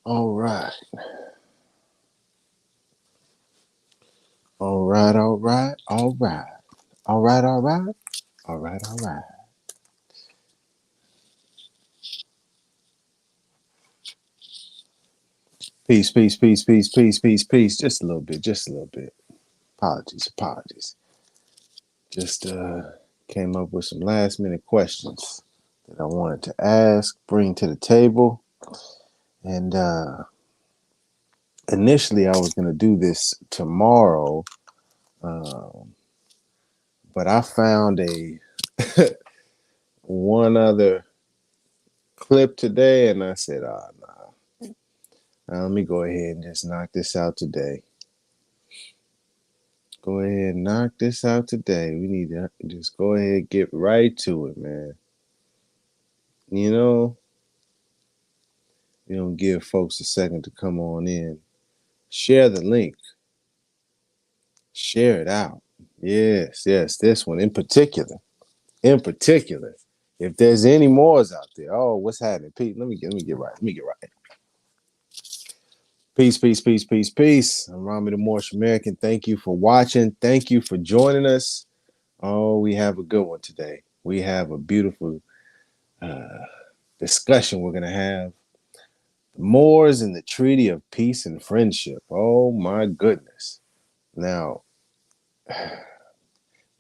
All right. All right. All right. All right. All right. All right. All right. All right. Peace, peace, peace, peace, peace, peace, peace. Just a little bit. Just a little bit. Apologies. Apologies. Just came up with some last minute questions that I wanted to ask, bring to the table. And initially, I was going to do this tomorrow, um, but I found a one other clip today, and I said, "Ah, let me go ahead and just knock this out today. Go ahead and knock this out today. We need to just go ahead and get right to it, man. You know, you don't give folks a second to come on in. Share the link. Share it out. Yes, yes, this one in particular. In particular. If there's any mores out there, oh, what's happening? Pete, let me get right. Let me get right. Peace, peace, peace, peace, peace. I'm Rami the Moorish American. Thank you for watching. Thank you for joining us. Oh, we have a good one today. We have a beautiful uh, discussion we're going to have. The Moors and the Treaty of Peace and Friendship. Oh, my goodness. Now,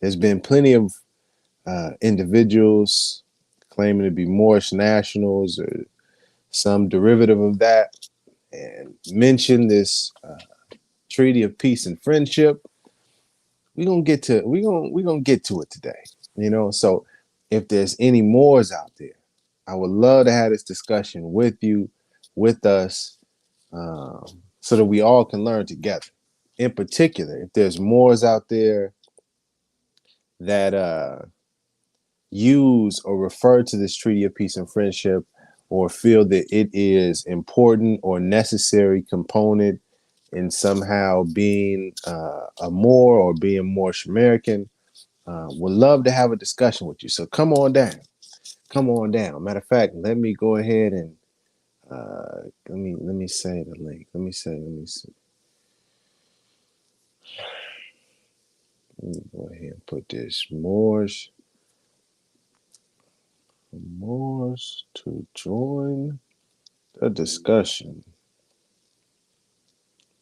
there's been plenty of individuals claiming to be Moorish nationals or some derivative of that and mention this Treaty of Peace and Friendship. We're gonna get to it today. So if there's any Moors out there, I would love to have this discussion with you, with us, so that we all can learn together. In particular, if there's Moors out there that use or refer to this Treaty of Peace and Friendship, or feel that it is important or necessary component in somehow being a Moor or being Moorish American, would love to have a discussion with you. So come on down. Come on down. Matter of fact, let me go ahead and let me say the link. Let me go ahead and put this Moors to join the discussion.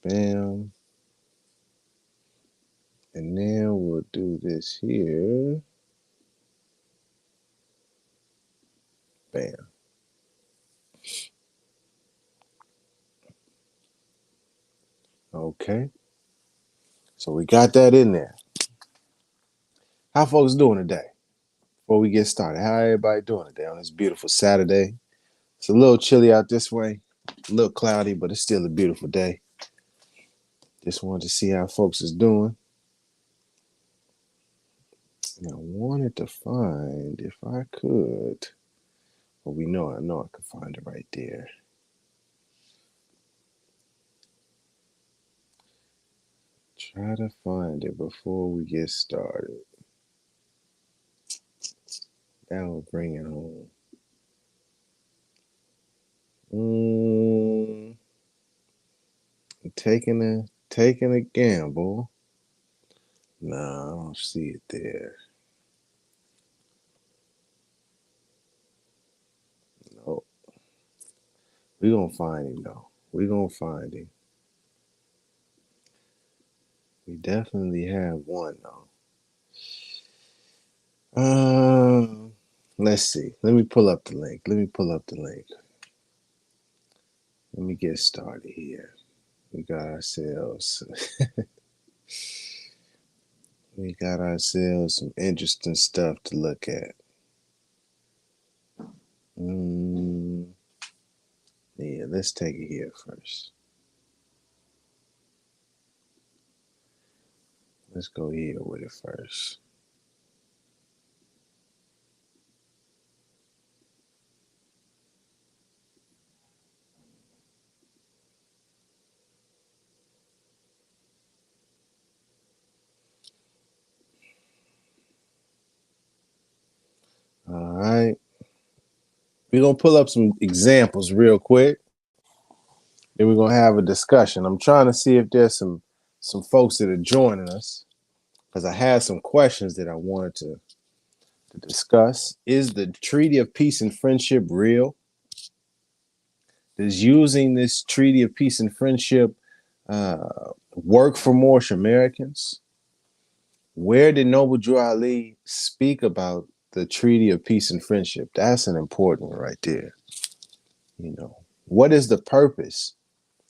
Bam. And then we'll do this here. Bam. Okay. So we got that in there. How folks doing today? Before we get started, how everybody doing today on this beautiful Saturday? It's a little chilly out this way, a little cloudy, but it's still a beautiful day. Just wanted to see how folks is doing. And I wanted to find, if I could, well, I know I could find it right there. Try to find it before we get started. That will bring it home. Taking a gamble. Nah, I don't see it there. No, we gonna find him though. We gonna find him. We definitely have one though. Um, let's see. Let me pull up the link. Let me get started here. We got ourselves. We got ourselves some interesting stuff to look at. Yeah, let's take it here first. Let's go here with it first. All right. We're going to pull up some examples real quick. Then we're gonna have a discussion. I'm trying to see if there's some folks that are joining us because I had some questions that I wanted to discuss. Is the Treaty of Peace and Friendship real? Does using this Treaty of Peace and Friendship work for Moorish Americans? Where did Noble Drew Ali speak about the Treaty of Peace and Friendship? That's an important one right there. You know, what is the purpose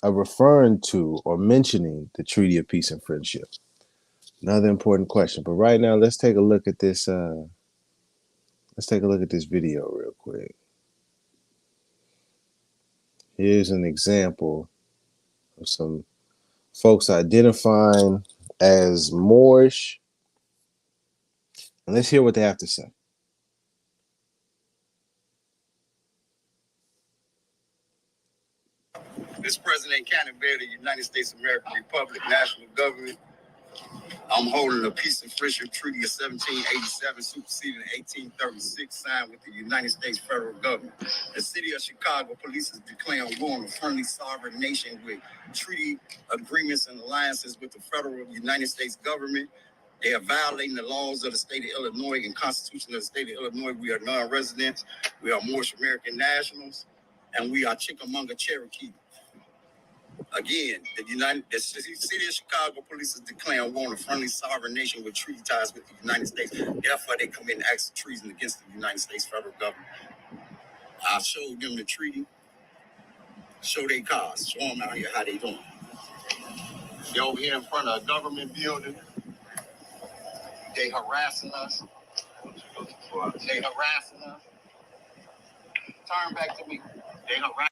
of referring to or mentioning the Treaty of Peace and Friendship? Another important question. But right now, let's take a look at this. Let's take a look at this video real quick. Here's an example of some folks identifying as Moorish. And let's hear what they have to say. This President Canterbury of the United States of American Republic, national government. I'm holding a peace and friendship treaty of 1787, superseded in 1836, signed with the United States federal government. The city of Chicago police is declaring war on a friendly sovereign nation with treaty agreements and alliances with the federal United States government. They are violating the laws of the state of Illinois and Constitution of the state of Illinois. We are non-residents. We are Moorish American nationals, and we are Chickamauga Cherokee. Again, the city of Chicago police is declaring war on a friendly sovereign nation with treaty ties with the United States. Therefore, they commit acts of treason against the United States federal government. I showed them the treaty. Show their cars. Show them out here how they doing. They're over here in front of a government building. They harassing us. They harassing us. Turn back to me. They harassing.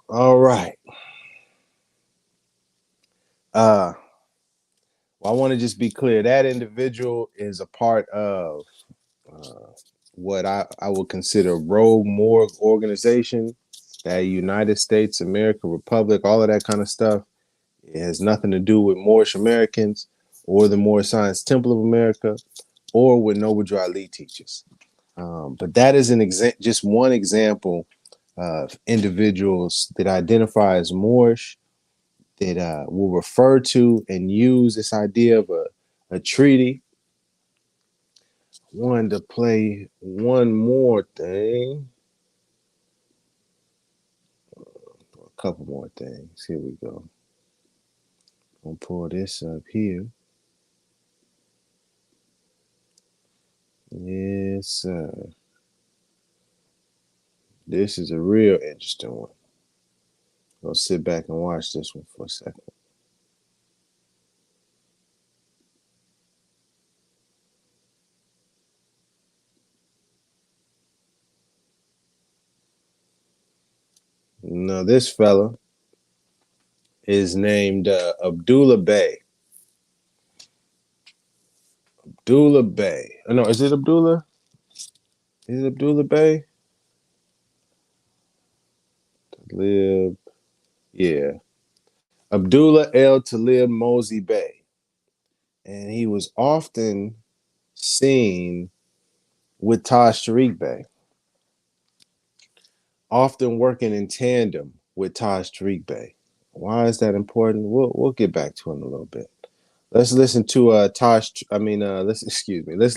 All right. Well, I want to just be clear. That individual is a part of what I would consider rogue Moor organization, that United States, American Republic, all of that kind of stuff. It has nothing to do with Moorish Americans or the Moorish Science Temple of America or what Noble Drew Ali teaches. But that is just one example of individuals that identify as Moorish that will refer to and use this idea of a treaty. I wanted to play one more thing. A couple more things. Here we go. I'll pull this up here. Yes, sir. This is a real interesting one. I'll sit back and watch this one for a second. Now, this fella is named Abdullah Bey. Abdullah Bey. Oh, no, is it Abdullah? Is it Abdullah Bey? Talib. Yeah. Abdullah El Talib Mosey Bey. And he was often seen with Taj Tariq Bey, often working in tandem with Taj Tariq Bey. Why is that important? We'll get back to it in a little bit. Let's listen to let's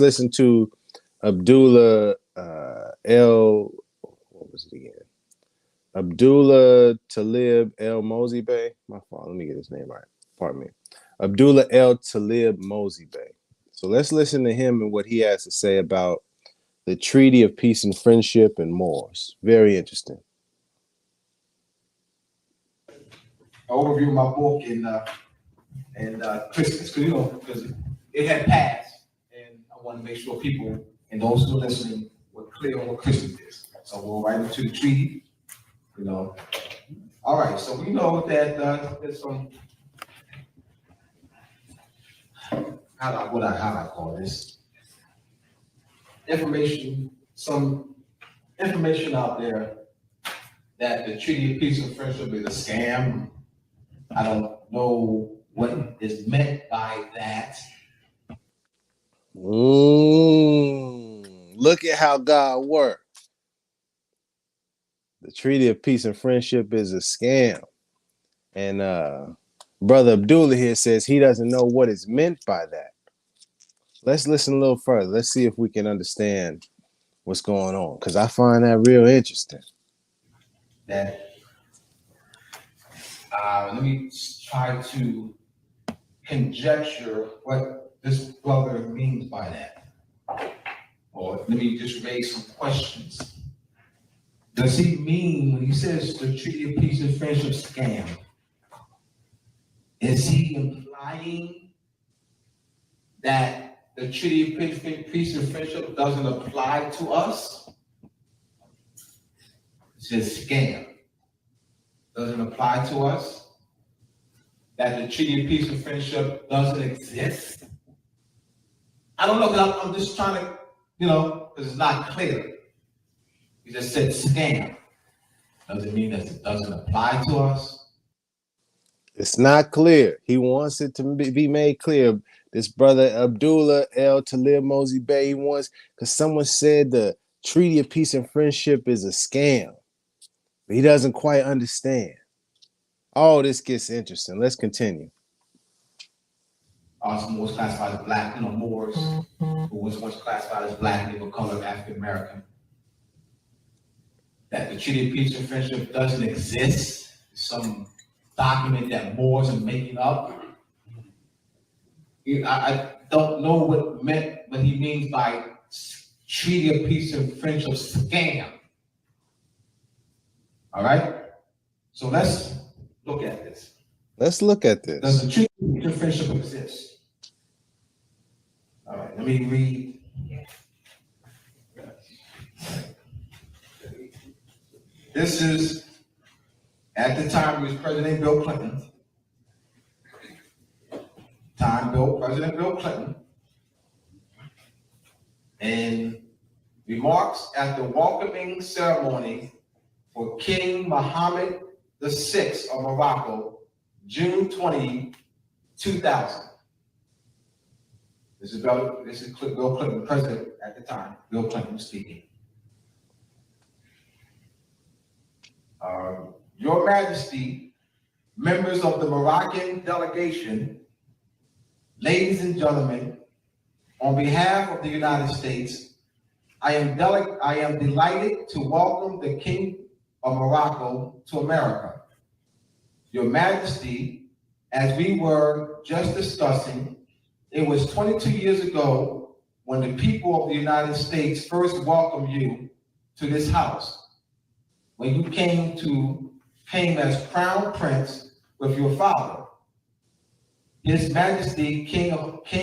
listen to Abdullah what was it again? Abdullah Talib El Mosey Bey. My fault. Let me get his name right. Pardon me. Abdullah El Talib Mosey Bey. So let's listen to him and what he has to say about the Treaty of Peace and Friendship and Moors. Very interesting. Overview of my book and Christmas, because it had passed, and I want to make sure people and those who are listening were clear on what Christmas is. So we'll write into the treaty. All right. So we know that there's some how do I call this information? Some information out there that the Treaty of Peace and Friendship is a scam. I don't know what is meant by that. Look at how God works. The Treaty of Peace and Friendship is a scam. And Brother Abdullah here says he doesn't know what is meant by that. Let's listen a little further. Let's see if we can understand what's going on, because I find that real interesting. That let me try to conjecture what this brother means by that. Or let me just raise some questions. Does he mean, when he says the Treaty of Peace and Friendship scam, is he implying that the Treaty of Peace and Friendship doesn't apply to us? It's a scam. Doesn't apply to us? That the Treaty of Peace and Friendship doesn't exist? I don't know, because I'm just trying to, because it's not clear. He just said scam. Doesn't mean that it doesn't apply to us. It's not clear. He wants it to be made clear. This brother Abdullah El Talib Mosey Bey, he wants, because someone said the Treaty of Peace and Friendship is a scam. But he doesn't quite understand. Oh, this gets interesting. Let's continue. Some was classified as black, Moors, who was once classified as black, people of color, African American. That the Treaty of Peace and Friendship doesn't exist. Some document that Moors are making up. I don't know what he means by Treaty of Peace and Friendship scam. All right? So let's look at this. Let's look at this. Does the Treaty of Peace and Friendship exist? All right, let me read. This is, at the time, it was President Bill Clinton. President Bill Clinton. And remarks at the welcoming ceremony for King Mohammed VI of Morocco, June 20, 2000. This is Bill Clinton, president at the time. Bill Clinton speaking. Your Majesty, members of the Moroccan delegation, ladies and gentlemen, on behalf of the United States, I am delighted to welcome the King of Morocco to America. Your Majesty, as we were just discussing, it was 22 years ago when the people of the United States first welcomed you to this house, when you came as Crown Prince with your father, His Majesty King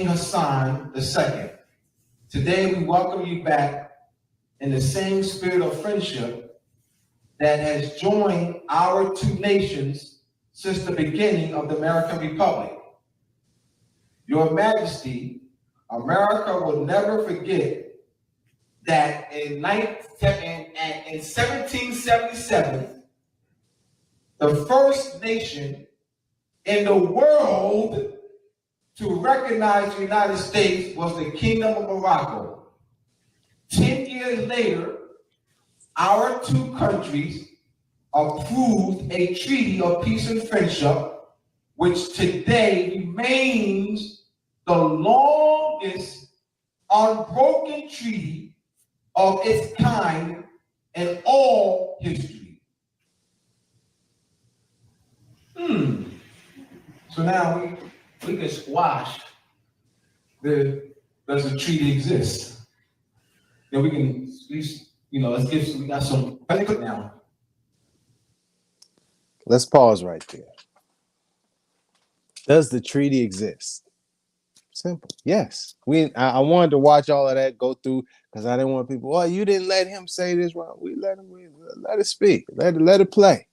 Hassan II. Today we welcome you back in the same spirit of friendship that has joined our two nations since the beginning of the American Republic. Your Majesty, America will never forget that in 1777, the first nation in the world to recognize the United States was the Kingdom of Morocco. 10 years later, our two countries approved a treaty of peace and friendship, which today remains the longest unbroken treaty of its kind in all history. So now we can squash does the treaty exist? Then we can at least, we got some predicate now. Let's pause right there. Does the treaty exist? Simple. Yes. I wanted to watch all of that go through because I didn't want people, well, you didn't let him say this wrong. We let it speak. Let it play.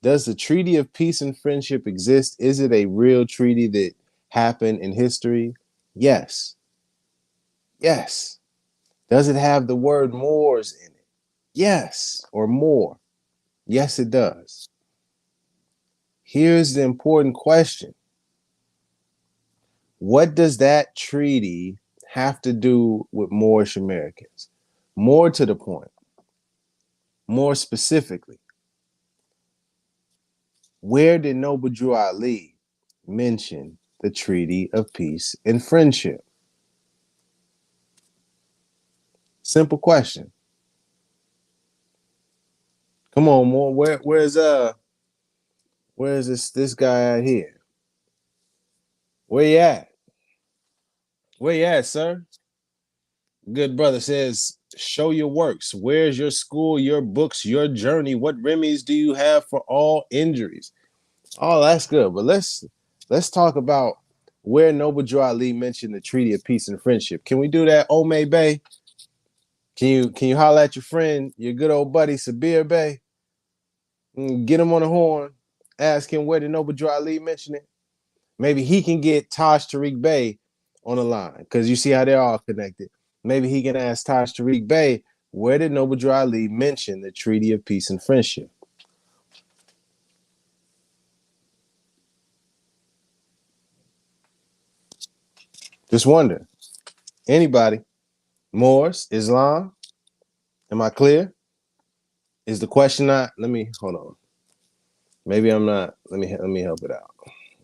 Does the Treaty of Peace and Friendship exist? Is it a real treaty that happened in history? Yes. Yes. Does it have the word Moors in it? Yes. Or more. Yes, it does. Here's the important question. What does that treaty have to do with Moorish Americans. More to the point, more specifically, where did Noble Drew Ali mention the Treaty of Peace and Friendship? Simple question. Come on, more. Where's this guy out here? Where you at? Where you at, sir? Good brother says, show your works. Where's your school, your books, your journey? What remedies do you have for all injuries? Oh, that's good. But let's talk about where Noble Drew Ali mentioned the Treaty of Peace and Friendship. Can we do that, Omay Bay? Can you holler at your friend, your good old buddy Sabir Bay? Get him on the horn. Ask him where did Noble Drew Ali mention it. Maybe he can get Taj Tariq Bey on the line because you see how they're all connected. Maybe he can ask Taj Tariq Bey, where did Noble Drew Ali mention the Treaty of Peace and Friendship? Just wonder. Anybody? Moors, Islam? Am I clear? Is the question not? Let me hold on. Maybe I'm not. Let me help it out.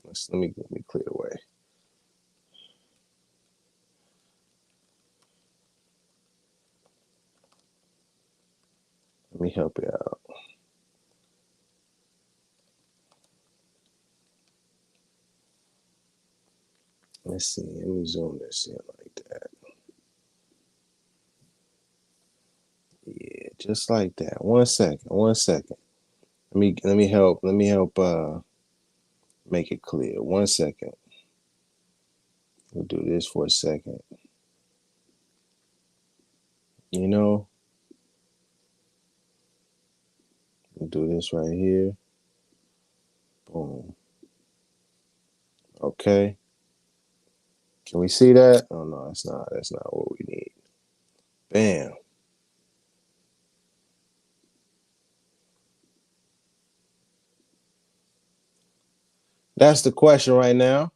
Let me clear the way. Let me help you out. Let's see. Let me zoom this in like that. Yeah, just like that. 1 second. 1 second. Let me help make it clear. 1 second. We'll do this for a second. You know, we'll do this right here. Boom. Okay. Can we see that? Oh no, that's not what we need. Bam. That's the question right now.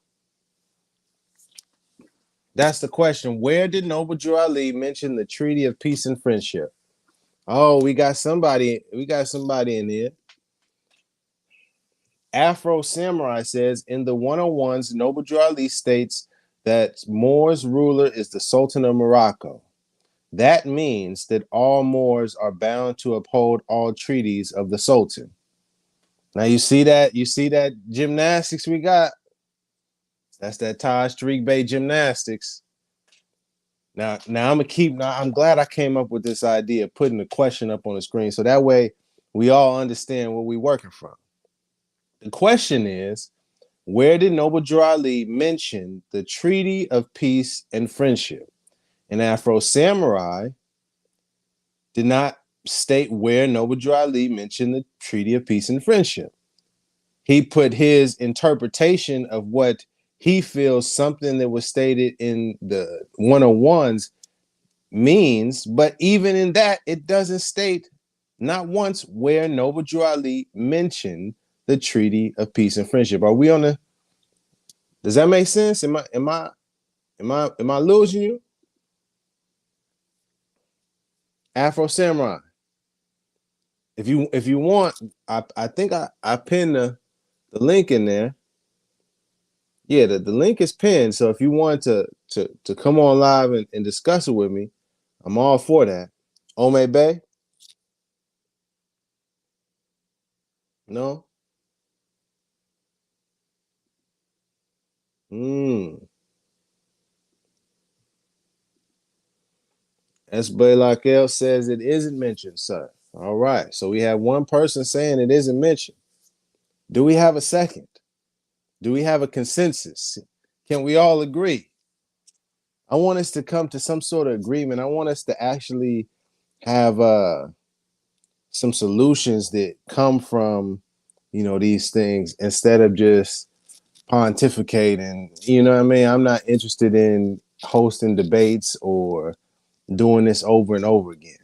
That's the question. Where did Noble Drew Ali mention the Treaty of Peace and Friendship? Oh, we got somebody in here. Afro Samurai says in the 101s, Noble Drew Ali states that Moors ruler is the Sultan of Morocco. That means that all Moors are bound to uphold all treaties of the Sultan. Now you see that gymnastics we got. That's that Taj Tariq Bey gymnastics. Now I'm glad I came up with this idea of putting the question up on the screen so that way we all understand where we're working from. The question is, where did Noble Drew Ali mention the Treaty of Peace and Friendship? And Afro Samurai did not state where Noble Drew Ali mentioned the Treaty of Peace and Friendship. He put his interpretation of what he feels something that was stated in the 101s means, but even in that, it doesn't state not once where Noble Drew Ali mentioned the Treaty of Peace and Friendship. Are we on the? Does that make sense? Am I losing you? Afro Samurai. If you want, I think I pinned the link in there. Yeah, the link is pinned. So if you want to come on live and discuss it with me, I'm all for that. Omay Bay? No? S. Baylakel says it isn't mentioned, sir. All right. So we have one person saying it isn't mentioned. Do we have a second? Do we have a consensus? Can we all agree? I want us to come to some sort of agreement. I want us to actually have some solutions that come from, these things instead of just pontificating. You know what I mean? I'm not interested in hosting debates or doing this over and over again.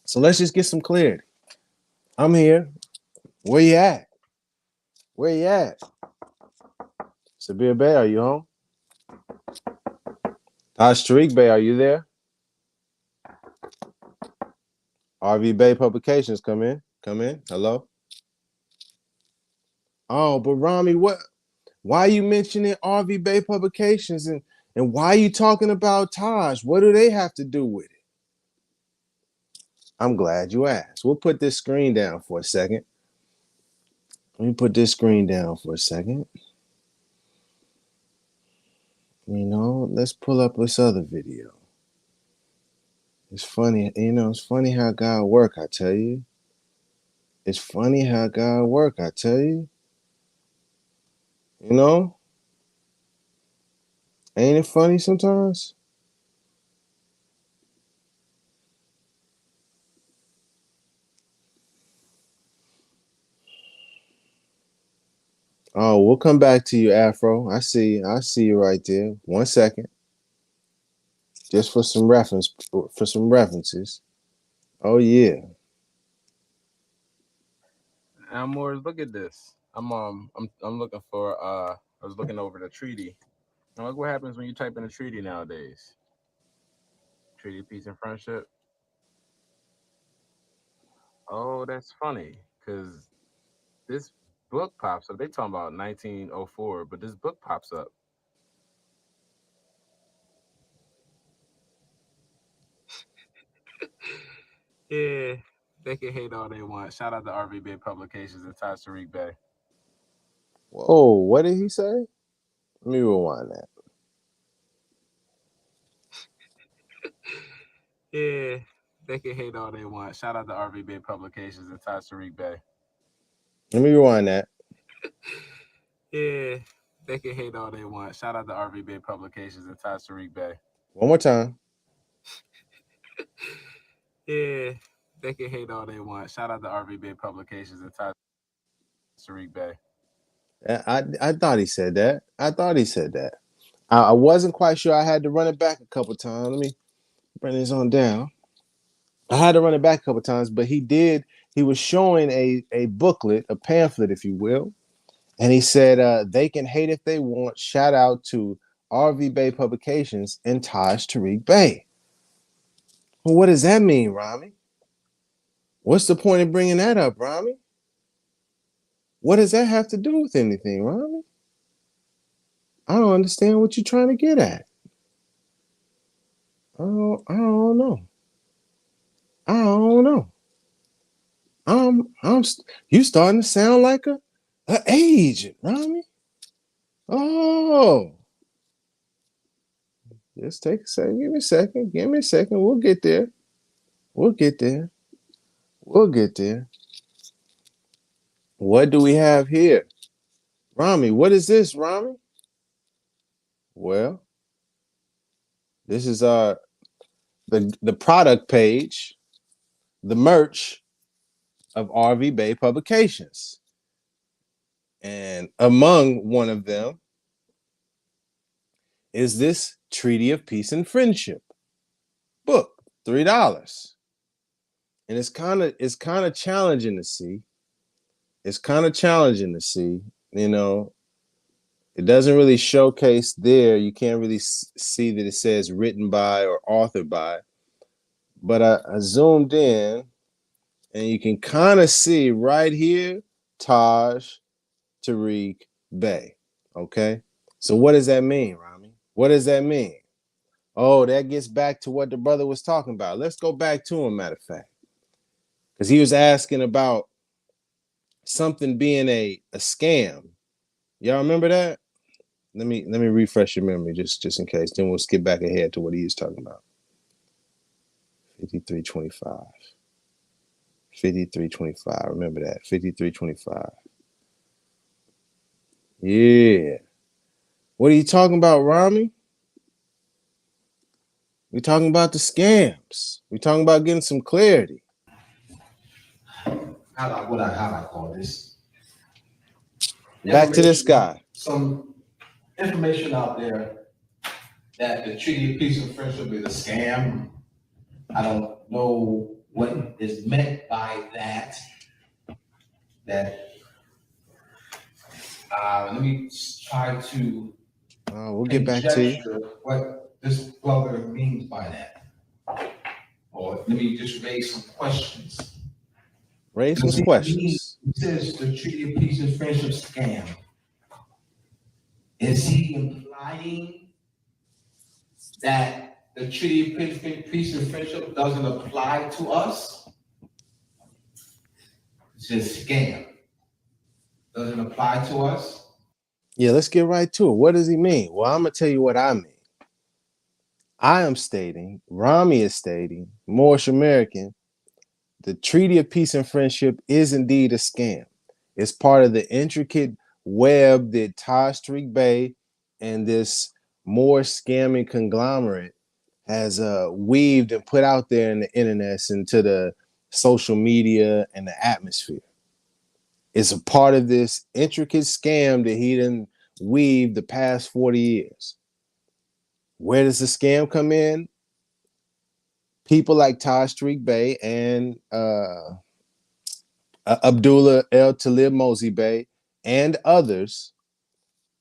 So let's just get some clarity. I'm here. Where you at? Where you at? Sabir Bey, are you home? Tariq Bey, are you there? RV Bay Publications, come in. Come in. Hello. Oh, but Rami, what? Why are you mentioning RV Bay Publications and why are you talking about Taj? What do they have to do with it? I'm glad you asked. We'll put this screen down for a second. Let me put this screen down for a second. You know, let's pull up this other video. It's funny, you know, it's funny how God work, I tell you. It's funny how God work, I tell you. You know? Ain't it funny sometimes? Oh, we'll come back to you, Afro. I see you right there. 1 second. Just for some references. Oh yeah. Amors, look at this. I'm looking for I was looking over the treaty. Now look what happens when you type in a treaty nowadays. Treaty of peace and friendship. Oh, that's funny, because this book pops up. They talking about 1904, but this book pops up. Yeah, they can hate all they want. Shout out to RV Bay Publications and Taj Tariq Bay. Whoa, what did he say? Let me rewind that. Yeah, they can hate all they want. Shout out to RV Bay Publications and Taj Tariq Bay. Let me rewind that. Yeah, they can hate all they want. Shout out to RV Bay Publications and Taj Tariq Bay. One more time. Yeah, they can hate all they want. Shout out to RV Bay Publications and Taj Tariq Bay. I thought he said that. I wasn't quite sure. I had to run it back a couple times. Let me bring this on down. I had to run it back a couple times, but he was showing a booklet, a pamphlet, if you will. And he said, they can hate if they want. Shout out to RV Bay Publications and Taj Tariq Bay. Well, what does that mean, Rami? What's the point of bringing that up, Rami? What does that have to do with anything, Rami? I don't understand what you're trying to get at. I don't know. I don't know. You starting to sound like a agent, Rami. Oh, just take a second. Give me a second. We'll get there. What do we have here? Rami, what is this, Rami? Well, this is the product page, the merch of RV Bay Publications. And among one of them is this Treaty of Peace and Friendship book, $3. And it's kind of challenging to see. You know, it doesn't really showcase there. You can't really see that it says written by or authored by. But I zoomed in and you can kind of see right here, Taj Tariq Bay. Okay. So what does that mean, Rami? What does that mean? Oh, that gets back to what the brother was talking about. Let's go back to him, matter of fact. Because he was asking about something being a scam. Y'all remember that? Let me refresh your memory just in case. Then we'll skip back ahead to what he is talking about. 5325. 5325. Remember that. 5325. Yeah. What are you talking about, Rami? We're talking about the scams. We're talking about getting some clarity. How do I call this? Back to this guy. Some information out there that the Treaty of Peace and Friendship is a scam. I don't know what is meant by that. Let me try to we'll get back to you. What this brother means by that. Or let me just raise some questions. Raise Does some it questions. mean, he says the Treaty of Peace and Friendship scam. Is he implying that the Treaty of Peace and Friendship doesn't apply to us? It's just scam. Doesn't apply to us? Yeah, let's get right to it. What does he mean? Well, I'm gonna tell you what I mean. I am stating, Rami is stating, Moorish American, the Treaty of Peace and Friendship is indeed a scam. It's part of the intricate web that Taj Tariq Bey and this Moorish scamming conglomerate has weaved and put out there in the internet into the social media and the atmosphere. It's a part of this intricate scam that he done weaved the past 40 years. Where does the scam come in? People like Taj Tariq Bey and Abdullah El Talib Mosey Bey and others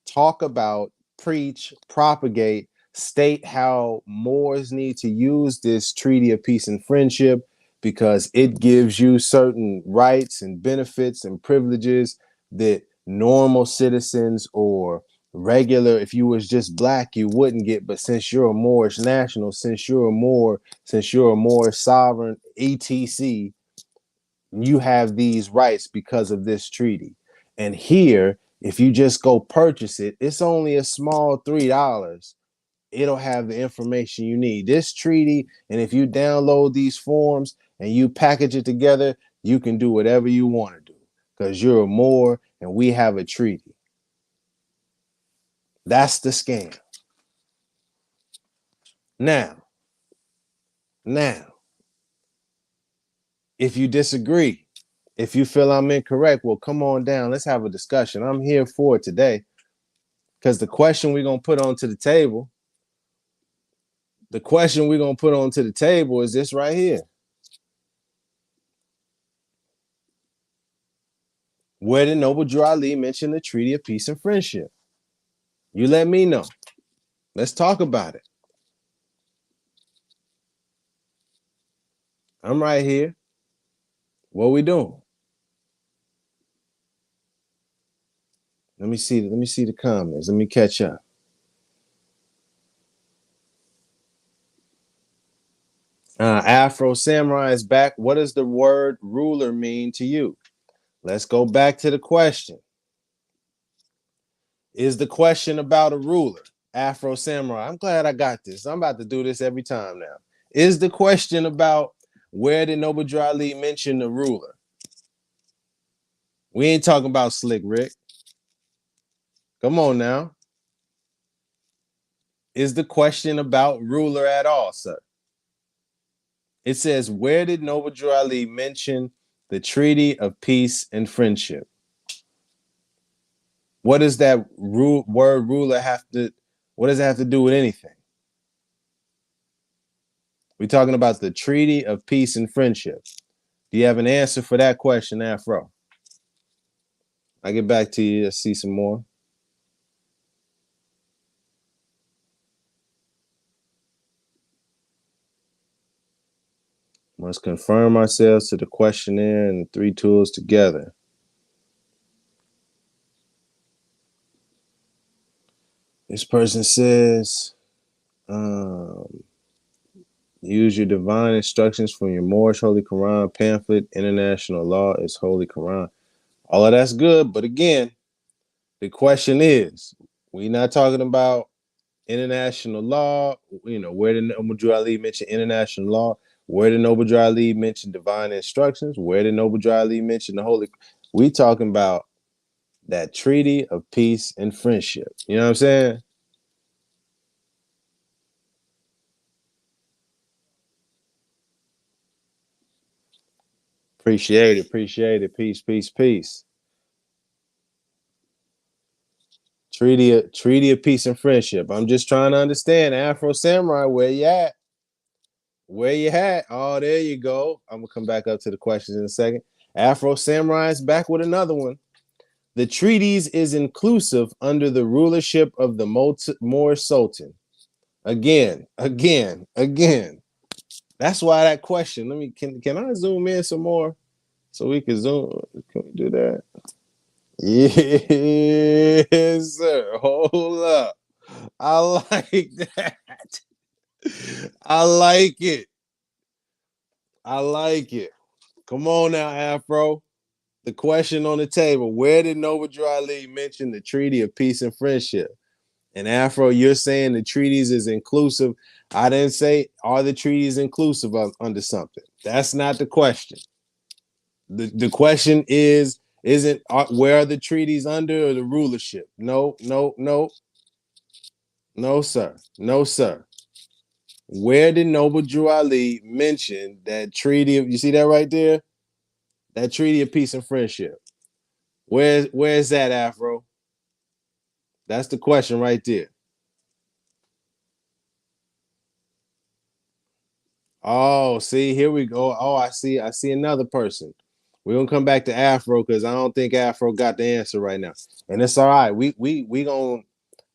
talk about, preach, propagate, state how Moors need to use this Treaty of Peace and Friendship because it gives you certain rights and benefits and privileges that normal citizens or regular, if you was just black, you wouldn't get. But since you're a Moorish national, since you're a Moor sovereign, etc., you have these rights because of this treaty. And here, if you just go purchase it, it's only a small $3. It'll have the information you need. This treaty, and if you download these forms and you package it together, you can do whatever you want to do because you're a Moor and we have a treaty. That's the scam. Now, if you disagree, if you feel I'm incorrect, well, come on down. Let's have a discussion. I'm here for it today because the question we're going to put onto the table, is this right here. Where did Noble Drew Ali mention the Treaty of Peace and Friendship? You let me know. Let's talk about it. I'm right here. What we doing? Let me see the comments. Let me catch up. Afro Samurai is back. What does the word ruler mean to you? Let's go back to the question. Is the question about a ruler? Afro Samurai. I'm glad I got this. I'm about to do this every time now. Is the question about where did Noble Drew Ali mention the ruler? We ain't talking about Slick Rick. Come on now. Is the question about ruler at all, sir? It says, where did Noble Drew Ali mention the Treaty of Peace and Friendship? What does that word ruler what does it have to do with anything? We're talking about the Treaty of Peace and Friendship. Do you have an answer for that question, Afro? I'll get back to you. Let's see some more. Must confirm ourselves to the questionnaire and the 3 tools together. This person says, use your divine instructions from your Moorish Holy Quran pamphlet. International law is Holy Quran. All of that's good, but again, the question is, we're not talking about international law. You know, where did Noble Drew Ali mention international law? Where did Noble Drew Ali mention divine instructions? Where did Noble Drew Ali mention the Holy? We talking about that Treaty of Peace and Friendship. You know what I'm saying? Appreciate it. Peace. Treaty of Peace and Friendship. I'm just trying to understand, Afro Samurai, where you at? Oh, there you go. I'm gonna come back up to the questions in a second. Afro Samurai is back with another one. The treaties is inclusive under the rulership of the Moorish Sultan. Again. That's why that question. Let me can I zoom in some more so we can zoom? Can we do that? Yes, sir. Hold up. I like that. I like it. I like it. Come on now, Afro. The question on the table: where did Noble Drew Ali mention the Treaty of Peace and Friendship? And Afro, you're saying the treaties is inclusive. I didn't say are the treaties inclusive of under something. That's not the question. The question isn't where are the treaties under or the rulership? No, sir. No, sir. Where did Noble Drew Ali mention that treaty of, you see that right there? That Treaty of Peace and Friendship. Where's that, Afro? That's the question right there. Oh, see, here we go. Oh, I see another person. We're gonna come back to Afro because I don't think Afro got the answer right now. And it's all right. We gonna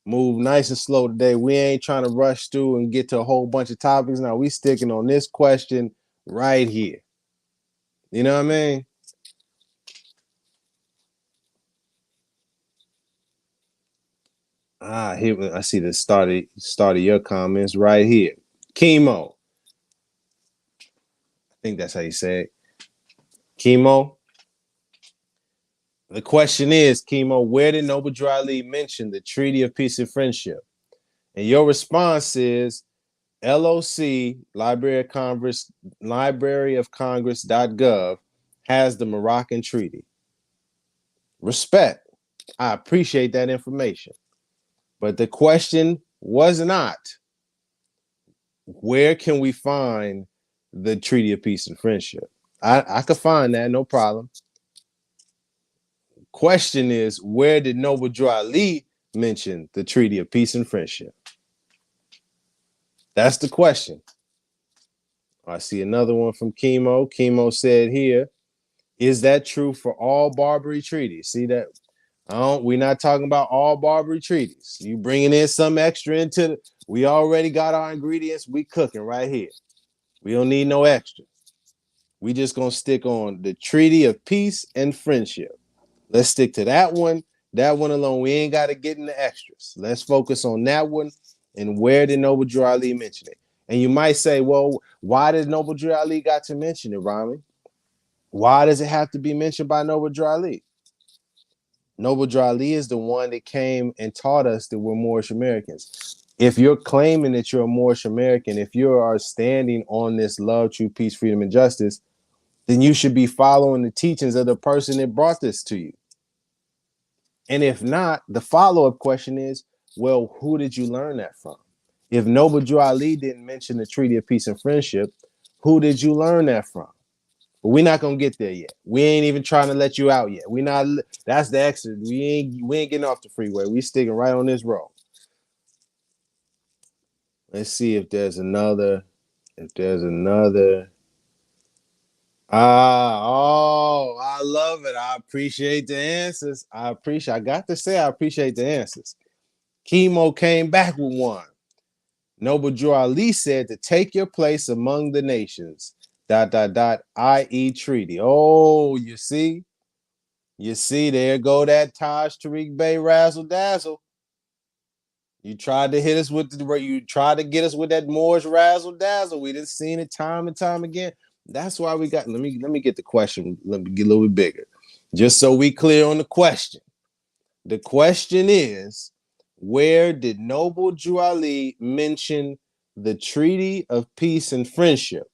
move nice and slow today. We ain't trying to rush through and get to a whole bunch of topics. Now we sticking on this question right here. You know what I mean? Here I see the start of your comments right here. Chemo. I think that's how you say it. Chemo. The question is, Chemo, where did Noble Drew Ali mention the Treaty of Peace and Friendship? And your response is LOC, Library of Congress, libraryofcongress.gov has the Moroccan Treaty. Respect. I appreciate that information. But the question was not, where can we find the Treaty of Peace and Friendship? I could find that, no problem. Question is, where did Noble Drew Ali mention the Treaty of Peace and Friendship? That's the question. I see another one from Chemo. Chemo said here, is that true for all Barbary treaties? See that? We're not talking about all Barbary treaties. You bringing in some extra into we already got our ingredients. We cooking right here. We don't need no extra. We just gonna stick on the Treaty of Peace and Friendship. Let's stick to that one. That one alone. We ain't got to get into extras. Let's focus on that one. And where did Noble Drew Ali mention it? And you might say, well, why did Noble Drew Ali got to mention it, Rami? Why does it have to be mentioned by Noble Drew Ali? Noble Drew Ali is the one that came and taught us that we're Moorish Americans. If you're claiming that you're a Moorish American, if you are standing on this love, truth, peace, freedom, and justice, then you should be following the teachings of the person that brought this to you. And if not, the follow-up question is, well, who did you learn that from? If Noble Drew Ali didn't mention the Treaty of Peace and Friendship, who did you learn that from? But we're not gonna get there yet. We ain't even trying to let you out yet. We not. That's the exit. We ain't getting off the freeway. We sticking right on this road. Let's see if there's another. I love it. I appreciate the answers. I got to say, I appreciate the answers. Chemo came back with one. Noble Drew Ali said to take your place among the nations. ... I.e. treaty. Oh, you see, there go that Taj Tariq Bey razzle dazzle. You tried to hit us with you tried to get us with that Moorish razzle dazzle. We just seen it time and time again. That's why we got. Let me get the question. Let me get a little bit bigger, just so we clear on the question. The question is, where did Noble Drew Ali mention the Treaty of Peace and Friendship?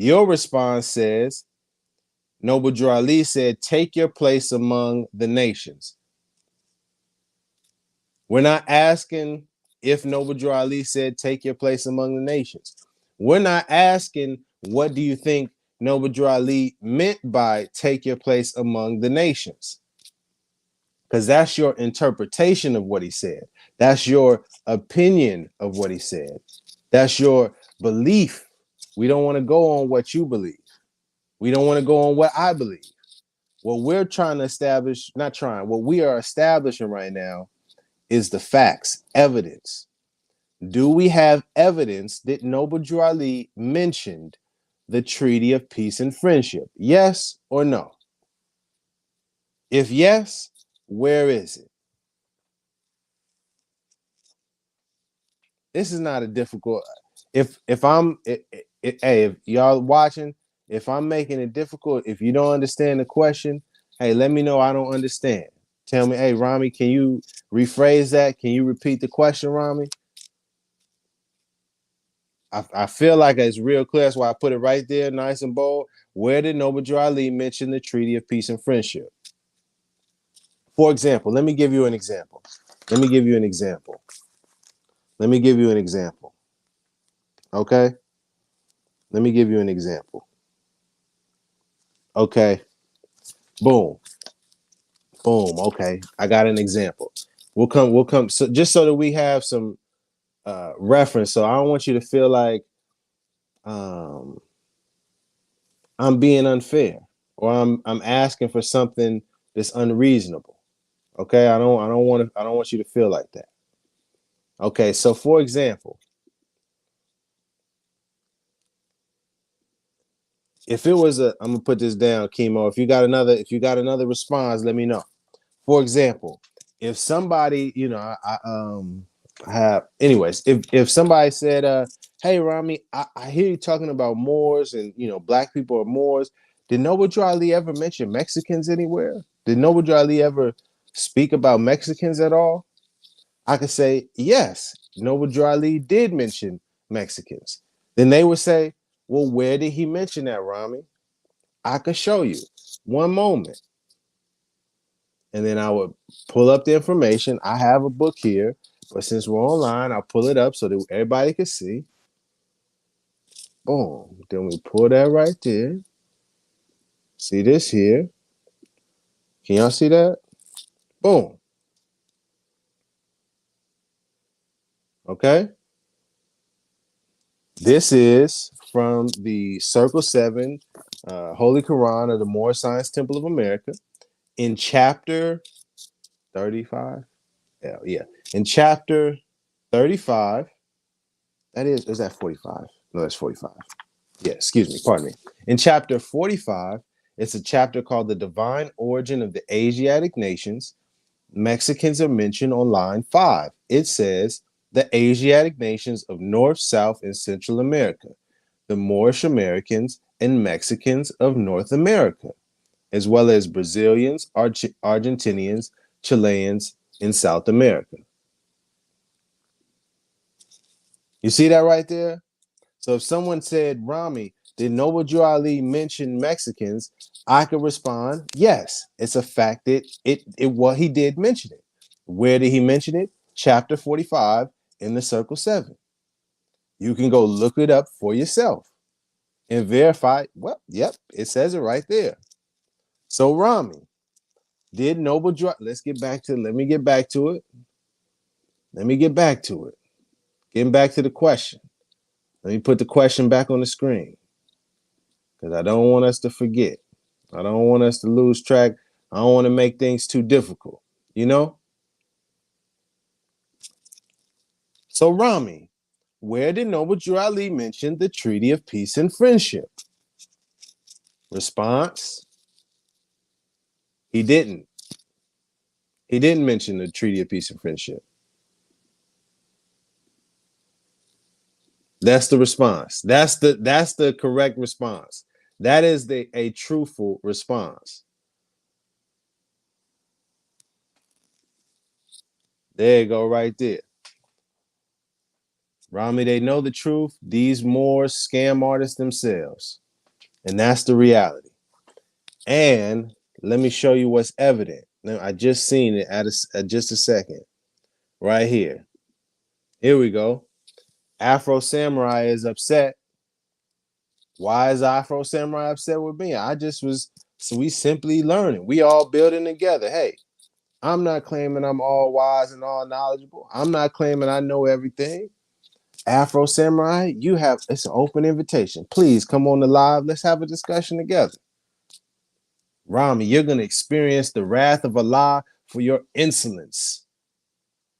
Your response says, Noble Drew Ali said, take your place among the nations. We're not asking if Noble Drew Ali said, take your place among the nations. We're not asking, what do you think Noble Drew Ali meant by take your place among the nations? Because that's your interpretation of what he said. That's your opinion of what he said. That's your belief. We don't want to go on what you believe. We don't want to go on what I believe. What we're trying to establish, what we are establishing right now is the facts, evidence. do we have evidence that Noble Drew Ali mentioned the Treaty of Peace and Friendship? Yes or no? If yes, where is it? This is not a difficult. If I'm, hey, if y'all watching, if I'm making it difficult, if you don't understand the question, hey, let me know I don't understand. Tell me, hey, Rami, can you rephrase that? Can you repeat the question, Rami? I feel like it's real clear. That's why I put it right there, nice and bold. Where did Noble Drew Ali mention the Treaty of Peace and Friendship? For example, let me give you an example. Let me give you an example. Let me give you an example. Okay? Let me give you an example. Okay. Boom. Boom. Okay. I got an example. We'll come so just so that we have some reference. So I don't want you to feel like I'm being unfair or I'm asking for something that's unreasonable. Okay? I don't want you to feel like that. Okay, so for example, if it was I'm gonna put this down, Chemo. If you got another response, let me know. For example, if somebody, I have, anyways, if somebody said, hey Rami, I hear you talking about Moors and black people are Moors. Did Noble Drew Ali ever mention Mexicans anywhere? Did Noble Drew Ali ever speak about Mexicans at all? I could say, yes, Noble Drew Ali did mention Mexicans. Then they would say, well, where did he mention that, Rami? I could show you. One moment. And then I would pull up the information. I have a book here, but since we're online, I'll pull it up so that everybody can see. Boom. Then we pull that right there. See this here? Can y'all see that? Boom. Okay. This is from the Circle 7 Holy Quran of the Moorish Science Temple of America in chapter 35. Yeah. In chapter 35, is that 45? No, that's 45. Yeah, excuse me, pardon me. In chapter 45, it's a chapter called The Divine Origin of the Asiatic Nations. Mexicans are mentioned on line 5. It says, the Asiatic nations of North, South, and Central America, the Moorish Americans and Mexicans of North America, as well as Brazilians, Argentinians, Chileans in South America. You see that right there? So if someone said, Rami, did Noble Drew Ali mention Mexicans? I could respond, yes, it's a fact that he did mention it. Where did he mention it? Chapter 45 in the Circle 7. You can go look it up for yourself and verify. Well, yep, it says it right there. So Rami, did Noble Drew? Let me get back to it. Let me get back to it. Getting back to the question. Let me put the question back on the screen because I don't want us to forget. I don't want us to lose track. I don't want to make things too difficult, So Rami, where did Noble Drew Ali mention the Treaty of Peace and Friendship? Response: he didn't. He didn't mention the Treaty of Peace and Friendship. That's the response. That's the correct response. That is a truthful response. There you go, right there. Rami, they know the truth. These Moors scam artists themselves. And that's the reality. And let me show you what's evident. Now, I just seen it at just a second. Right here. Here we go. Afro Samurai is upset. Why is Afro Samurai upset with me? We simply learning. We all building together. Hey, I'm not claiming I'm all wise and all knowledgeable. I'm not claiming I know everything. Afro Samurai, it's an open invitation. Please come on the live. Let's have a discussion together. Rami, you're going to experience the wrath of Allah for your insolence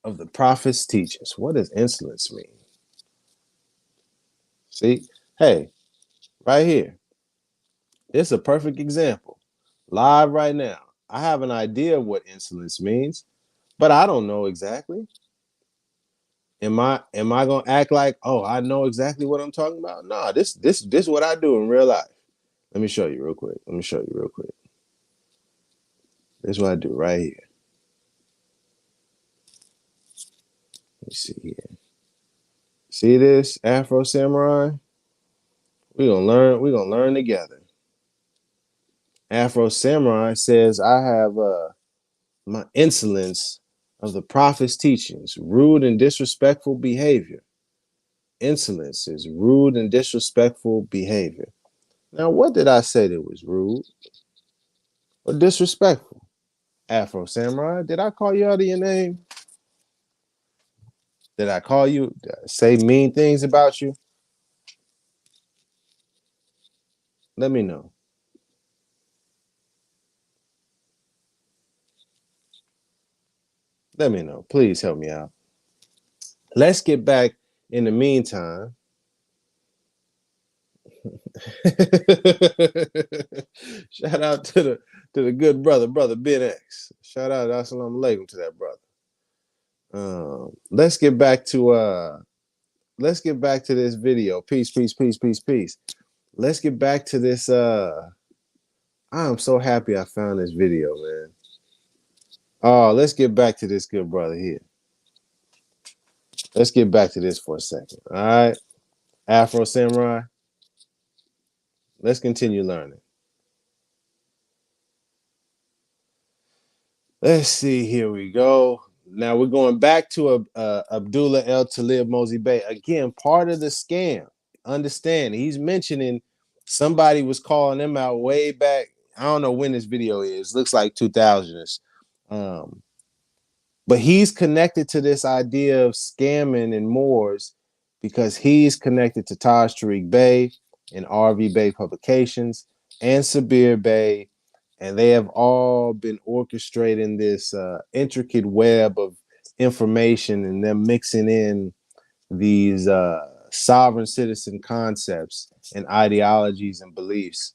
of the prophet's teachings. What does insolence mean? See, hey, right here. It's a perfect example. Live right now. I have an idea of what insolence means, but I don't know exactly. Am I gonna act like, oh, I know exactly what I'm talking about? No, this is what I do in real life. Let me show you real quick. This is what I do right here. Let me see here. See this Afro Samurai? We're gonna learn together. Afro Samurai says, I have my insolence of the prophet's teachings, rude and disrespectful behavior. Insolence is rude and disrespectful behavior. Now, what did I say that was rude or disrespectful? Afro Samurai, did I call you out of your name? Did I call you, say mean things about you? Let me know. Let me know. Please help me out. Let's get back in the meantime. Shout out to the good brother Ben X. Shout out, assalamu alaikum to that brother. Let's get back to this video. Peace. Let's get back to this. I'm so happy I found this video, man. Oh, let's get back to this good brother here. Let's get back to this for a second. All right. Afro Samurai. Let's continue learning. Let's see. Here we go. Now we're going back to Abdullah El Talib Mosey Bey. Again, part of the scam. Understand, he's mentioning somebody was calling him out way back. I don't know when this video is. Looks like 2000s. But he's connected to this idea of scamming and Moors because he's connected to Taj Tariq Bey and RV Bey Publications and Sabir Bey, and they have all been orchestrating this intricate web of information, and them mixing in these sovereign citizen concepts and ideologies and beliefs,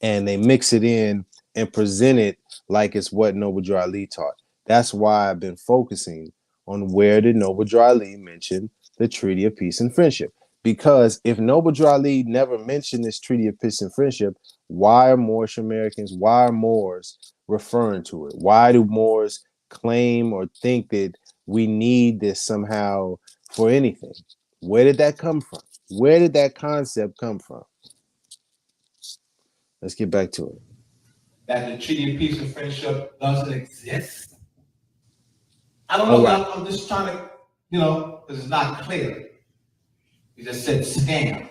and they mix it in and present it like it's what Noble Drew Ali taught. That's why I've been focusing on where did Noble Drew Ali mention the Treaty of Peace and Friendship. Because if Noble Drew Ali never mentioned this Treaty of Peace and Friendship, why are Moorish Americans, why are Moors referring to it? Why do Moors claim or think that we need this somehow for anything? Where did that come from? Where did that concept come from? Let's get back to it. That the Treaty of Peace and Friendship doesn't exist? I don't know. Right. I'm just trying to, because it's not clear. You just said scam.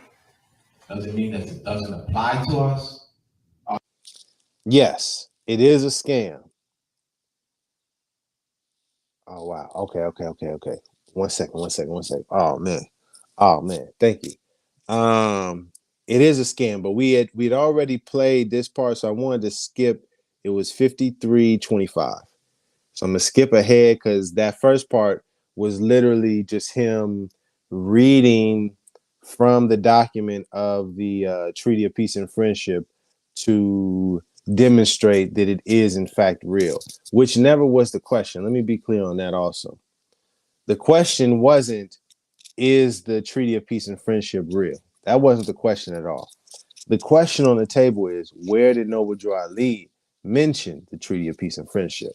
Does it mean that it doesn't apply to us? Yes, it is a scam. Oh, wow. Okay. One second. Oh man. Thank you. It is a scam, but we'd already played this part, so I wanted to skip. It was 53:25. So I'm gonna skip ahead because that first part was literally just him reading from the document of the Treaty of Peace and Friendship to demonstrate that it is in fact real, which never was the question. Let me be clear on that also. The question wasn't, is the Treaty of Peace and Friendship real? That wasn't the question at all. The question on the table is, where did Noble Drew Ali mention the Treaty of Peace and Friendship?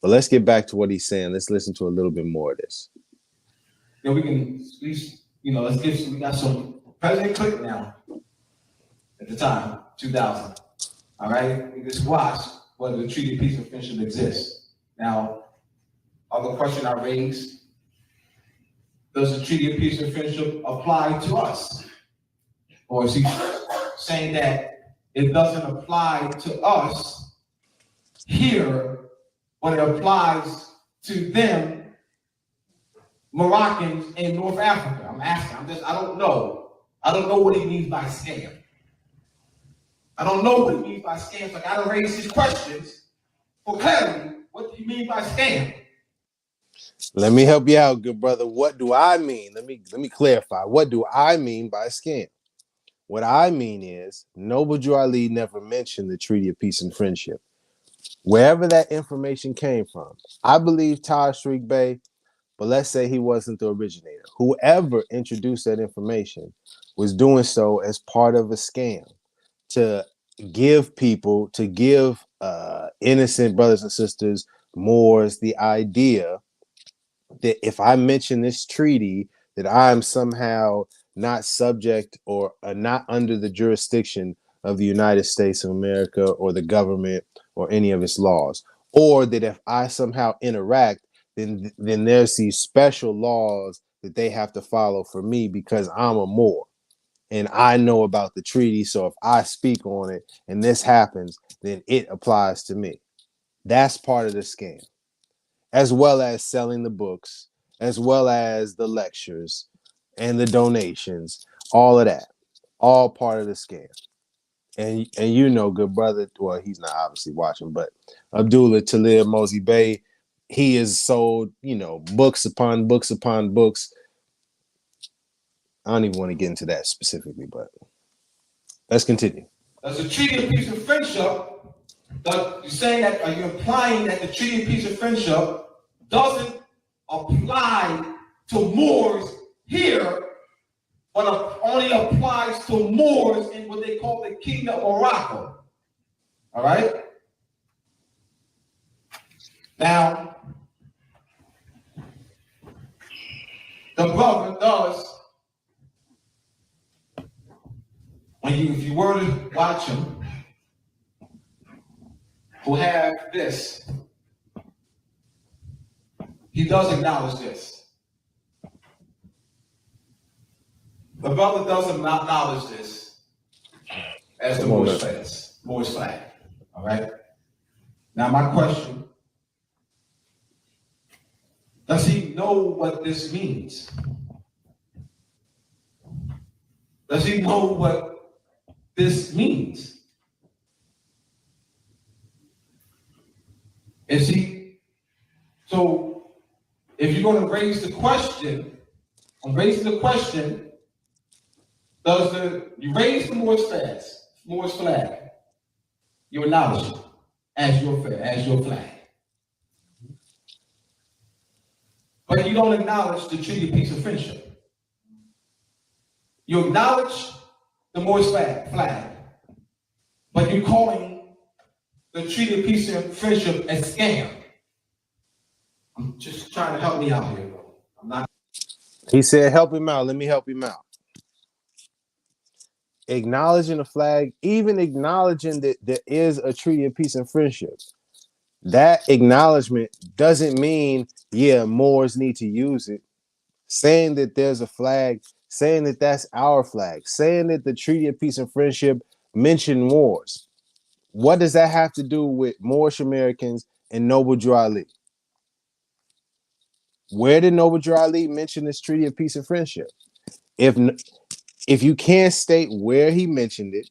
But let's get back to what he's saying. Let's listen to a little bit more of this. We can, at least, we got some President Clinton now at the time, 2000. All right, we just watch whether the Treaty of Peace and Friendship exists. Now, other question I raised, does the Treaty of Peace and Friendship apply to us? Or is he saying that it doesn't apply to us here, but it applies to them, Moroccans in North Africa? I'm asking, I don't know. I don't know what he means by scam. I don't know what he means by scam, so I gotta raise these questions for clarity. What do you mean by scam? Let me help you out, good brother. What do I mean? Let me clarify. What do I mean by scam? What I mean is Noble Drew Ali never mentioned the Treaty of Peace and Friendship. Wherever that information came from, I believe Tariq Bey, but let's say he wasn't the originator. Whoever introduced that information was doing so as part of a scam to give innocent brothers and sisters, Moors, the idea that if I mention this treaty, that I'm somehow not subject or not under the jurisdiction of the United States of America or the government or any of its laws, or that if I somehow interact, then there's these special laws that they have to follow for me because I'm a Moor and I know about the treaty. So if I speak on it and this happens, then it applies to me. That's part of the scam, as well as selling the books, as well as the lectures and the donations, all of that, all part of the scam. And you know, good brother, well, he's not obviously watching, but Abdullah Talib Mosey Bey, he has sold, books upon books upon books. I don't even want to get into that specifically, but let's continue. Does the Treaty of Peace and Friendship, are you implying that the Treaty of Peace and Friendship doesn't apply to Moors here, but only applies to Moors in what they call the Kingdom of Morocco? All right? Now, the brother does, if you were to watch him, who have this, he does acknowledge this. The brother doesn't acknowledge this as the Moorish flag. All right? Now, my question, does he know what this means? Does he know what this means? So if you're going to raise the question, I'm raising the question, you raise the Moorish flag, you acknowledge it as your flag. But you don't acknowledge the Treaty of Peace and Friendship. You acknowledge the Moorish flag, but you're calling the Treaty of Peace and Friendship a scam. I'm just trying to help me out here, bro. I'm not. He said, help him out. Let me help him out. Acknowledging the flag, even acknowledging that there is a Treaty of Peace and Friendship, that acknowledgement doesn't mean, Moors need to use it. Saying that there's a flag, saying that that's our flag, saying that the Treaty of Peace and Friendship mentioned Moors. What does that have to do with Moorish Americans and Noble Drew Ali? Where did Noble Drew Ali mention this Treaty of Peace and Friendship? If you can't state where he mentioned it,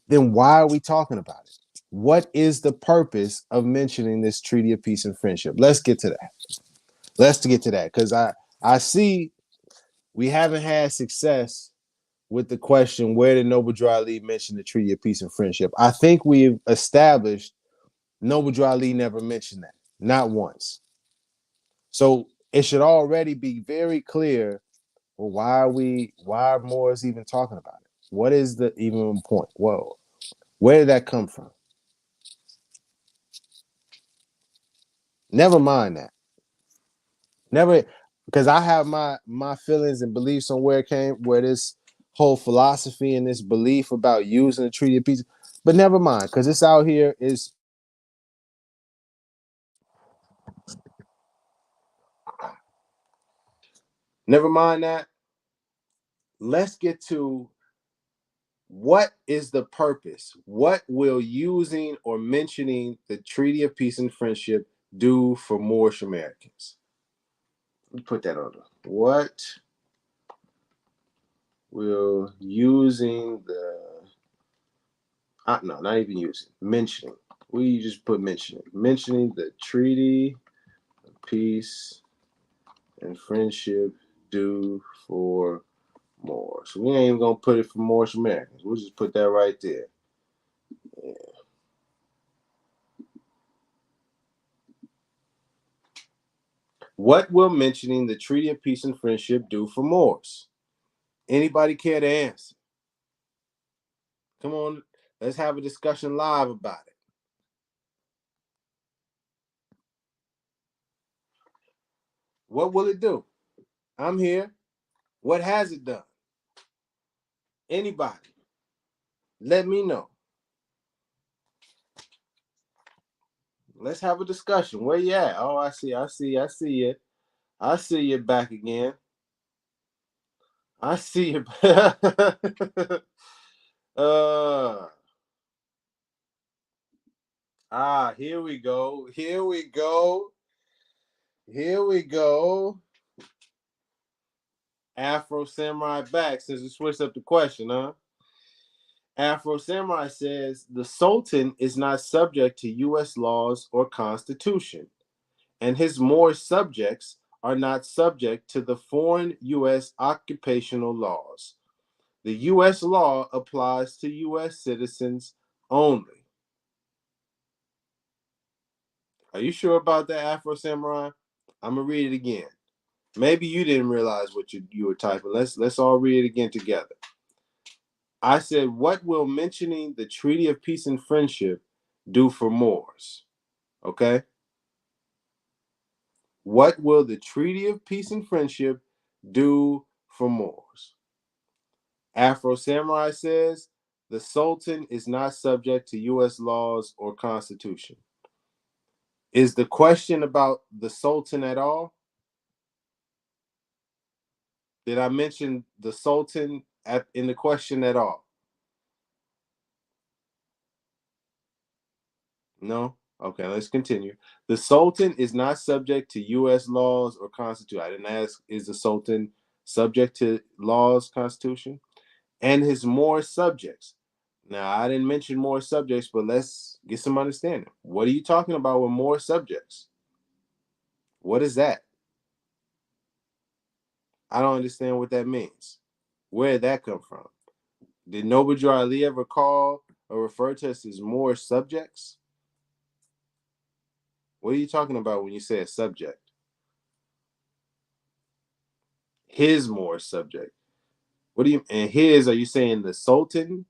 then why are we talking about it? What is the purpose of mentioning this Treaty of Peace and Friendship? Let's get to that. Because I see we haven't had success with the question, where did Noble Drew Ali mention the Treaty of Peace and Friendship? I think we've established Noble Drew Ali never mentioned that, not once. So it should already be very clear, well, why are Moors even talking about it? What is the even point? Whoa, where did that come from? Never mind that. Never, because I have my feelings and beliefs on where this whole philosophy and this belief about using the Treaty of Peace, but never mind, because it's out here is. Never mind that. Let's get to what is the purpose? What will using or mentioning the Treaty of Peace and Friendship do for Moorish Americans? Let me put that on. What will using no, not even using, mentioning. We just put mentioning the Treaty of peace and friendship do for more? So we ain't even gonna put it for Moorish Americans. We'll just put that right there. Yeah. What will mentioning the Treaty of Peace and Friendship do for Moors? Anybody care to answer? Come on, let's have a discussion live about it. What will it do? I'm here. What has it done? Anybody? Let me know. Let's have a discussion. Where you at? Oh, I see you. I see you back again. I see you. Here we go. Here we go. Here we go. Afro Samurai back since we switched up the question, huh? Afro Samurai says the Sultan is not subject to U.S. laws or constitution, and his Moorish subjects are not subject to the foreign U.S. occupational laws. The U.S. law applies to U.S. citizens only. Are you sure about that, Afro Samurai? I'm gonna read it again. Maybe you didn't realize what you were typing. Let's all read it again together. I said, what will mentioning the Treaty of Peace and Friendship do for Moors? Okay. What will the Treaty of Peace and Friendship do for Moors? Afro Samurai says the Sultan is not subject to U.S. laws or constitution. Is the question about the Sultan at all? Did I mention the Sultan in the question at all? No? Okay, let's continue. The Sultan is not subject to U.S. laws or constitution. I didn't ask, is the Sultan subject to laws, constitution? And his more subjects. Now, I didn't mention more subjects, but let's get some understanding. What are you talking about with more subjects? What is that? I don't understand what that means. Where did that come from? Did Noble Ali ever call or refer to us as more subjects? What are you talking about when you say a subject? His more subject. What do you, and his, are you saying the Sultan?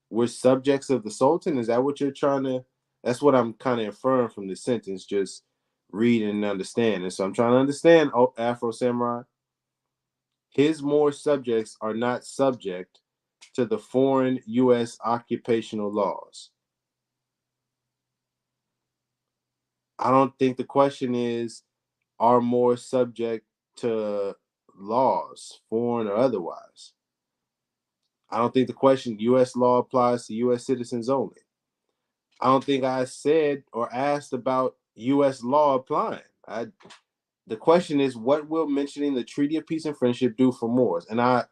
We're subjects of the Sultan? Is that what you're trying to, that's what I'm kind of inferring from the sentence, just reading and understanding. So I'm trying to understand, Afro Samurai. His more subjects are not subject to the foreign U.S. occupational laws. I don't think the question is, are more subject to laws, foreign or otherwise. I don't think the question, U.S. law applies to U.S. citizens only. I don't think I said or asked about U.S. law applying. The question is, what will mentioning the Treaty of Peace and Friendship do for Moors? And I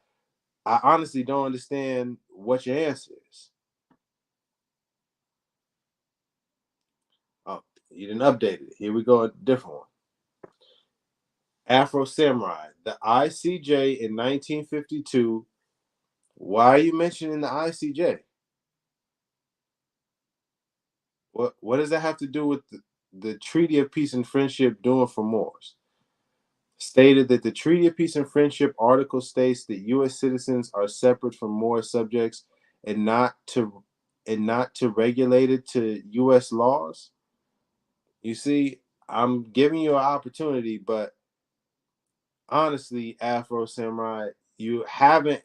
honestly don't understand what your answer is. Oh, you didn't update it. Here we go, a different one. Afro Samurai, the ICJ in 1952. Why are you mentioning the ICJ? What does that have to do with the Treaty of Peace and Friendship doing for Moors? Stated that the Treaty of Peace and Friendship article states that U.S. citizens are separate from Moor subjects and not to regulated to U.S. laws. You see, I'm giving you an opportunity, but honestly, Afro Samurai, you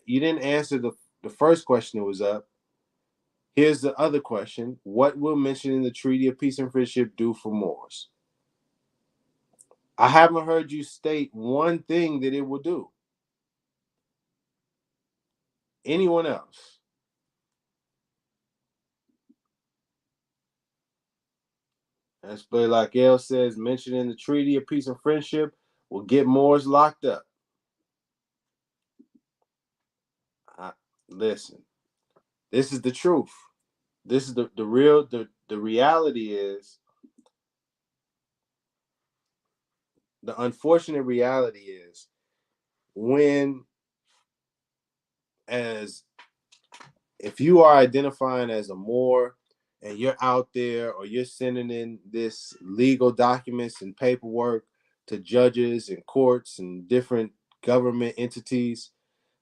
didn't answer the first question that was up. Here's the other question. What will mentioning the Treaty of Peace and Friendship do for Moors? I haven't heard you state one thing that it will do. Anyone else? As like El says, mentioning the Treaty of Peace and Friendship will get Moors locked up. Listen, this is the truth. This is the reality is the unfortunate reality is when, as if you are identifying as a Moor and you're out there or you're sending in this legal documents and paperwork to judges and courts and different government entities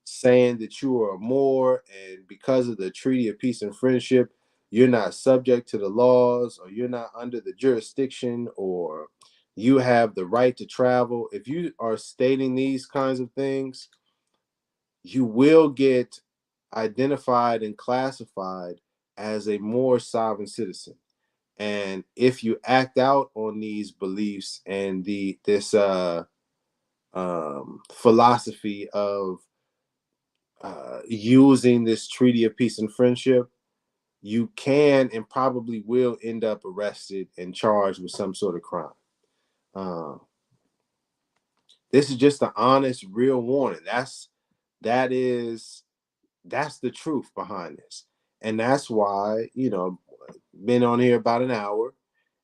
saying that you are a Moor and because of the Treaty of Peace and Friendship, you're not subject to the laws or you're not under the jurisdiction or you have the right to travel. If you are stating these kinds of things, you will get identified and classified as a more sovereign citizen. And if you act out on these beliefs and this philosophy of using this Treaty of Peace and Friendship, you can and probably will end up arrested and charged with some sort of crime. This is just an honest, real warning. That's the truth behind this. And that's why, been on here about an hour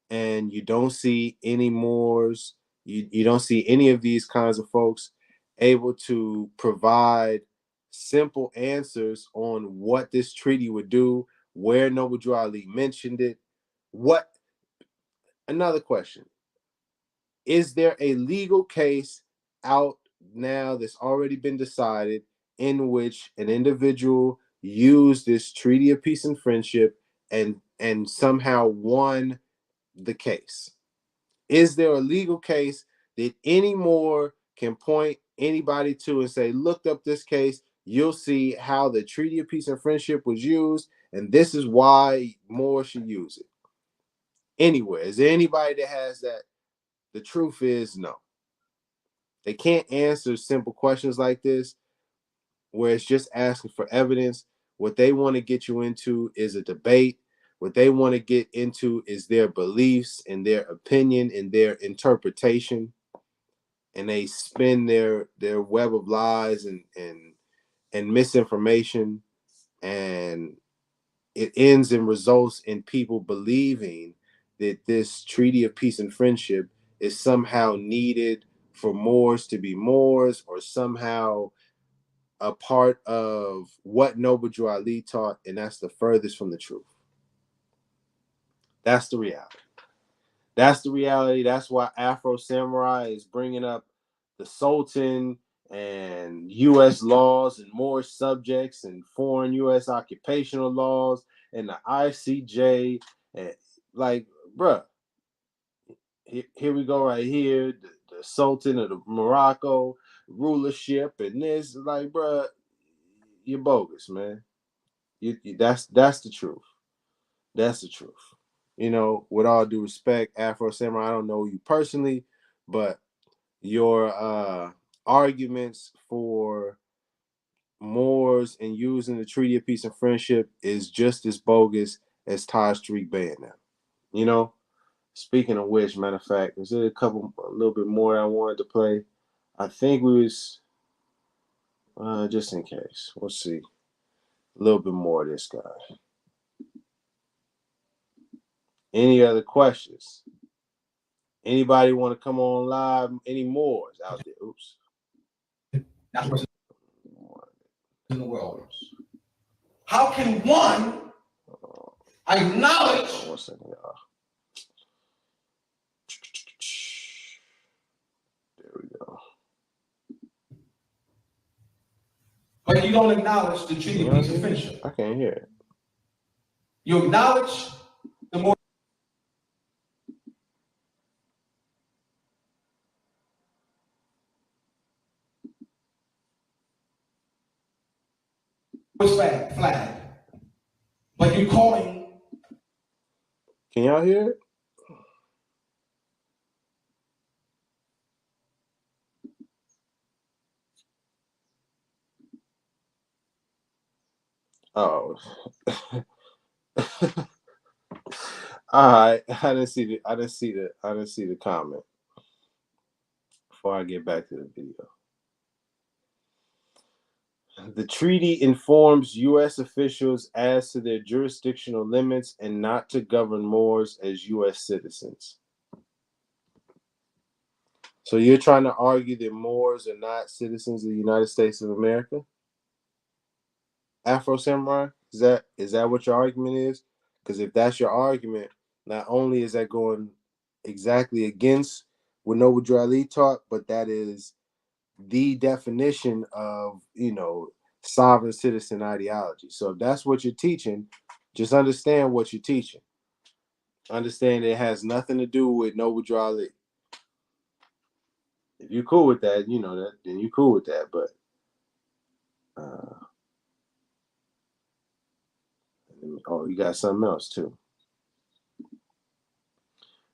and you don't see any Moors, you don't see any of these kinds of folks able to provide simple answers on what this treaty would do, where Noble Drew Ali mentioned it. Another question. Is there a legal case out now that's already been decided in which an individual used this Treaty of Peace and Friendship and somehow won the case? Is there a legal case that any Moor can point anybody to and say, look up this case, you'll see how the Treaty of Peace and Friendship was used, and this is why Moor should use it? Anywhere. Is there anybody that has that? The truth is no. They can't answer simple questions like this where it's just asking for evidence. What they want to get you into is a debate. What they want to get into is their beliefs and their opinion and their interpretation. And they spin their web of lies and misinformation. And it ends and results in people believing that this Treaty of Peace and Friendship is somehow needed for Moors to be Moors or somehow a part of what Noble Drew Ali taught, and that's the furthest from the truth. That's the reality. That's the reality. That's why Afro Samurai is bringing up the Sultan and U.S. laws and more subjects and foreign U.S. occupational laws and the ICJ. And like, bruh, here we go right here. The Sultan of the Morocco rulership and this, like, bruh, you're bogus, man. That's the truth. That's the truth. With all due respect, Afro Samurai, I don't know you personally, but your arguments for Moors and using the Treaty of Peace and Friendship is just as bogus as Taj Tariq Band. Speaking of which, matter of fact, is there a little bit more I wanted to play? I think we was, just in case, we'll see. A little bit more of this guy. Any other questions? Anybody want to come on live? Any Moors out there? Oops. That's what's in the world. How can one acknowledge? One second, y'all. There we go. But you don't acknowledge the Treaty of Peace and Friendship. I can't hear it. You acknowledge the more flag. But you're calling. Can y'all hear it? Oh. All right. I didn't see the comment before I get back to the video. The treaty informs U.S. officials as to their jurisdictional limits and not to govern Moors as U.S. citizens. So you're trying to argue that Moors are not citizens of the United States of America? Afro Samurai? Is that what your argument is? Because if that's your argument, not only is that going exactly against what Noble Drew Ali taught, but that is the definition of, sovereign citizen ideology. So if that's what you're teaching, just understand what you're teaching. Understand it has nothing to do with Noble Drew Ali. If you're cool with that, then you're cool with that. But you got something else too.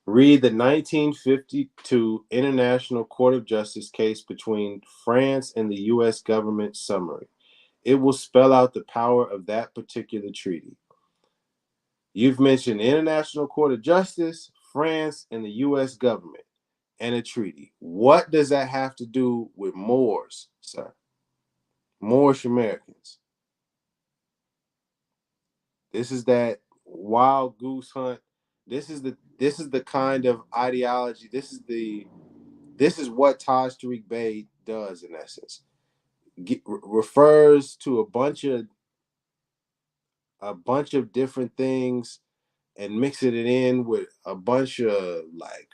Read the 1952 International Court of Justice case between France and the U.S. government summary. It will spell out the power of that particular treaty. You've mentioned the International Court of Justice, France, and the U.S. government, and a treaty. What does that have to do with Moors, sir? Moorish Americans. This is that wild goose hunt. This is the kind of ideology. This is what Taj Tariq Bey does in essence. Refers to a bunch of different things and mixing it in with a bunch of like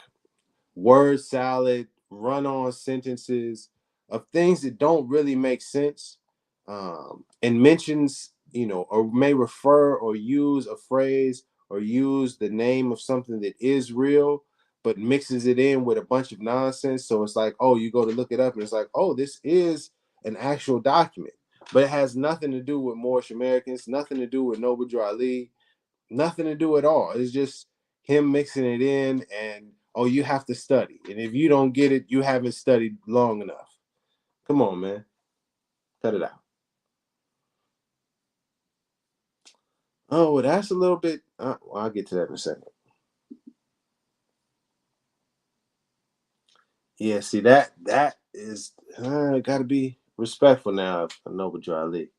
word salad, run-on sentences of things that don't really make sense, and mentions, or may refer or use a phrase or use the name of something that is real, but mixes it in with a bunch of nonsense. So it's like, oh, you go to look it up and it's like, oh, this is an actual document, but it has nothing to do with Moorish Americans, nothing to do with Noble Drew Ali, nothing to do at all. It's just him mixing it in, and oh, you have to study. And if you don't get it, you haven't studied long enough. Come on, man. Cut it out. Oh, well, that's a little bit. Well, I'll get to that in a second. Yeah, see, that is got to be respectful now of Noble Drew Ali.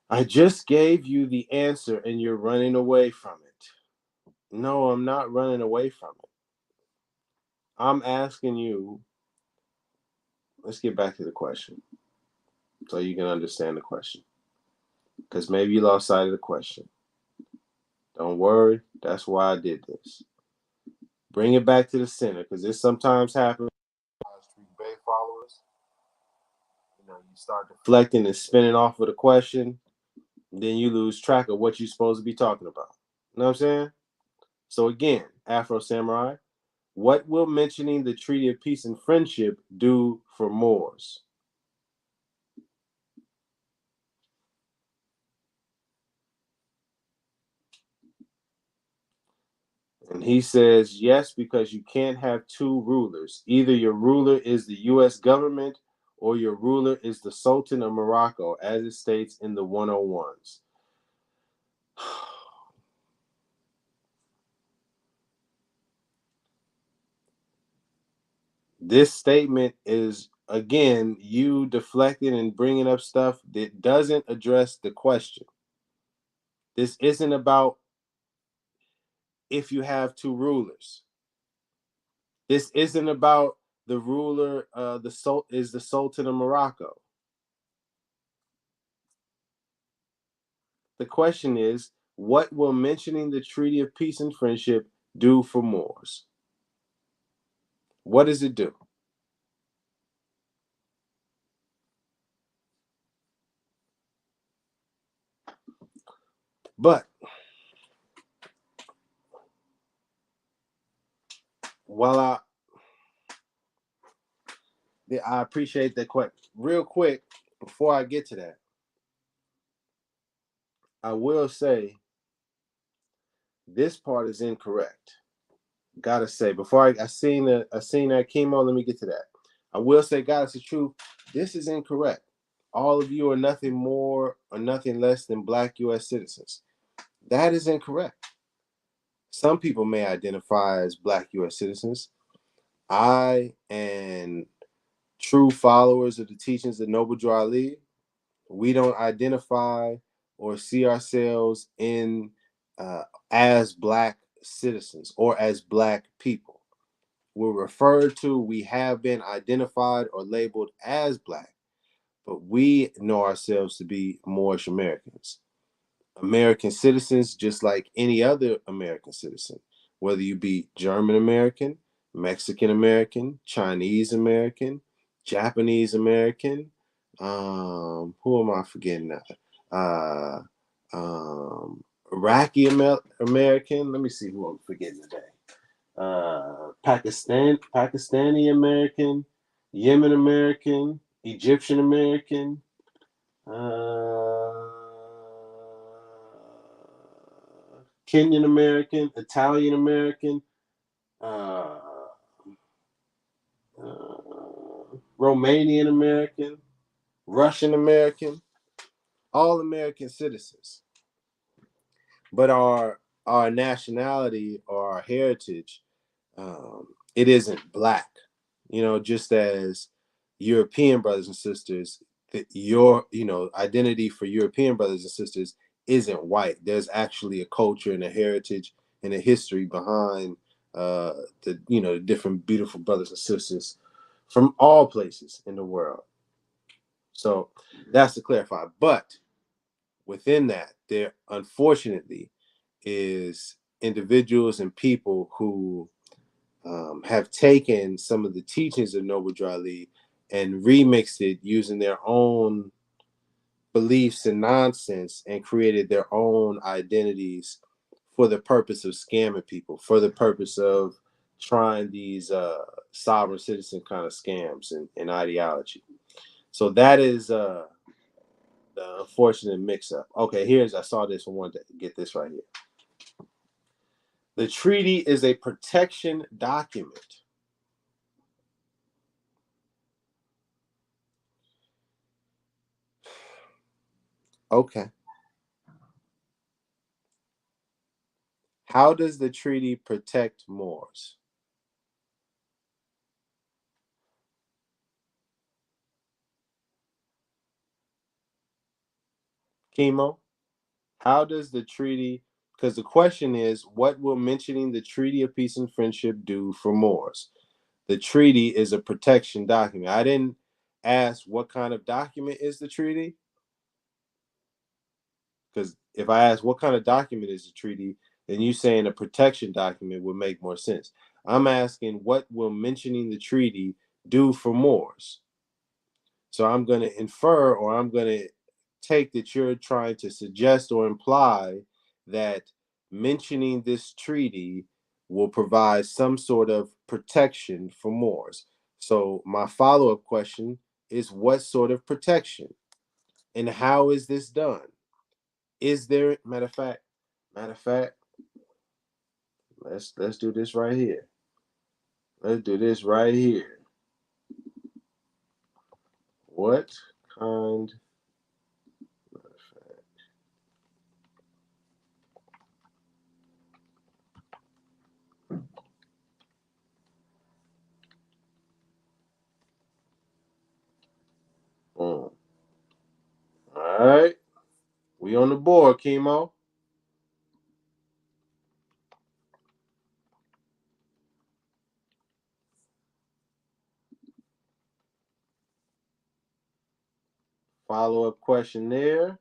I just gave you the answer and you're running away from it. No, I'm not running away from it. I'm asking you. Let's get back to the question so you can understand the question. Because maybe you lost sight of the question. Don't worry. That's why I did this. Bring it back to the center, because this sometimes happens. Street Bay followers, you start deflecting and spinning off with a question, then you lose track of what you're supposed to be talking about. You know what I'm saying? So again, Afro Samurai, what will mentioning the Treaty of Peace and Friendship do for Moors? And he says, yes, because you can't have two rulers. Either your ruler is the U.S. government or your ruler is the Sultan of Morocco, as it states in the 101s. This statement is, again, you deflecting and bringing up stuff that doesn't address the question. This isn't about if you have two rulers. This isn't about the ruler, is the Sultan of Morocco. The question is, what will mentioning the Treaty of Peace and Friendship do for Moors? What does it do? But while I appreciate that question, real quick, before I get to that, I will say this part is incorrect. Gotta say, before I seen that chemo, let me get to that. I will say, God, it's the truth. This is incorrect. All of you are nothing more or nothing less than Black U.S. citizens. That is incorrect. Some people may identify as Black U.S. citizens. I and true followers of the teachings of Noble Drew Ali, we don't identify or see ourselves in as Black citizens or as Black people. we're referred to, we have been identified or labeled as Black, but we know ourselves to be Moorish Americans. American citizens, just like any other American citizen, whether you be German American, Mexican American, Chinese American, Japanese American, who am I forgetting now? Iraqi American. Let me see who I'm forgetting today. Pakistani American, Yemen American, Egyptian American, Kenyan American, Italian American, uh, Romanian American, Russian American, all American citizens. But our nationality or our heritage, it isn't Black. Just as European brothers and sisters, that your identity for European brothers and sisters isn't white. There's actually a culture and a heritage and a history behind the different beautiful brothers and sisters from all places in the world. So that's to clarify. But within that, there unfortunately is individuals and people who have taken some of the teachings of Noble Drew Ali and remixed it using their own beliefs and nonsense and created their own identities for the purpose of scamming people, for the purpose of trying these sovereign citizen kind of scams and ideology. So that is the unfortunate mix-up. Okay, I saw this one. Wanted to get this right here. The treaty is a protection document. Okay. How does the treaty protect Moors? Chemo? How does the treaty, because the question is, what will mentioning the Treaty of Peace and Friendship do for Moors? The treaty is a protection document. I didn't ask what kind of document is the treaty, because if I ask what kind of document is the treaty, then you saying a protection document would make more sense. I'm asking what will mentioning the treaty do for Moors? So I'm going to infer, or I'm going to take that you're trying to suggest or imply that mentioning this treaty will provide some sort of protection for Moors. So my follow-up question is, what sort of protection, and how is this done? Is there matter of fact, let's do this right here. Let's do this right here. What kind All right. We on the board, Chemo. Follow-up question there.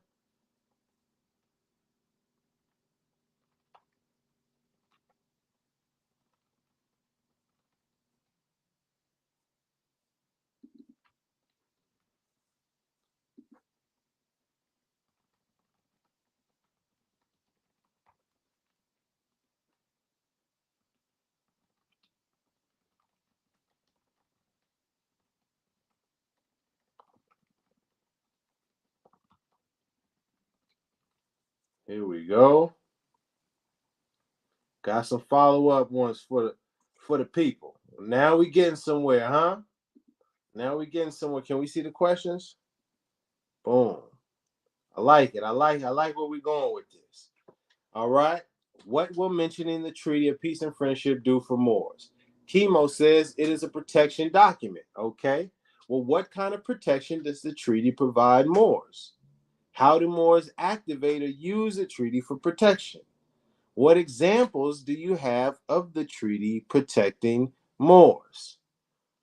Here we go. Got some follow-up ones for the people. Now we getting somewhere, huh? Now we getting somewhere. Can we see the questions? Boom. I like it. I like where we're going with this. All right. What will mentioning the Treaty of Peace and Friendship do for Moors? Chemo says it is a protection document. Okay. Well, what kind of protection does the treaty provide Moors? How do Moors activate or use a treaty for protection? What examples do you have of the treaty protecting Moors.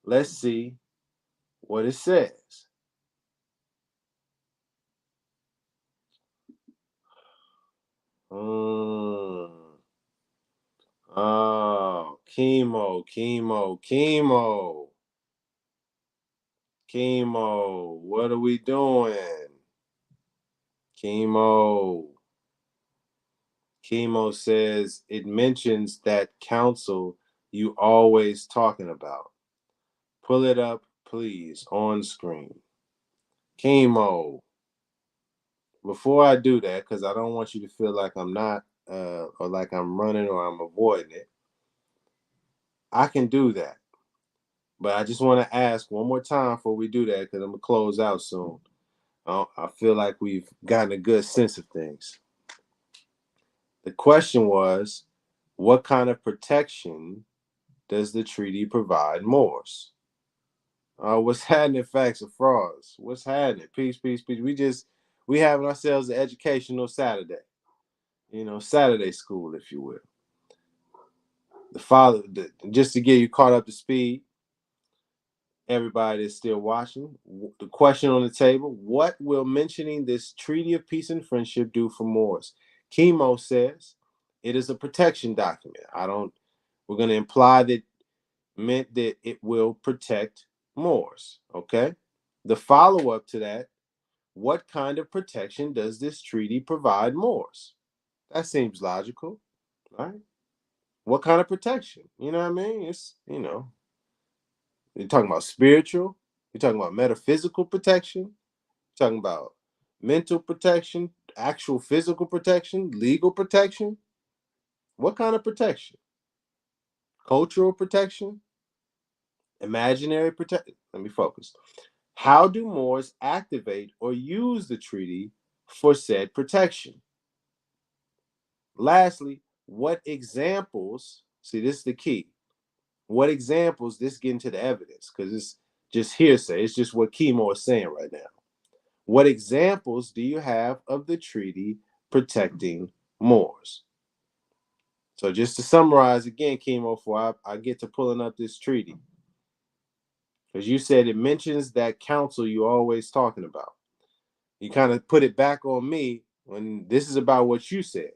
Let's see what it says. Oh, chemo. What are we doing? Chemo says it mentions that council you always talking about. Pull it up, please, on screen. Chemo. Before I do that, because I don't want you to feel like I'm not, or like I'm running or I'm avoiding it, I can do that. But I just want to ask one more time before we do that, because I'm going to close out soon. I feel like we've gotten a good sense of things. The question was, what kind of protection does the treaty provide Moors? What's happening, facts or frauds? What's happening? Peace. We having ourselves an educational Saturday. Saturday school, if you will. Just to get you caught up to speed, everybody that's still watching, the question on the table: what will mentioning this treaty of peace and friendship do for Moors? Chemo says it is a protection document. We're going to imply that meant that it will protect Moors. Okay. The follow-up to that: what kind of protection does this treaty provide Moors? That seems logical, right? What kind of protection? You know what I mean? You're talking about spiritual, you're talking about metaphysical protection, you're talking about mental protection, actual physical protection, legal protection. What kind of protection? Cultural protection? Imaginary protection? Let me focus. How do Moors activate or use the treaty for said protection? Lastly, what examples, see, this is the key. What examples, this get into the evidence, because it's just hearsay. It's just what Chemo is saying right now. What examples do you have of the treaty protecting Moors? So just to summarize again, Chemo, before I get to pulling up this treaty, because you said it mentions that council you're always talking about. You kind of put it back on me when this is about what you said.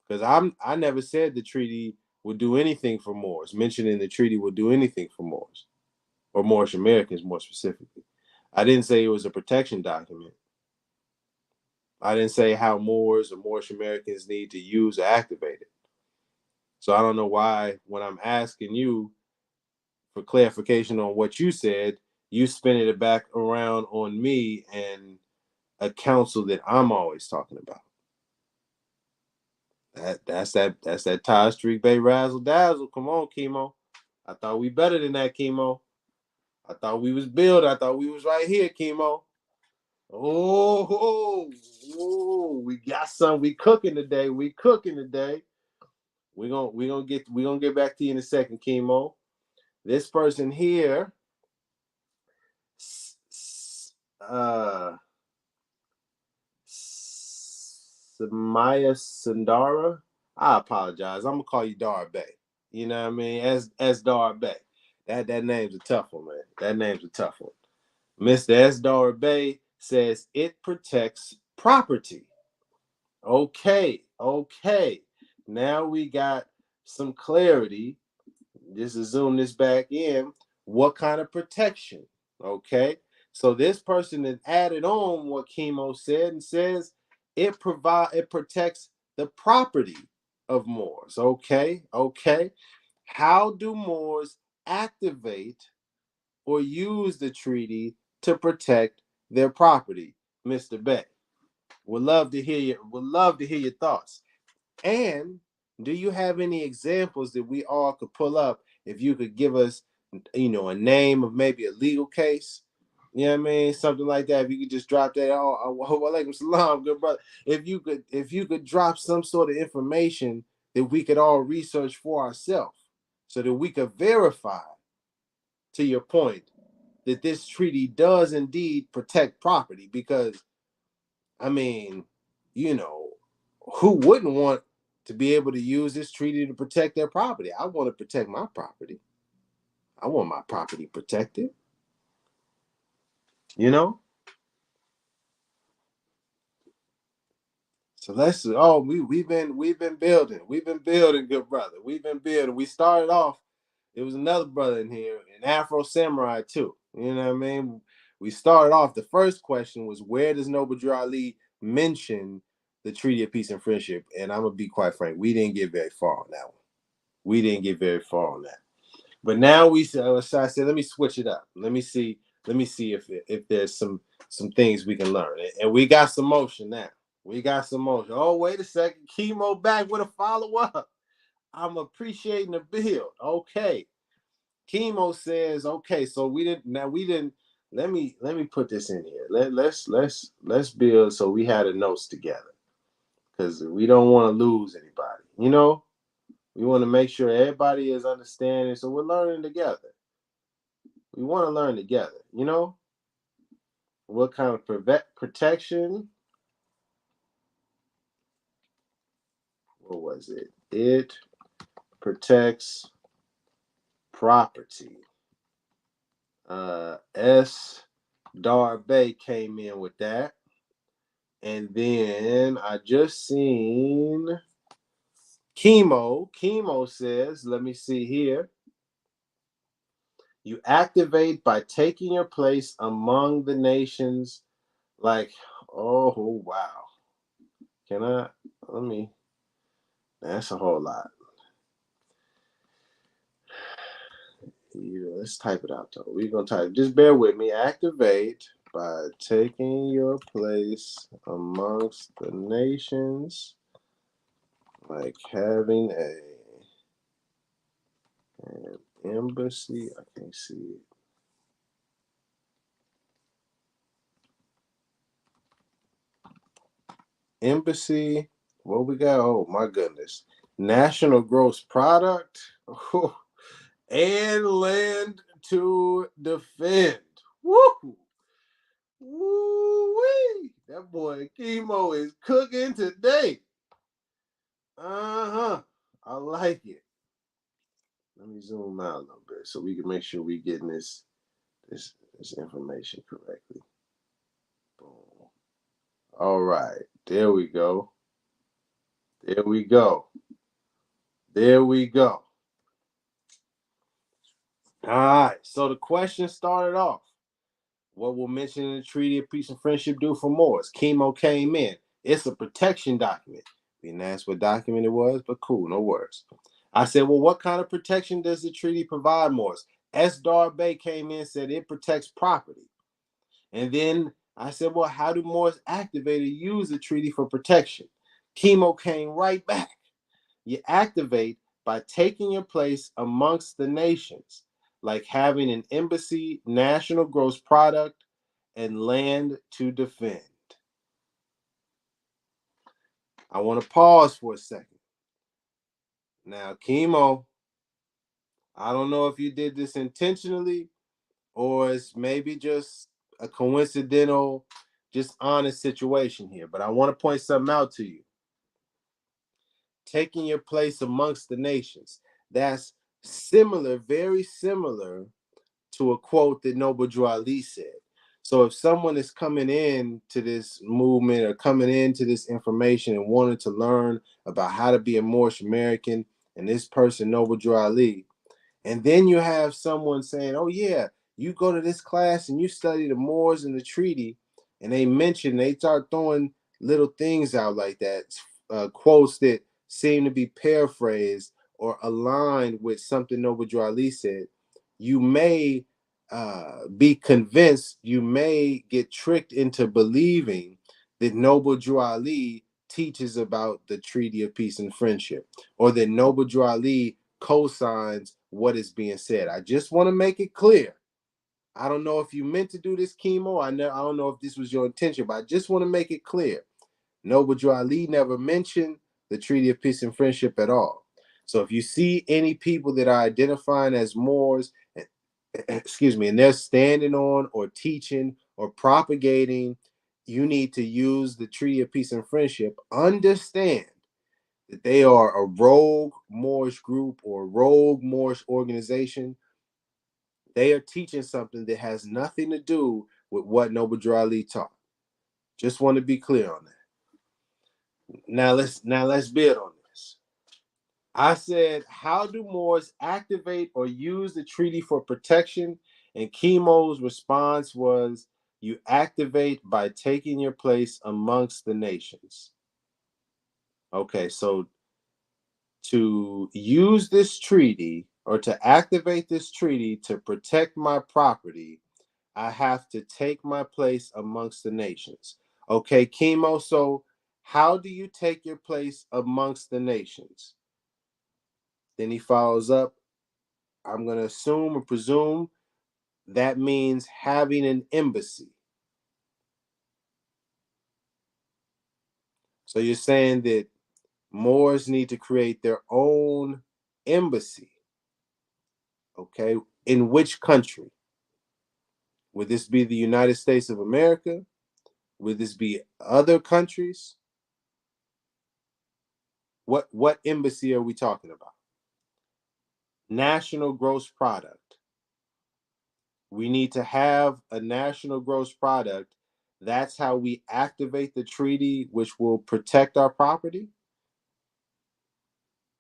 Because I never said the treaty would do anything for Moors. Mentioning the treaty would do anything for Moors, or Moorish Americans more specifically. I didn't say it was a protection document. I didn't say how Moors or Moorish Americans need to use or activate it. So I don't know why, when I'm asking you for clarification on what you said, you spinning it back around on me and a council that I'm always talking about. That's that Ty Street Bay razzle dazzle. Come on, Chemo. I thought we better than that, Chemo. I thought we was built. I thought we was right here, Chemo. Oh, we got some. We cooking today. We're gonna get back to you in a second, Chemo. This person here, Samaya Sundara. I apologize. I'm gonna call you Dar Bay. You know what I mean? As Dar Bay. That name's a tough one, man. That name's a tough one. Mr. S. Dar Bay says it protects property. Okay. Now we got some clarity. Just to zoom this back in. What kind of protection? Okay. So this person has added on what Chemo said and says it protects the property of Moors. Okay. How do Moors activate or use the treaty to protect their property, Mr. Bay? Would love to hear your thoughts. And do you have any examples that we all could pull up? If you could give us, a name of maybe a legal case, you know what I mean, something like that. If you could just drop that, alaikum salam, good brother. If you could drop some sort of information that we could all research for ourselves, so that we could verify, to your point, that this treaty does indeed protect property. Because, I mean, who wouldn't want to be able to use this treaty to protect their property? I want to protect my property. I want my property protected. You know? So we've been building. We've been building, good brother. We've been building. We started off, there was another brother in here, an Afro Samurai too. You know what I mean? We started off, the first question was, where does Noble Drew Ali mention the Treaty of Peace and Friendship? And I'm gonna be quite frank, we didn't get very far on that one. We didn't get very far on that. But now so I said, let me switch it up. Let me see if there's some things we can learn. And we got some motion now. We got some motion. Oh, wait a second. Chemo back with a follow-up. I'm appreciating the build. Okay. Chemo says, okay, so we didn't let me put this in here. Let's build so we had the notes together. Because we don't want to lose anybody. You know? We want to make sure everybody is understanding. So we're learning together. We want to learn together, you know? What kind of protection? What was it? It protects property. S. Darbe came in with that. And then I just seen Chemo. Chemo says, let me see here. You activate by taking your place among the nations. Like, oh wow. That's a whole lot. Let's type it out though. We're gonna type, just bear with me. Activate by taking your place amongst the nations, like having an embassy. I can't see it. Embassy. What we got? Oh my goodness. National gross product. And land to defend. Woo! Woo-wee! That boy Chemo is cooking today. Uh-huh. I like it. Let me zoom out a little bit so we can make sure we getting this information correctly. Boom. All right. There we go. There we go. There we go. All right. So the question started off. What will mention the Treaty of Peace and Friendship do for Moors? Chemo came in. It's a protection document. We didn't ask what document it was, but cool, no worries. I said, well, what kind of protection does the treaty provide Moors? S. Darbe came in and said it protects property. And then I said, well, how do Moors activate or use the treaty for protection? Chemo came right back. You activate by taking your place amongst the nations, like having an embassy, national gross product, and land to defend. I want to pause for a second. Now, Chemo, I don't know if you did this intentionally or it's maybe just a coincidental, just honest situation here, but I want to point something out to you. Taking your place amongst the nations. That's similar, very similar to a quote that Noble Drew Ali said. So if someone is coming in to this movement or coming into this information and wanting to learn about how to be a Moorish American, and this person, Noble Drew Ali, and then you have someone saying, oh yeah, you go to this class and you study the Moors and the treaty, and they start throwing little things out like that, quotes that seem to be paraphrased or aligned with something Noble Drew Ali said, you may be convinced, you may get tricked into believing that Noble Drew Ali teaches about the Treaty of Peace and Friendship, or that Noble Drew Ali co-signs what is being said. I just want to make it clear. I don't know if you meant to do this, Chemo. I don't know if this was your intention, but I just want to make it clear. Noble Drew Ali never mentioned the Treaty of Peace and Friendship at all. So if you see any people that are identifying as Moors, and they're standing on or teaching or propagating, you need to use the Treaty of Peace and Friendship. Understand that they are a rogue Moorish group or rogue Moorish organization They are teaching something that has nothing to do with what Noble Drew Ali taught. Just want to be clear on that. Now let's build on this. I said, how do Moors activate or use the treaty for protection? And Chemo's response was, you activate by taking your place amongst the nations. Okay, so to use this treaty or to activate this treaty to protect my property, I have to take my place amongst the nations. Okay, Chemo, so how do you take your place amongst the nations? Then he follows up, I'm going to assume or presume that means having an embassy. So you're saying that Moors need to create their own embassy. Okay, in which country? Would this be the United States of America? Would this be other countries? What embassy are we talking about? National gross product. We need to have a national gross product. That's how we activate the treaty, which will protect our property.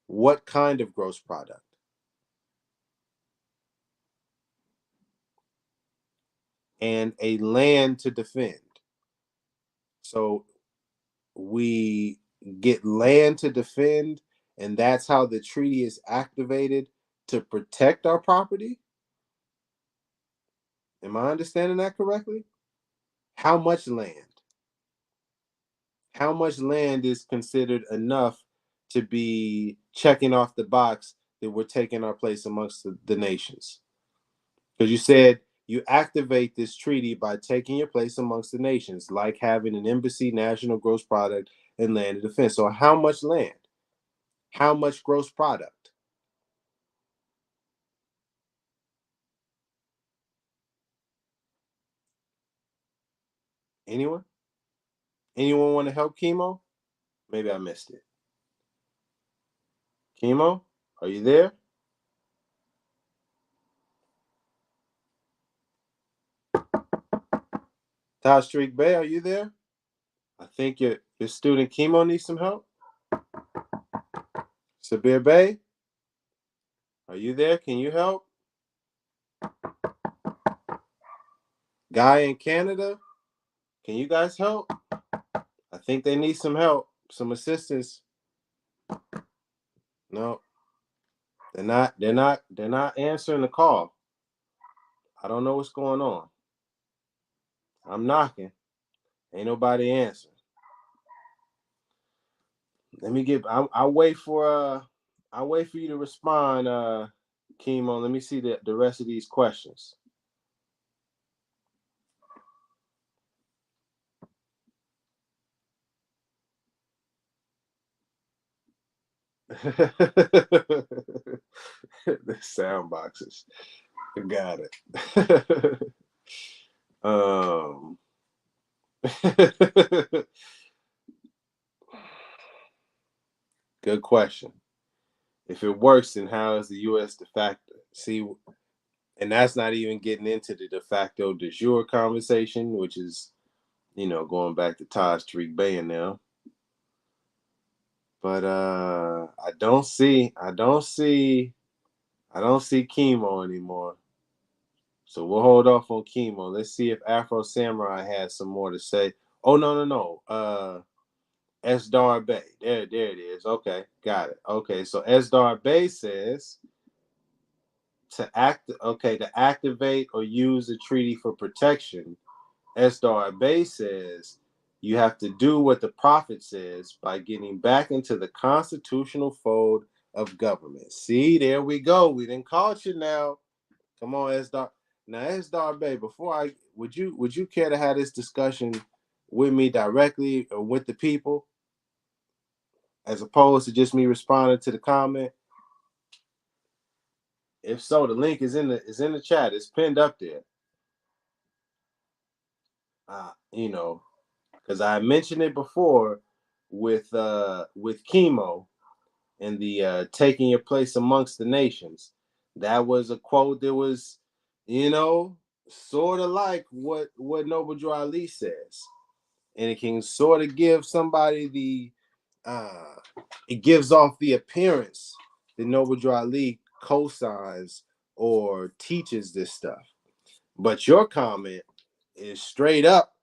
What kind of gross product? And a land to defend. So we get land to defend, and that's how the treaty is activated to protect our property. Am I understanding that correctly? How much land? How much land is considered enough to be checking off the box that we're taking our place amongst the nations? Because you said you activate this treaty by taking your place amongst the nations, like having an embassy, national gross product, and land to defend. So how much land? How much gross product? Anyone? Anyone want to help Chemo? Maybe I missed it. Chemo, are you there? Taj Streak Bay, are you there? I think your student Chemo needs some help. Sabir Bay, are you there? Can you help? Guy in Canada, can you guys help? I think they need some help, some assistance. No, they're not answering the call. I don't know what's going on. I'm knocking. Ain't nobody answering. Let me get. I'll wait for you to respond, Chemo. Let me see the rest of these questions. The sound boxes. Got it. Good question. If it works, then how is the U.S. de facto? See, and that's not even getting into the de facto de jure conversation, which is, going back to Taj Tariq Bey now. But I don't see Chemo anymore. So we'll hold off on Chemo. Let's see if Afro Samurai has some more to say. Oh no. Esdar Bey. There it is. Okay, got it. Okay, so Esdar Bey says to activate or use the treaty for protection. Esdar Bey says you have to do what the prophet says by getting back into the constitutional fold of government. See, there we go. We didn't call you now. Come on, Esdar. Now, Esdar Bey, would you care to have this discussion with me directly or with the people, as opposed to just me responding to the comment? If so, the link is in the chat. It's pinned up there. Because I mentioned it before with Chemo and the taking your place amongst the nations. That was a quote that was, You know, sort of like what Noble Drew Ali says, and it can sort of give somebody the it gives off the appearance that Noble Drew Ali cosigns or teaches this stuff. But your comment is straight up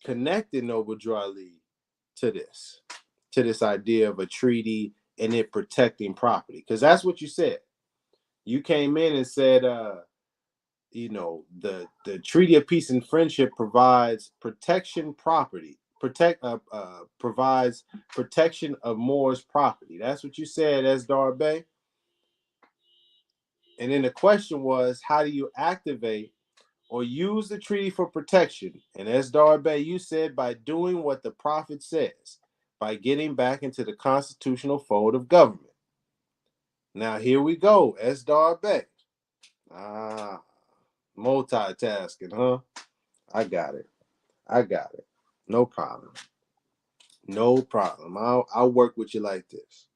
connecting Noble Drew Ali to this idea of a treaty and it protecting property, because that's what you said. You came in and said, you know, the Treaty of Peace and Friendship provides protection property, provides protection of Moors property. That's what you said, Esdar Bey. And then the question was, how do you activate or use the treaty for protection? And Esdar Bey, you said by doing what the prophet says, by getting back into the constitutional fold of government. Now here we go, Esdar Bey. Multitasking, huh? I got it. No problem. No problem. I'll work with you like this.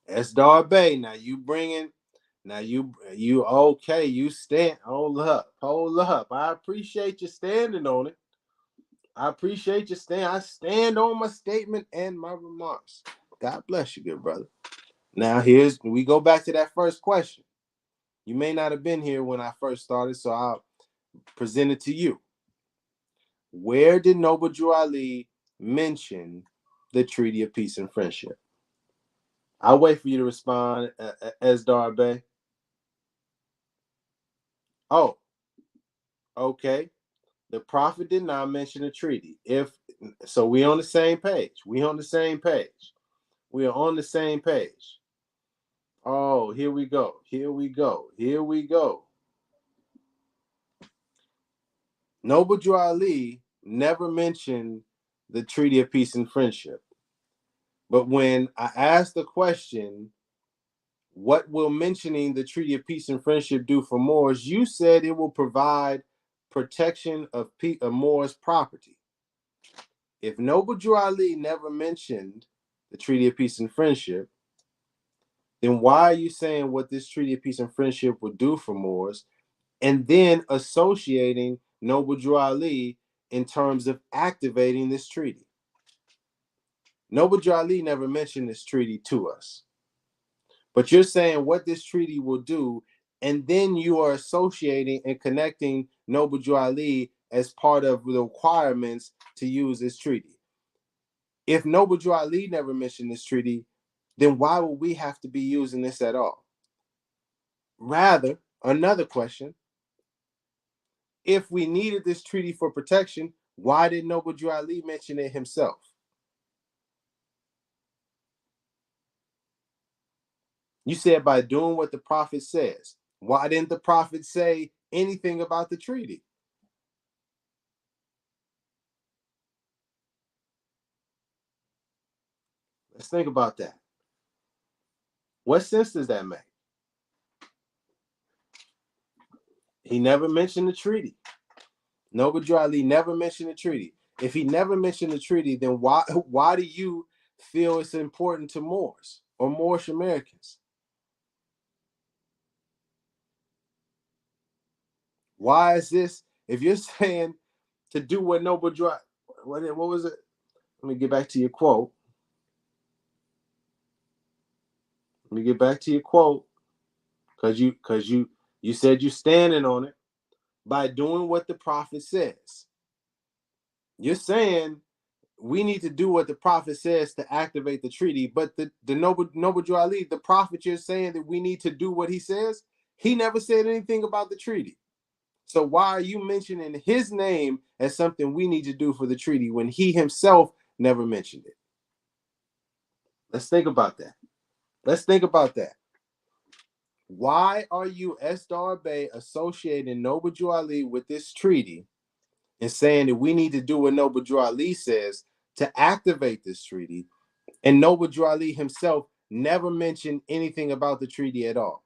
Esdar Bey, now you okay, you stand, hold up. I appreciate you standing on it. I stand on my statement and my remarks. God bless you, good brother. Now we go back to that first question. You may not have been here when I first started, so I'll present it to you. Where did Noble Drew Ali mention the Treaty of Peace and Friendship? I'll wait for you to respond, Esdar Bey. Oh, okay. The prophet did not mention the treaty. So, we on the same page. We are on the same page. Oh, here we go. Noble Drew Ali never mentioned the Treaty of Peace and Friendship. But when I asked the question, what will mentioning the Treaty of Peace and Friendship do for Moors? You said it will provide protection of Moors' property. If Noble Drew Ali never mentioned the Treaty of Peace and Friendship, then why are you saying what this Treaty of Peace and Friendship would do for Moors, and then associating Noble Drew Ali in terms of activating this treaty? Noble Drew Ali never mentioned this treaty to us. But you're saying what this treaty will do, and then you are associating and connecting Noble Drew Ali as part of the requirements to use this treaty. If Noble Drew Ali never mentioned this treaty, then why would we have to be using this at all? Rather, another question, if we needed this treaty for protection, why did Noble Drew Ali mention it himself? You said by doing what the prophet says. Why didn't the prophet say anything about the treaty? Let's think about that. What sense does that make? He never mentioned the treaty. Noble Drew Ali never mentioned the treaty. If he never mentioned the treaty, then why do you feel it's important to Moors or Moorish Americans? Why is this? If you're saying to do what Noble Drew, what was it? Let me get back to your quote. Because you said you're standing on it by doing what the prophet says. You're saying we need to do what the prophet says to activate the treaty, but the Noble Drew Ali, the prophet, you're saying that we need to do what he says. He never said anything about the treaty. So why are you mentioning his name as something we need to do for the treaty when he himself never mentioned it? Let's think about that. Why are you, Esdar Bey, associating Noble Drew Ali with this treaty and saying that we need to do what Noble Drew Ali says to activate this treaty, and Noble Drew Ali himself never mentioned anything about the treaty at all?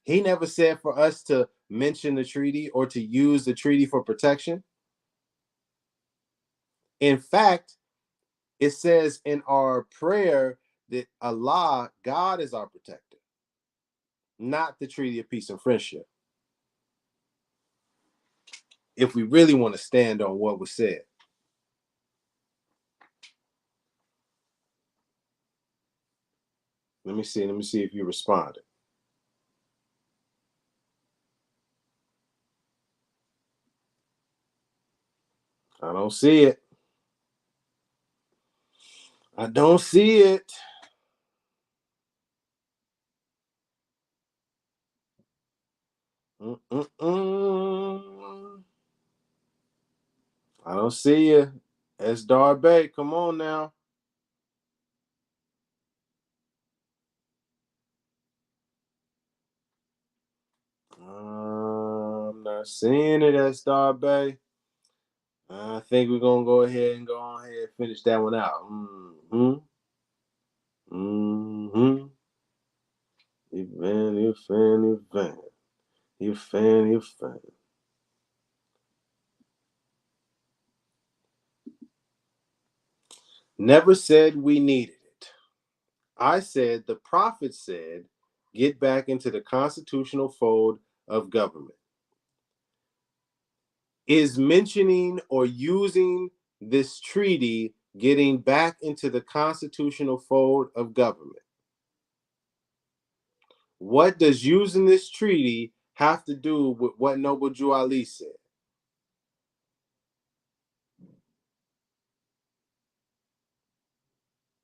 He never said for us to mention the treaty or to use the treaty for protection. In fact, it says in our prayer that Allah, God, is our protector. not the Treaty of Peace and Friendship. If we really want to stand on what was said. Let me see if you responded. I don't see it. I don't see it. I don't see you. S. Darby, come on now. I'm not seeing it, S. Darby. I think we're gonna go ahead and finish that one out. You fan. Never said we needed it. I said the prophet said, get back into the constitutional fold of government. Is mentioning or using this treaty getting back into the constitutional fold of government? What does using this treaty have to do with what Noble Drew Ali said?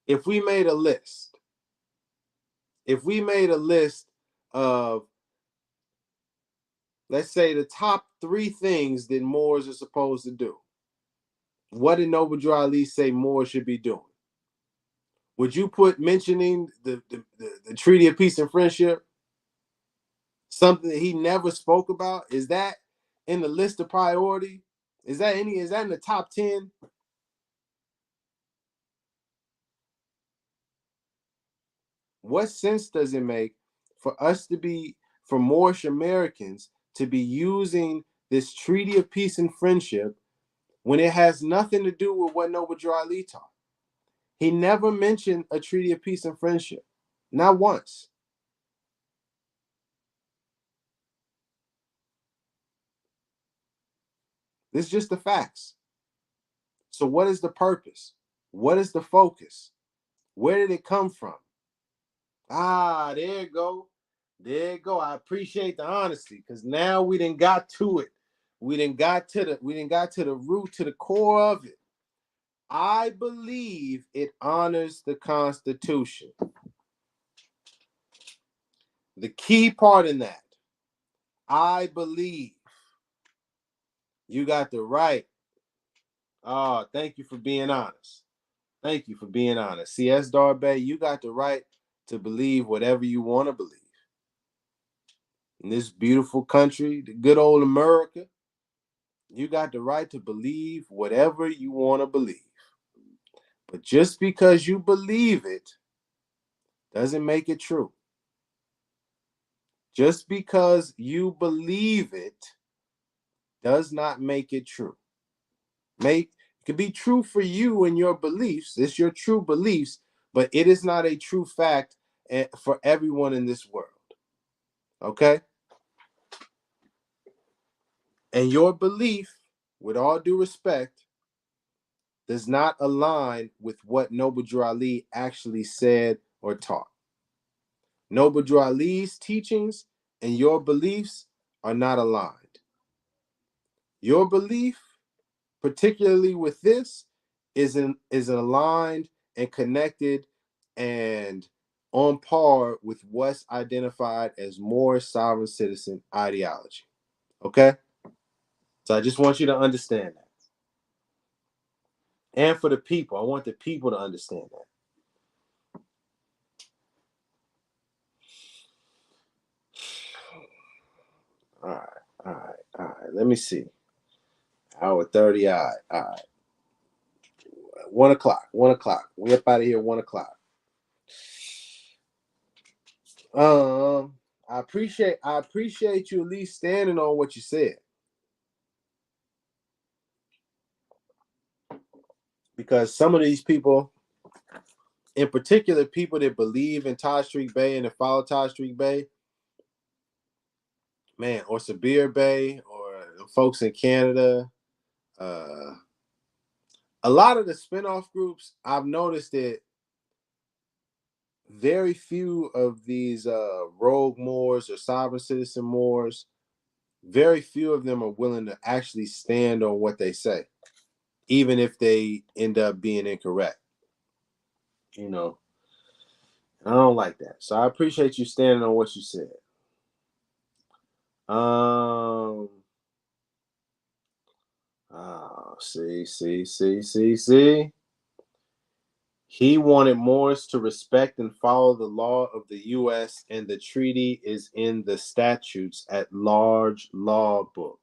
If we made a list of, let's say, the top 3 things that Moors are supposed to do, what did Noble Drew Ali say Moors should be doing? Would you put mentioning the Treaty of Peace and Friendship, something that he never spoke about? Is that in the list of priority? Is that in the top 10? What sense does it make for Moorish Americans to be using this Treaty of Peace and Friendship when it has nothing to do with what Noble Drew Ali taught? He never mentioned a Treaty of Peace and Friendship, not once. This is just the facts. So what is the purpose? What is the focus? Where did it come from? There you go. There you go. I appreciate the honesty, because now we done got to it. We done got to the root, to the core of it. I believe it honors the Constitution. The key part in that, I believe you got the right. Oh, thank you for being honest. Thank you for being honest. C.S. Darby, you got the right to believe whatever you want to believe. In this beautiful country, the good old America, you got the right to believe whatever you want to believe. But just because you believe it doesn't make it true. Just because you believe it does not make it true. It could be true for you and your beliefs. It's your true beliefs, but it is not a true fact for everyone in this world. Okay? And your belief, with all due respect, does not align with what Noble Drew Ali actually said or taught. Noble Drew Ali's teachings and your beliefs are not aligned. Your belief, particularly with this, is aligned and connected and on par with what's identified as more sovereign citizen ideology. Okay? So I just want you to understand that. And for the people, I want the people to understand that. All right. Let me see. Hour 30. All right. 1 o'clock. We up out of here 1 o'clock. I appreciate you at least standing on what you said. Because some of these people, in particular, people that believe in Taj Street Bey and that follow Taj Street Bey, man, or Sabir Bay, or folks in Canada. A lot of the spinoff groups, I've noticed that very few of these rogue Moors or sovereign citizen Moors, very few of them are willing to actually stand on what they say, even if they end up being incorrect. You know, I don't like that. So I appreciate you standing on what you said. See. He wanted Moors to respect and follow the law of the U.S., and the treaty is in the statutes at large law book.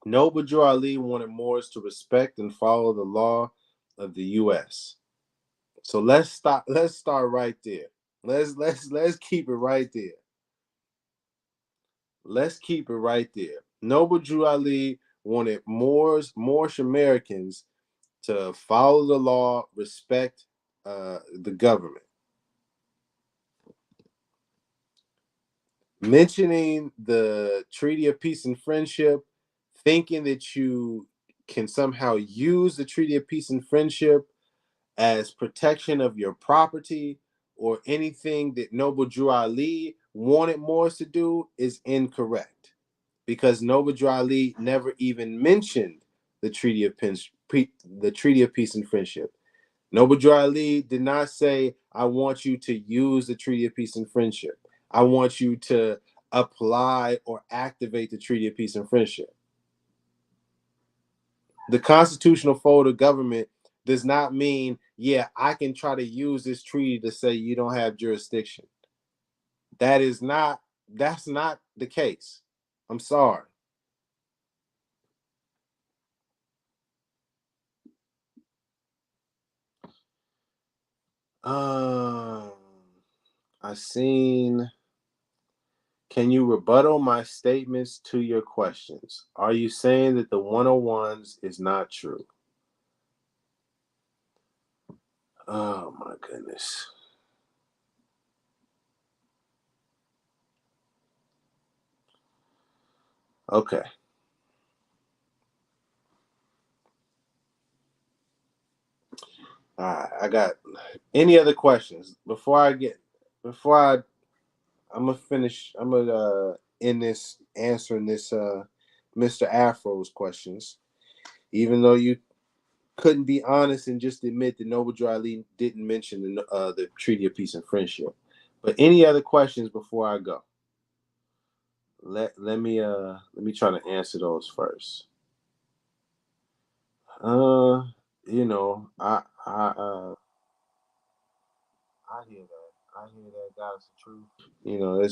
Noble Drew Ali wanted Moors to respect and follow the law of the U.S. So let's stop. Let's start right there. Let's keep it right there. Let's keep it right there. Noble Drew Ali wanted Moorish Americans to follow the law, respect the government. Mentioning the Treaty of Peace and Friendship, thinking that you can somehow use the Treaty of Peace and Friendship as protection of your property or anything that Noble Drew Ali wanted Moors to do is incorrect, because Noble Drew Ali never even mentioned the Treaty of Peace and Friendship. Noble Drew Ali did not say, I want you to use the Treaty of Peace and Friendship. I want you to apply or activate the Treaty of Peace and Friendship. The constitutional fold of government does not mean, yeah, I can try to use this treaty to say you don't have jurisdiction. That's not the case. I'm sorry. I seen. Can you rebuttal my statements to your questions? Are you saying that the 101s is not true? Oh my goodness. Okay. All right. I got any other questions I'm gonna finish. I'm gonna end this answering this Mr. Afro's questions. Even though you couldn't be honest and just admit that Noble Drew Ali didn't mention the Treaty of Peace and Friendship. But any other questions before I go? Let me try to answer those first. You know, I hear that. I hear that. That's the truth. You know,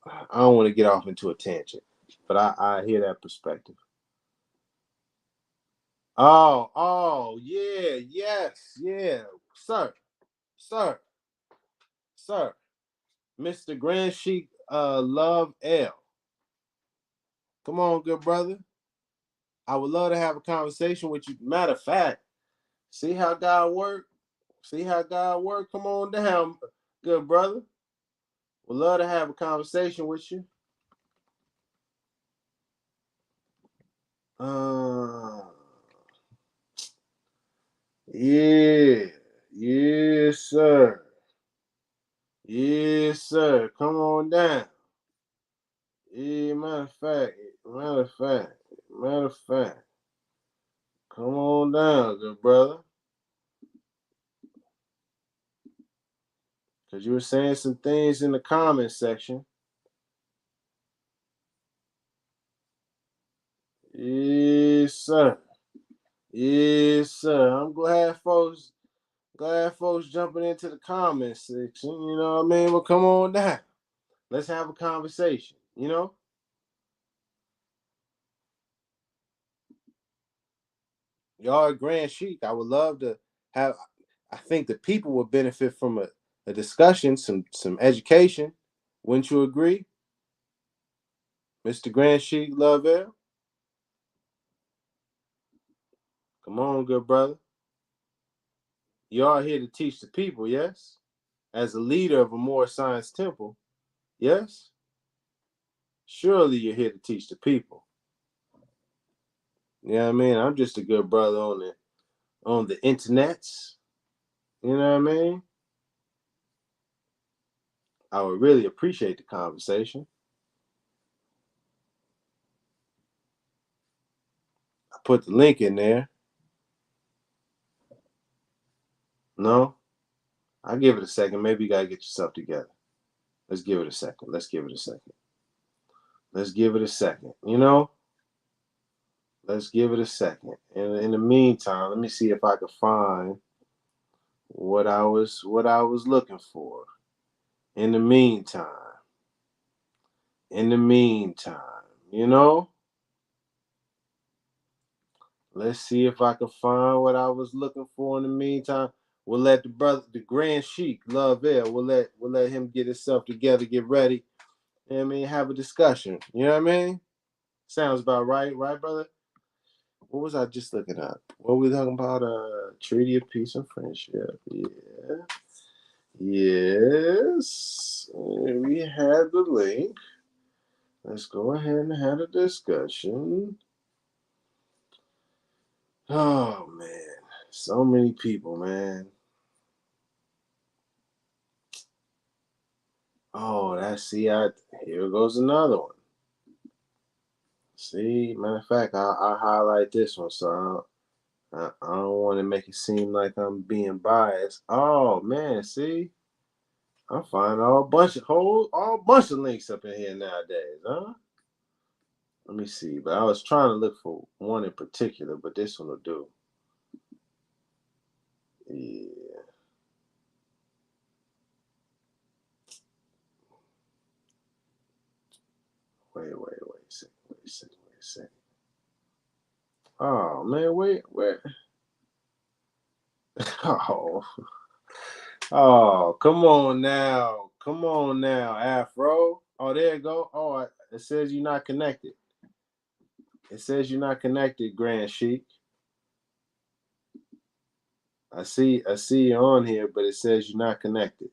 I don't want to get off into a tangent, but I hear that perspective. Oh, yeah, yes, yeah, sir, sir, sir, Mr. Grand Sheik, Love L. Come on, good brother. I would love to have a conversation with you. Matter of fact, see how God work. See how God work. Come on down, good brother. Would love to have a conversation with you. Uh, yeah, yes, sir. Yes, sir. Come on down. Yeah, matter of fact. Come on down, good brother. Cause you were saying some things in the comment section. Yes, sir. Yes, sir. I'm glad folks jumping into the comment section. You know what I mean? Well, come on down. Let's have a conversation, you know? Y'all are Grand Sheik. I would love to have. I think the people would benefit from a discussion, some education. Wouldn't you agree, Mr. Grand Sheik Lovell? Come on, good brother. You are here to teach the people, yes? As a leader of a Moorish Science Temple, Yes? Surely you're here to teach the people. You know what I mean? I'm just a good brother on the internets. You know what I mean? I would really appreciate the conversation. I put the link in there. No? I'll give it a second. Maybe you gotta get yourself together. Let's give it a second. Let's give it a second. Let's give it a second. You know? Let's give it a second. And in the meantime, let me see if I can find what I was looking for. In the meantime. You know? Let's see if I can find what I was looking for in the meantime. We'll let the Grand Sheik, Love Air, we'll let him get himself together, get ready. You know what I mean? Have a discussion. You know what I mean? Sounds about right, brother? What was I just looking at? What were we talking about? Treaty of Peace and Friendship. Yeah. Yes. We had the link. Let's go ahead and have a discussion. Oh man. So many people, man. Oh, here goes another one. See, matter of fact, I highlight this one, so I don't want to make it seem like I'm being biased. Oh man, see, I'm finding all bunch of links up in here nowadays, huh? Let me see, but I was trying to look for one in particular, but this one will do. Yeah. Wait a second. Oh man, wait. Oh. Oh, come on now. Afro. Oh, there you go. Oh, it says you're not connected. Grand Sheik. I see you on here, but it says you're not connected.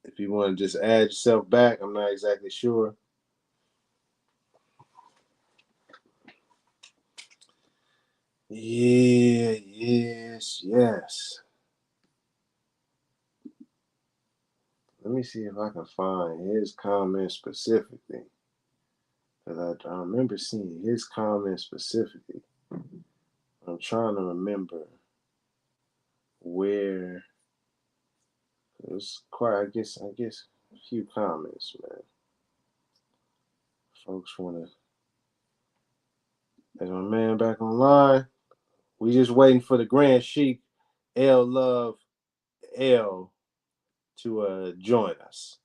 If you want to just add yourself back, I'm not exactly sure. Yeah, yes. Let me see if I can find his comment specifically. Because I remember seeing his comment specifically. I'm trying to remember where it was quite, I guess, a few comments, man. Folks want to, is my man back online? We just waiting for the Grand Sheik, L Love L, to join us.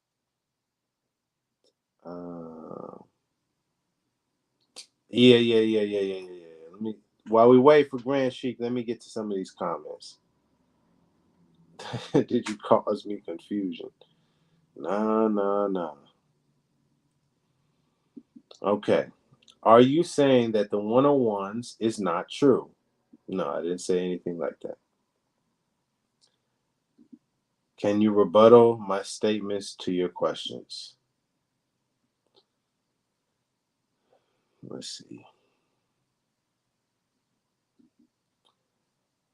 Yeah. While we wait for Grand Sheik, let me get to some of these comments. Did you cause me confusion? Nah. Okay. Are you saying that the 101s is not true? No, I didn't say anything like that. Can you rebuttal my statements to your questions? Let's see.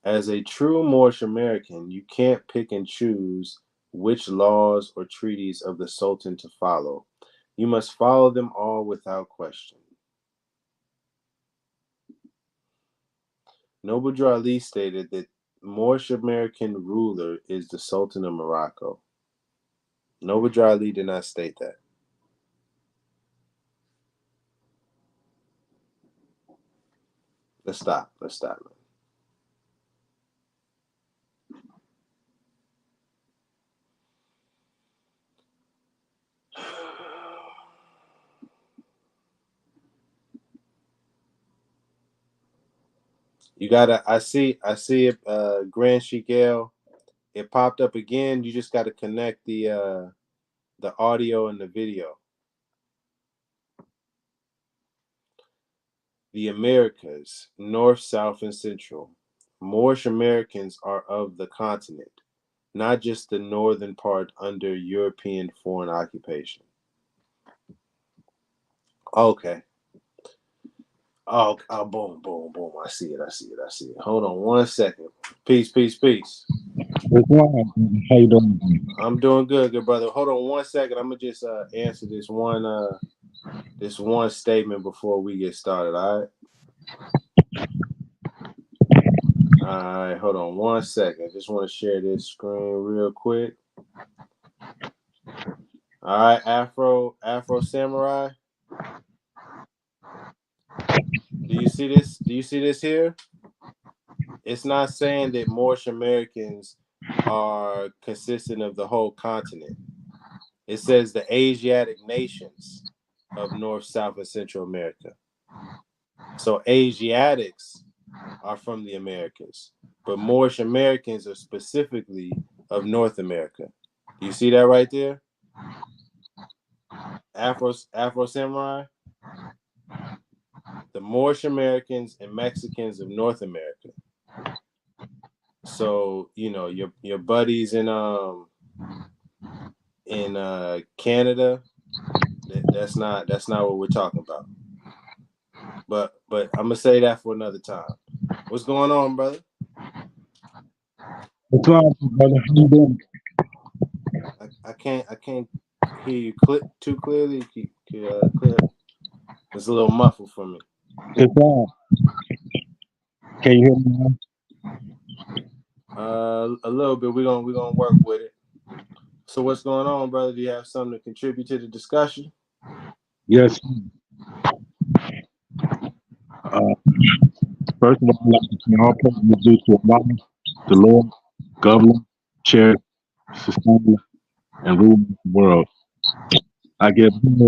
As a true Moorish American, you can't pick and choose which laws or treaties of the Sultan to follow. You must follow them all without question. Noble Drew Ali stated that Moorish American ruler is the Sultan of Morocco. Noble Drew Ali did not state that. Let's stop. You gotta. I see it. Grand Sheik L. It popped up again. You just gotta connect the audio and the video. The Americas, North, South, and Central. Moorish Americans are of the continent. not just the northern part under European foreign occupation. Okay. Oh, boom, boom, boom. I see it. Hold on one second. Peace. What's wrong? How you doing? I'm doing good brother. Hold on one second. I'm gonna just answer this one statement before we get started. All right, hold on one second. I just want to share this screen real quick. All right, Afro Samurai. Do you see this? Do you see this here? It's not saying that Moorish Americans are consistent of the whole continent. It says the Asiatic nations of North, South, and Central America. So Asiatics are from the Americas, but Moorish Americans are specifically of North America. Do you see that right there? Afro Samurai? The Moorish Americans and Mexicans of North America. So, your buddies in Canada, that's not what we're talking about. But I'm gonna say that for another time. What's going on, brother? What's wrong, brother? How you doing? I can't hear you too clearly. Clear. It's a little muffled for me. What's wrong? Can you hear me now? A little bit. We're gonna work with it. So what's going on, brother? Do you have something to contribute to the discussion? Yes. First of all, I'd like to say all praise is due to Allah, the Lord, governor, chair, sustainer, and ruler of the world. I give him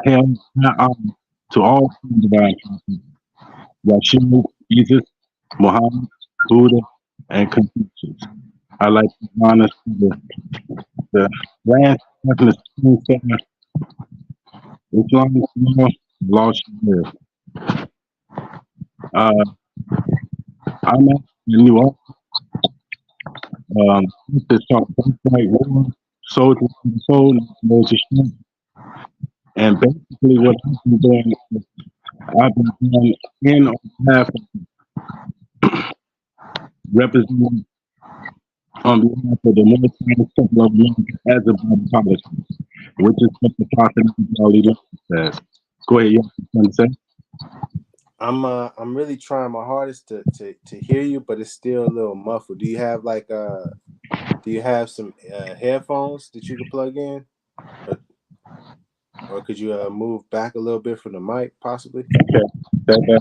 and honor to all friends of our country, Yeshua, Jesus, Muhammad, Buddha, and Confucius. I like to honor the last Muslim center, Islamic law, lost live. I'm in New York. It's called Birthright War, Soldiers of the Soul, Lords of Strength. And basically, what I've been doing is I've been doing in on behalf of representing on behalf of the military people of America as a body policy, which is what the Prophet says. Go ahead, you have something to say? I'm really trying my hardest to hear you, but it's still a little muffled. Do you have some headphones that you can plug in, or could you move back a little bit from the mic, possibly? Okay.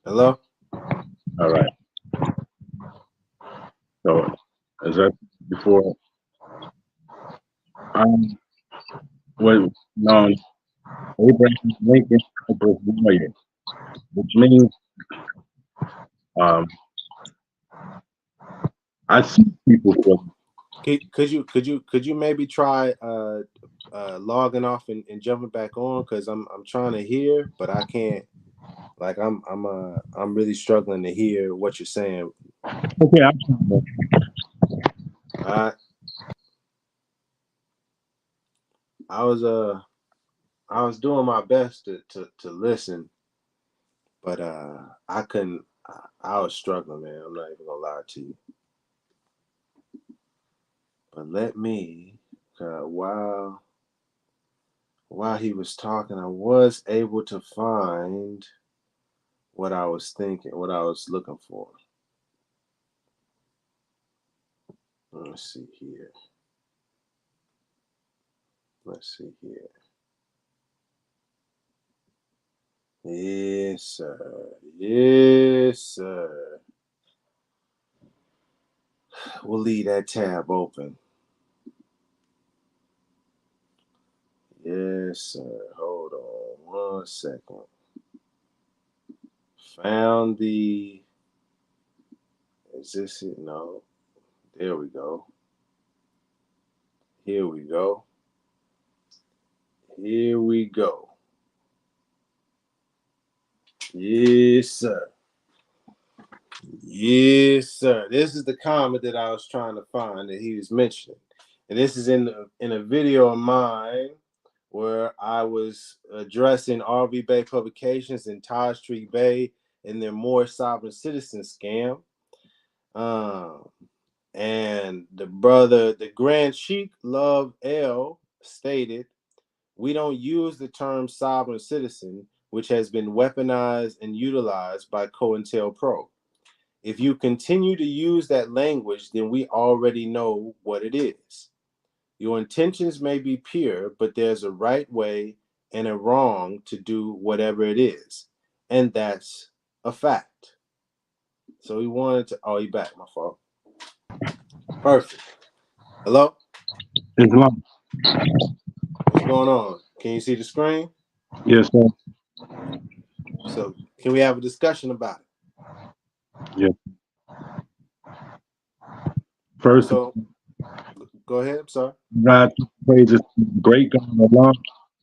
Hello? All right. So, as I before, was known Abraham Lincoln was warrior, which means I see people for. Could you maybe try logging off and jumping back on, because I'm trying to hear, but I can't. Like I'm really struggling to hear what you're saying. Okay, I'm trying. I was doing my best to listen, but I couldn't. I was struggling, man. I'm not even gonna lie to you. But let me, while he was talking, I was able to find what I was thinking, what I was looking for. Let's see here. Yes, sir. We'll leave that tab open. Yes, sir. Hold on 1 second. Found the. Is this it? No. There we go. Here we go. Here we go. Yes, sir. Yes, sir. This is the comment that I was trying to find that he was mentioning. And this is in a video of mine where I was addressing RV Bay Publications and Taj Street Bay and their More Sovereign Citizen scam. And the Grand Sheik Love L stated, "We don't use the term sovereign citizen, which has been weaponized and utilized by COINTELPRO. If you continue to use that language, then we already know what it is. Your intentions may be pure, but there's a right way and a wrong to do whatever it is. And that's a fact." So he wanted to, oh, he back, my fault. Perfect. Hello? Islam. What's going on? Can you see the screen? Yes, sir. So can we have a discussion about it? Yes. First, So go ahead. I'm sorry. God praises to the great God Allah,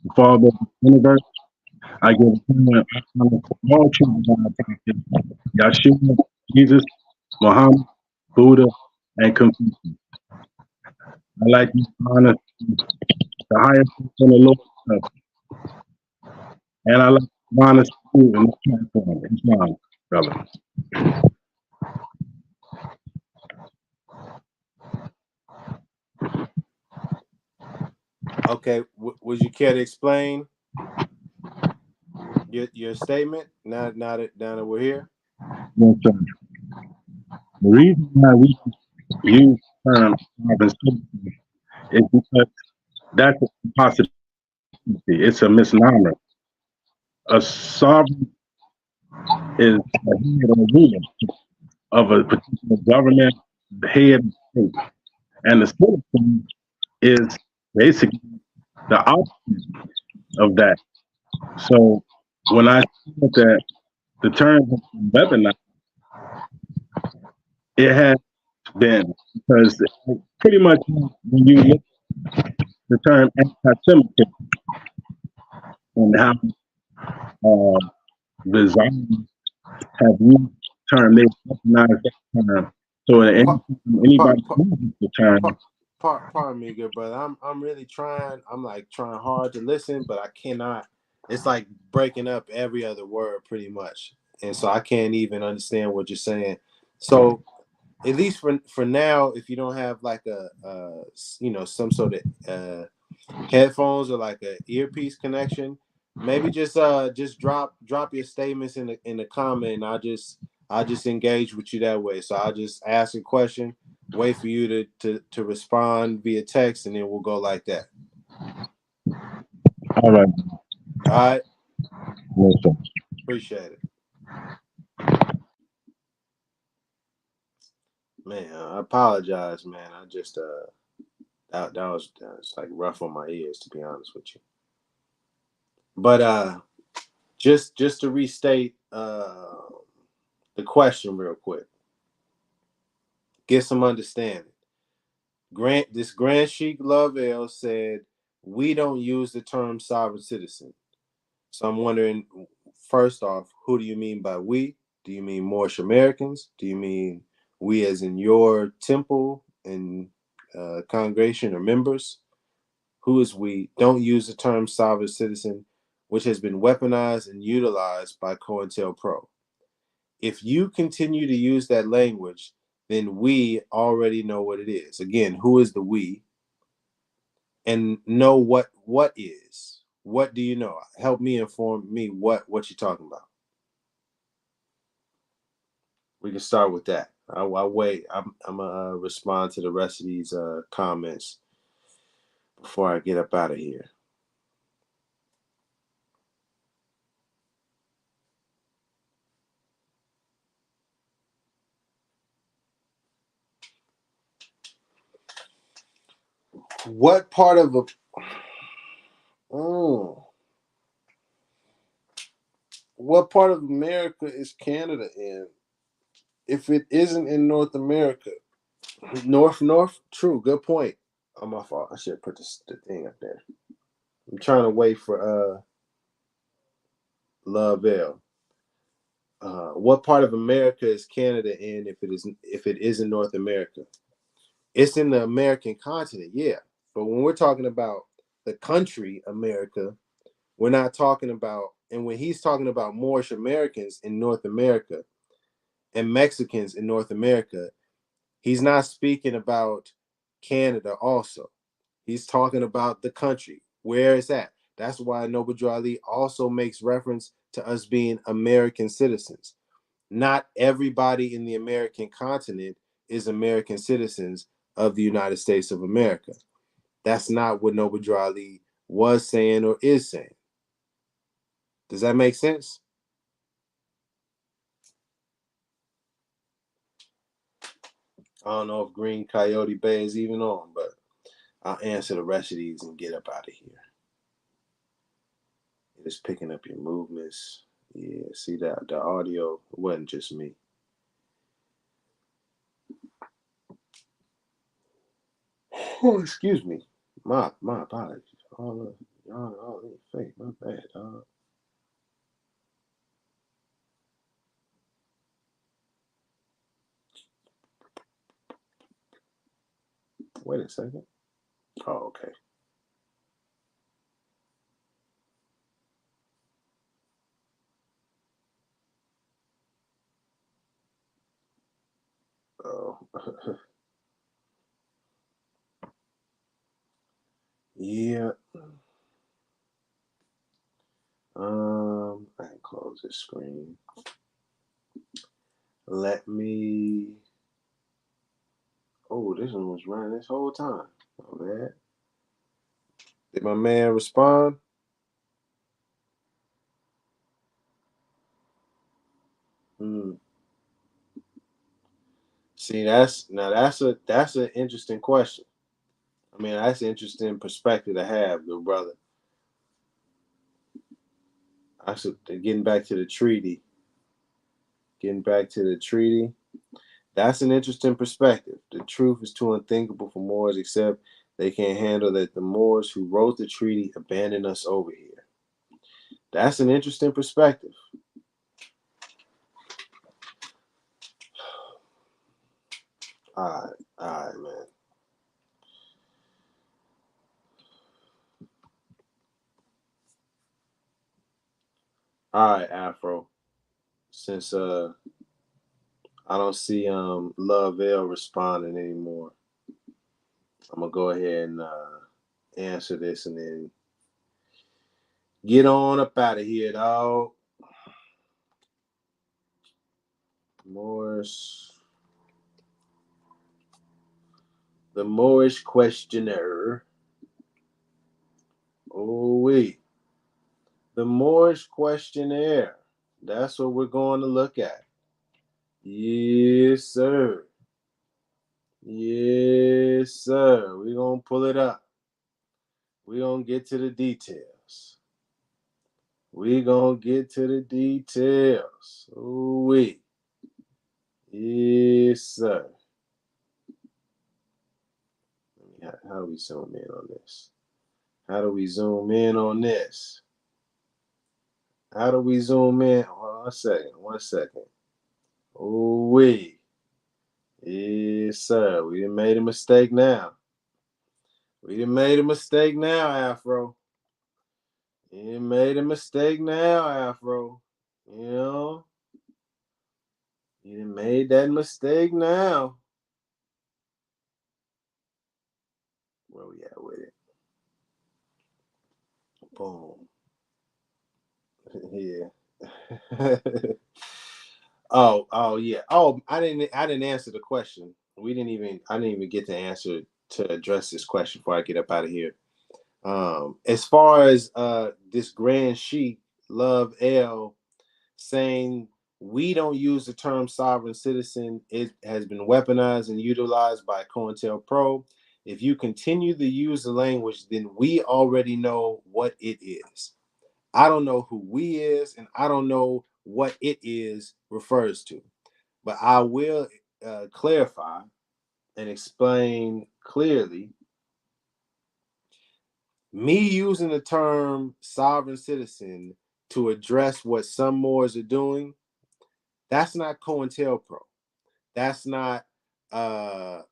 the Father of the universe. I give honor to all true God prophets, Yeshua, Jesus, Muhammad, Buddha, and Confucius. I like to honor the highest in the Lord, and I like to honor you in this platform, Islam, brother. Okay. Would you care to explain your statement now that we're here? Yes, sir. The reason why we use the term sovereign citizen is because that's a possibility. It's a misnomer. A sovereign is a head or ruler of a particular government, the head of state. And the citizen is basically the opposite of that. So when I said that the term has been weaponized, it has been because pretty much when you look at the term anti-Semitism and how the Zionists have used the term, they weaponize that term. So anybody uses the term, Pardon me, good brother. I'm really trying. I'm like trying hard to listen, but I cannot. It's like breaking up every other word pretty much, and so I can't even understand what you're saying. So at least for now, if you don't have like a some sort of headphones or like a earpiece connection, maybe just drop your statements in the comment, and I'll just engage with you that way. So I'll just ask a question, wait for you to respond via text, and then we'll go like that. all right. All right. Yes, sir. Appreciate it. Man, I apologize, man. I just that was like rough on my ears, to be honest with you. But just to restate the question real quick, get some understanding. This Grand Sheik Lovell said, "We don't use the term sovereign citizen." So I'm wondering, first off, who do you mean by we? Do you mean Moorish Americans? Do you mean we as in your temple and congregation or members? Who is we? Don't use the term sovereign citizen, which has been weaponized and utilized by COINTELPRO. If you continue to use that language, then we already know what it is. Again, who is the we? And know what is. What do you know? Help me inform me what you're talking about. We can start with that. I'll wait. I'm gonna respond to the rest of these comments before I get up out of here. What part of what part of America is Canada in? If it isn't in North America, North, true, good point. On my fault. I should have put the thing up there. I'm trying to wait for Love L. What part of America is Canada in if it isn't North America? It's in the American continent, yeah. But when we're talking about the country America, we're not talking about, and when he's talking about Moorish Americans in North America and Mexicans in North America, he's not speaking about Canada also. He's talking about the country, where it's at. That's why Noble Drew Ali also makes reference to us being American citizens. Not everybody in the American continent is American citizens of the United States of America. That's not what Noble Drew Ali was saying or is saying. Does that make sense? I don't know if Green Coyote Bay is even on, but I'll answer the rest of these and get up out of here. It's picking up your movements. Yeah, see that the audio, it wasn't just me. Oh, excuse me. My apologies. All fake. My bad, dog. Wait a second. Oh, okay. Oh. Yeah. I can close this screen. Let me. Oh, this one was running this whole time. Oh, man. Did my man respond? Hmm. See, that's an interesting question. I mean, that's an interesting perspective to have, good brother. I should getting back to the treaty. Getting back to the treaty. That's an interesting perspective. The truth is too unthinkable for Moors, except they can't handle that the Moors who wrote the treaty abandoned us over here. That's an interesting perspective. All right, man. All right, Afro. Since I don't see Love L responding anymore, I'm gonna go ahead and answer this and then get on up out of here, dog. Moorish. The Moorish questionnaire. Oh, wait. The Moorish questionnaire. That's what we're going to look at. Yes, sir. Yes, sir. We're going to pull it up. We're going to get to the details. We're going to get to the details. Oh, wait. Yes, sir. How do we zoom in on this? How do we zoom in on this? How do we zoom in? Hold on 1 second. Oh, wait. Yes, sir. We done made a mistake now. We done made a mistake now, Afro. You done made a mistake now, Afro. You know? You done made that mistake now. Where we at with it? Boom. Yeah. Oh yeah. Oh, I didn't answer the question. I didn't even get to answer to address this question before I get up out of here. As far as this grand sheik Love L saying we don't use the term sovereign citizen, it has been weaponized and utilized by COINTELPRO. If you continue to use the language, then we already know what it is. I don't know who we is, and I don't know what it is refers to, but I will clarify and explain clearly. me using the term sovereign citizen to address what some Moors are doing, that's not COINTELPRO. That's not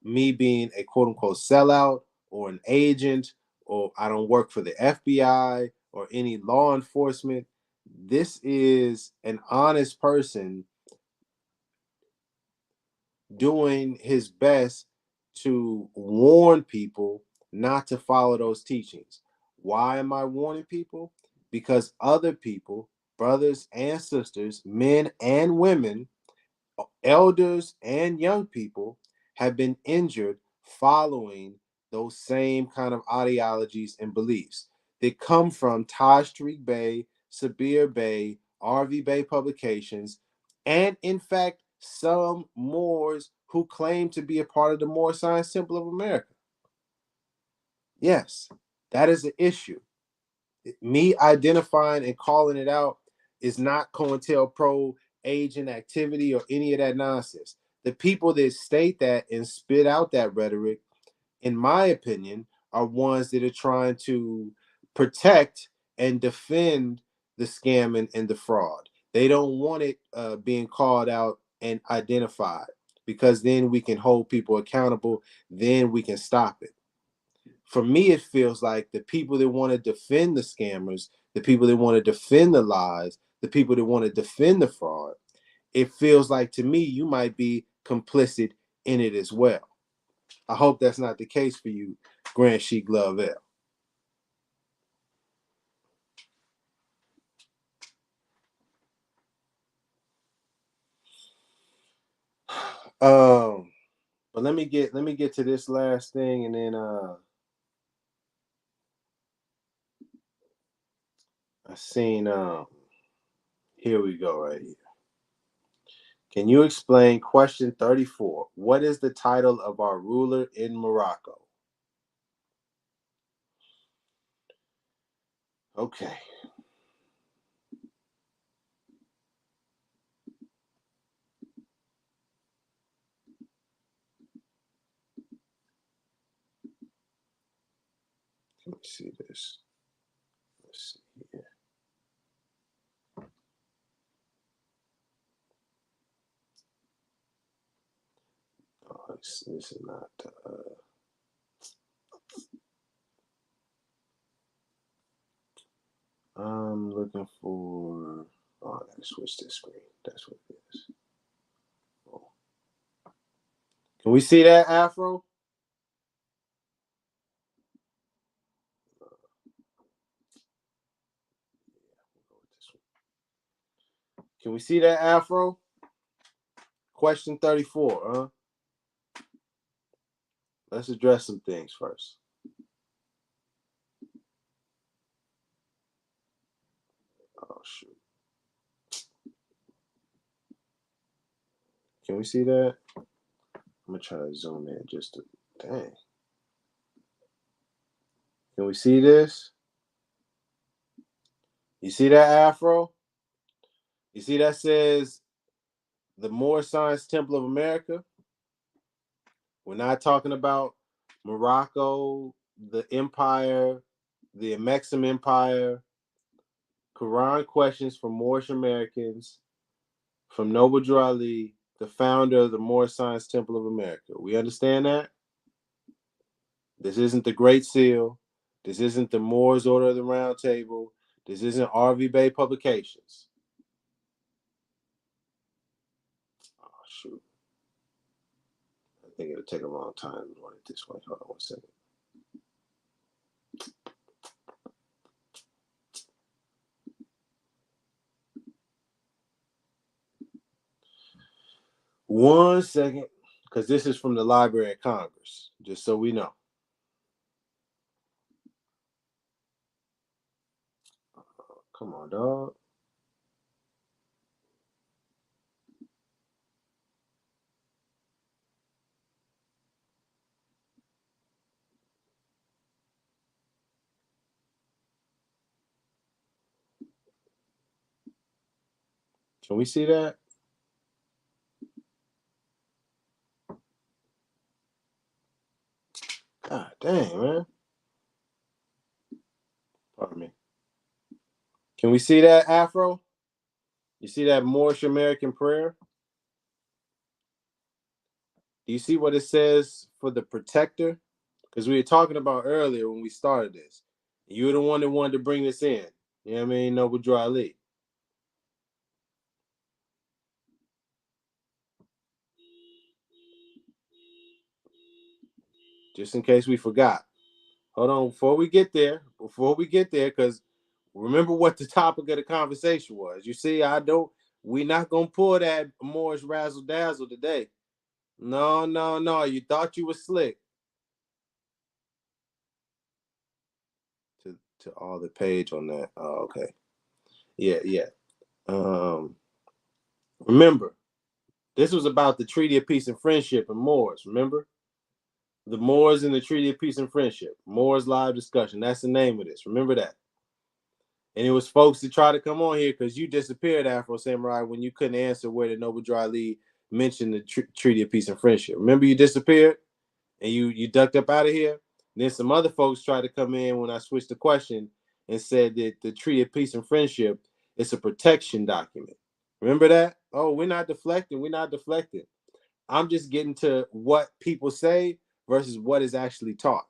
me being a quote unquote sellout or an agent, or I don't work for the FBI or any law enforcement. This is an honest person doing his best to warn people not to follow those teachings. Why am I warning people? Because other people, brothers and sisters, men and women, elders and young people, have been injured following those same kind of ideologies and beliefs that come from Taj Tariq Bey, Sabir Bey, RV Bey publications, and in fact, some Moors who claim to be a part of the Moor Science Temple of America. Yes, that is an issue. Me identifying and calling it out is not COINTELPRO agent activity or any of that nonsense. The people that state that and spit out that rhetoric, in my opinion, are ones that are trying to protect and defend the scamming and the fraud. They don't want it being called out and identified, because then we can hold people accountable, then we can stop it. For me, it feels like the people that want to defend the scammers, the people that want to defend the lies, the people that want to defend the fraud, it feels like to me you might be complicit in it as well. I hope that's not the case for you, Grand Sheik Lovell. But let me get to this last thing, and then I seen here we go right here. Can you explain question 34? What is the title of our ruler in Morocco? Okay. Let me see this. Let's see here. Oh, this is not. I'm looking for. Oh, I gotta switch this screen. That's what it is. Oh. Can we see that, Afro? Can we see that, Afro? Question 34, huh? Let's address some things first. Oh, shoot. Can we see that? I'm going to try to zoom in just to. Dang. Can we see this? You see that, Afro? You see that says the Moor Science Temple of America? We're not talking about Morocco, the empire, the Mexim Empire. Quran questions from Moorish Americans, from Noble Drew Ali, the founder of the Moor Science Temple of America. We understand that? This isn't the Great Seal. This isn't the Moors Order of the Round Table. This isn't RV Bey Publications. Oh, shoot. I think it'll take a long time to run it this way. Hold on 1 second. One second, because this is from the Library of Congress, just so we know. Come on, dog. Can we see that? God dang, man. Can we see that, Afro? You see that Moorish American prayer? Do you see what it says for the protector? Because we were talking about earlier when we started this. You were the one that wanted to bring this in. You know what I mean? Noble Drew Ali. Just in case we forgot. Hold on, before we get there, because remember what the topic of the conversation was. You see, we're not gonna pull that Moorish razzle dazzle today. No. You thought you were slick. To all the page on that. Oh, okay. Yeah. Remember, this was about the Treaty of Peace and Friendship and Moors. Remember? The Moors and the Treaty of Peace and Friendship. Moors Live Discussion. That's the name of this. Remember that. And it was folks to try to come on here because you disappeared, Afro Samurai, when you couldn't answer where the Noble Drew Ali mentioned the Treaty of Peace and Friendship. Remember you disappeared and you ducked up out of here? And then some other folks tried to come in when I switched the question and said that the Treaty of Peace and Friendship is a protection document. Remember that? Oh, we're not deflecting. I'm just getting to what people say versus what is actually taught.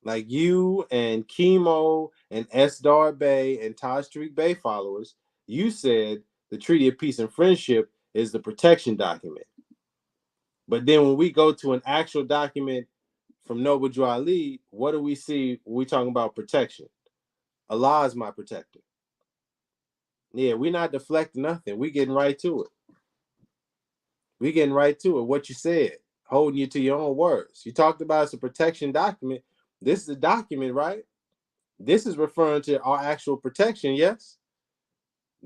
Like you and Chemo and S. Dar Bay and Taj Street Bay followers, you said the Treaty of Peace and Friendship is the protection document. But then when we go to an actual document from Noble Drew Ali, what do we see when we talking about protection? Allah is my protector. Yeah, we're not deflecting nothing. We're getting right to it. What you said, holding you to your own words. You talked about it's a protection document. This is a document, right? This is referring to our actual protection, yes?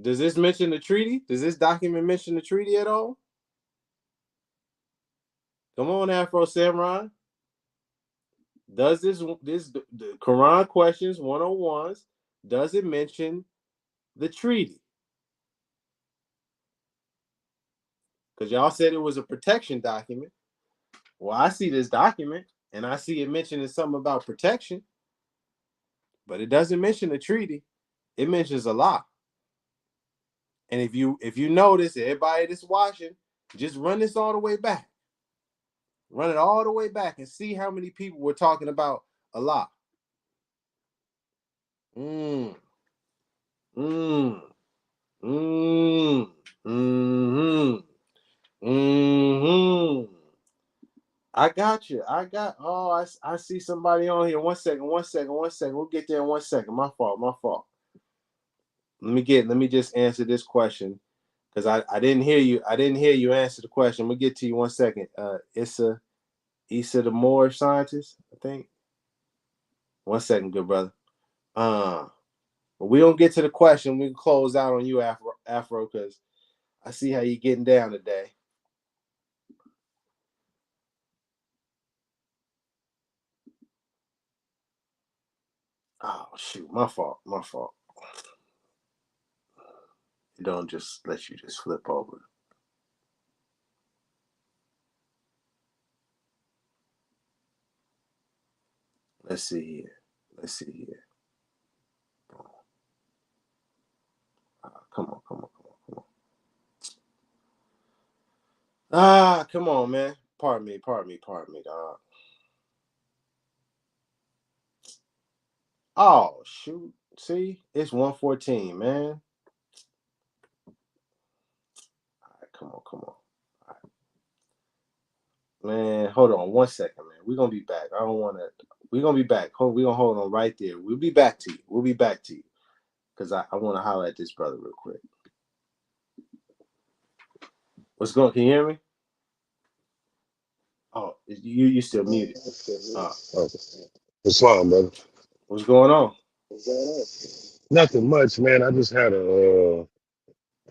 Does this mention the treaty? Does this document mention the treaty at all? Come on, Afro Samurai. Does the Quran questions 101s, does it mention the treaty? Because y'all said it was a protection document. Well, I see this document and I see it mentioning something about protection, but it doesn't mention the treaty. It mentions Allah. And if you notice, everybody that's watching, just run this all the way back. Run it all the way back and see how many people were talking about Allah. I got you. I see somebody on here. One second. We'll get there in 1 second. My fault. Let me just answer this question. Because I didn't hear you. I didn't hear you answer the question. We'll get to you 1 second. Issa the Moorish scientist, I think. 1 second, good brother. But we don't get to the question. We can close out on you, Afro, because I see how you're getting down today. Oh shoot, my fault. It don't just let you just flip over. Let's see here. Come on. Come on, man. Pardon me, dog. Oh, shoot. See? It's 114, man. All right, come on. All right. Man, hold on 1 second, man. We're going to be back. We're going to be back. We're going to hold on right there. We'll be back to you. Because I want to holler at this brother real quick. What's going on? Can you hear me? Oh, you still muted. Okay. What's wrong, brother? What's going on? Nothing much, man. I just had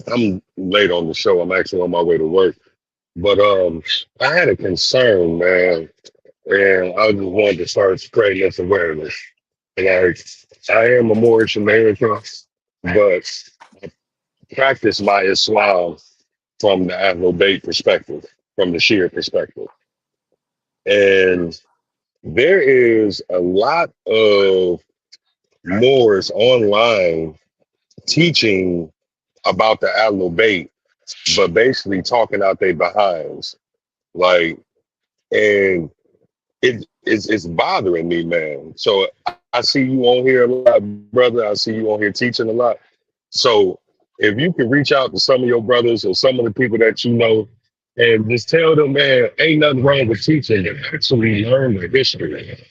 I'm late on the show. I'm actually on my way to work. But I had a concern, man, and I just wanted to start spreading this awareness. Like, I am a Moorish American, but I practice my Islam from the Ahlul Bayt perspective, from the Shia perspective. And there is a lot of Moors online teaching about the Ahlul Bayt, but basically talking out their behinds. Like, and it's bothering me, man. So I see you on here a lot, brother. I see you on here teaching a lot. So if you can reach out to some of your brothers or some of the people that you know and just tell them, man, ain't nothing wrong with teaching. You actually learn the history.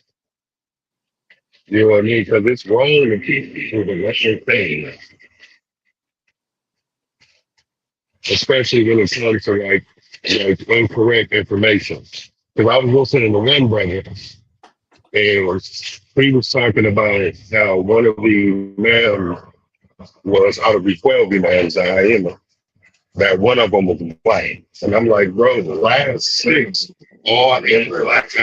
You know what I mean? Because it's wrong to teach people the Western thing, especially when it comes to like incorrect information. Because I was listening to one brother, and he was talking about how one of the imams was out of the 12 imams that I am, that one of them was white. And I'm like, bro, the last six all in the last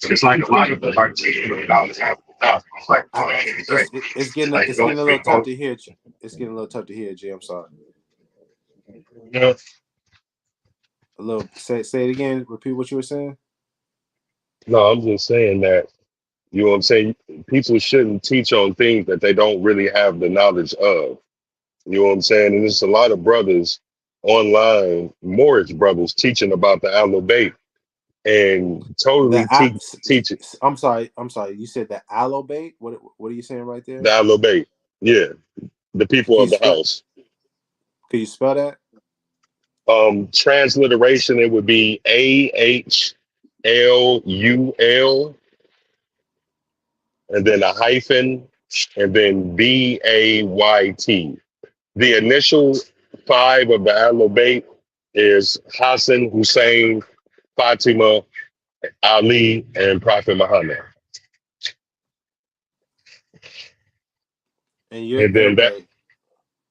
it's like a lot of the it's like, It's getting a little tough to hear. It's getting a little tough to hear, G. I'm sorry. you know, A little. Say it again. Repeat what you were saying. no, I'm just saying that, you know what I'm saying? People shouldn't teach on things that they don't really have the knowledge of. You know what I'm saying? And there's a lot of brothers online, Moorish brothers, teaching about the Ahlul Bayt and totally teach it. I'm sorry. You said the Ahlul Bayt. What are you saying right there? The Ahlul Bayt, yeah, the people of the house. Can you spell that? Transliteration, it would be AHLUL, and then a hyphen, and then BAYT. The initial 5 of the Ahlul Bayt is Hassan, Hussein, Fatima, Ali, and Prophet Muhammad. And then that,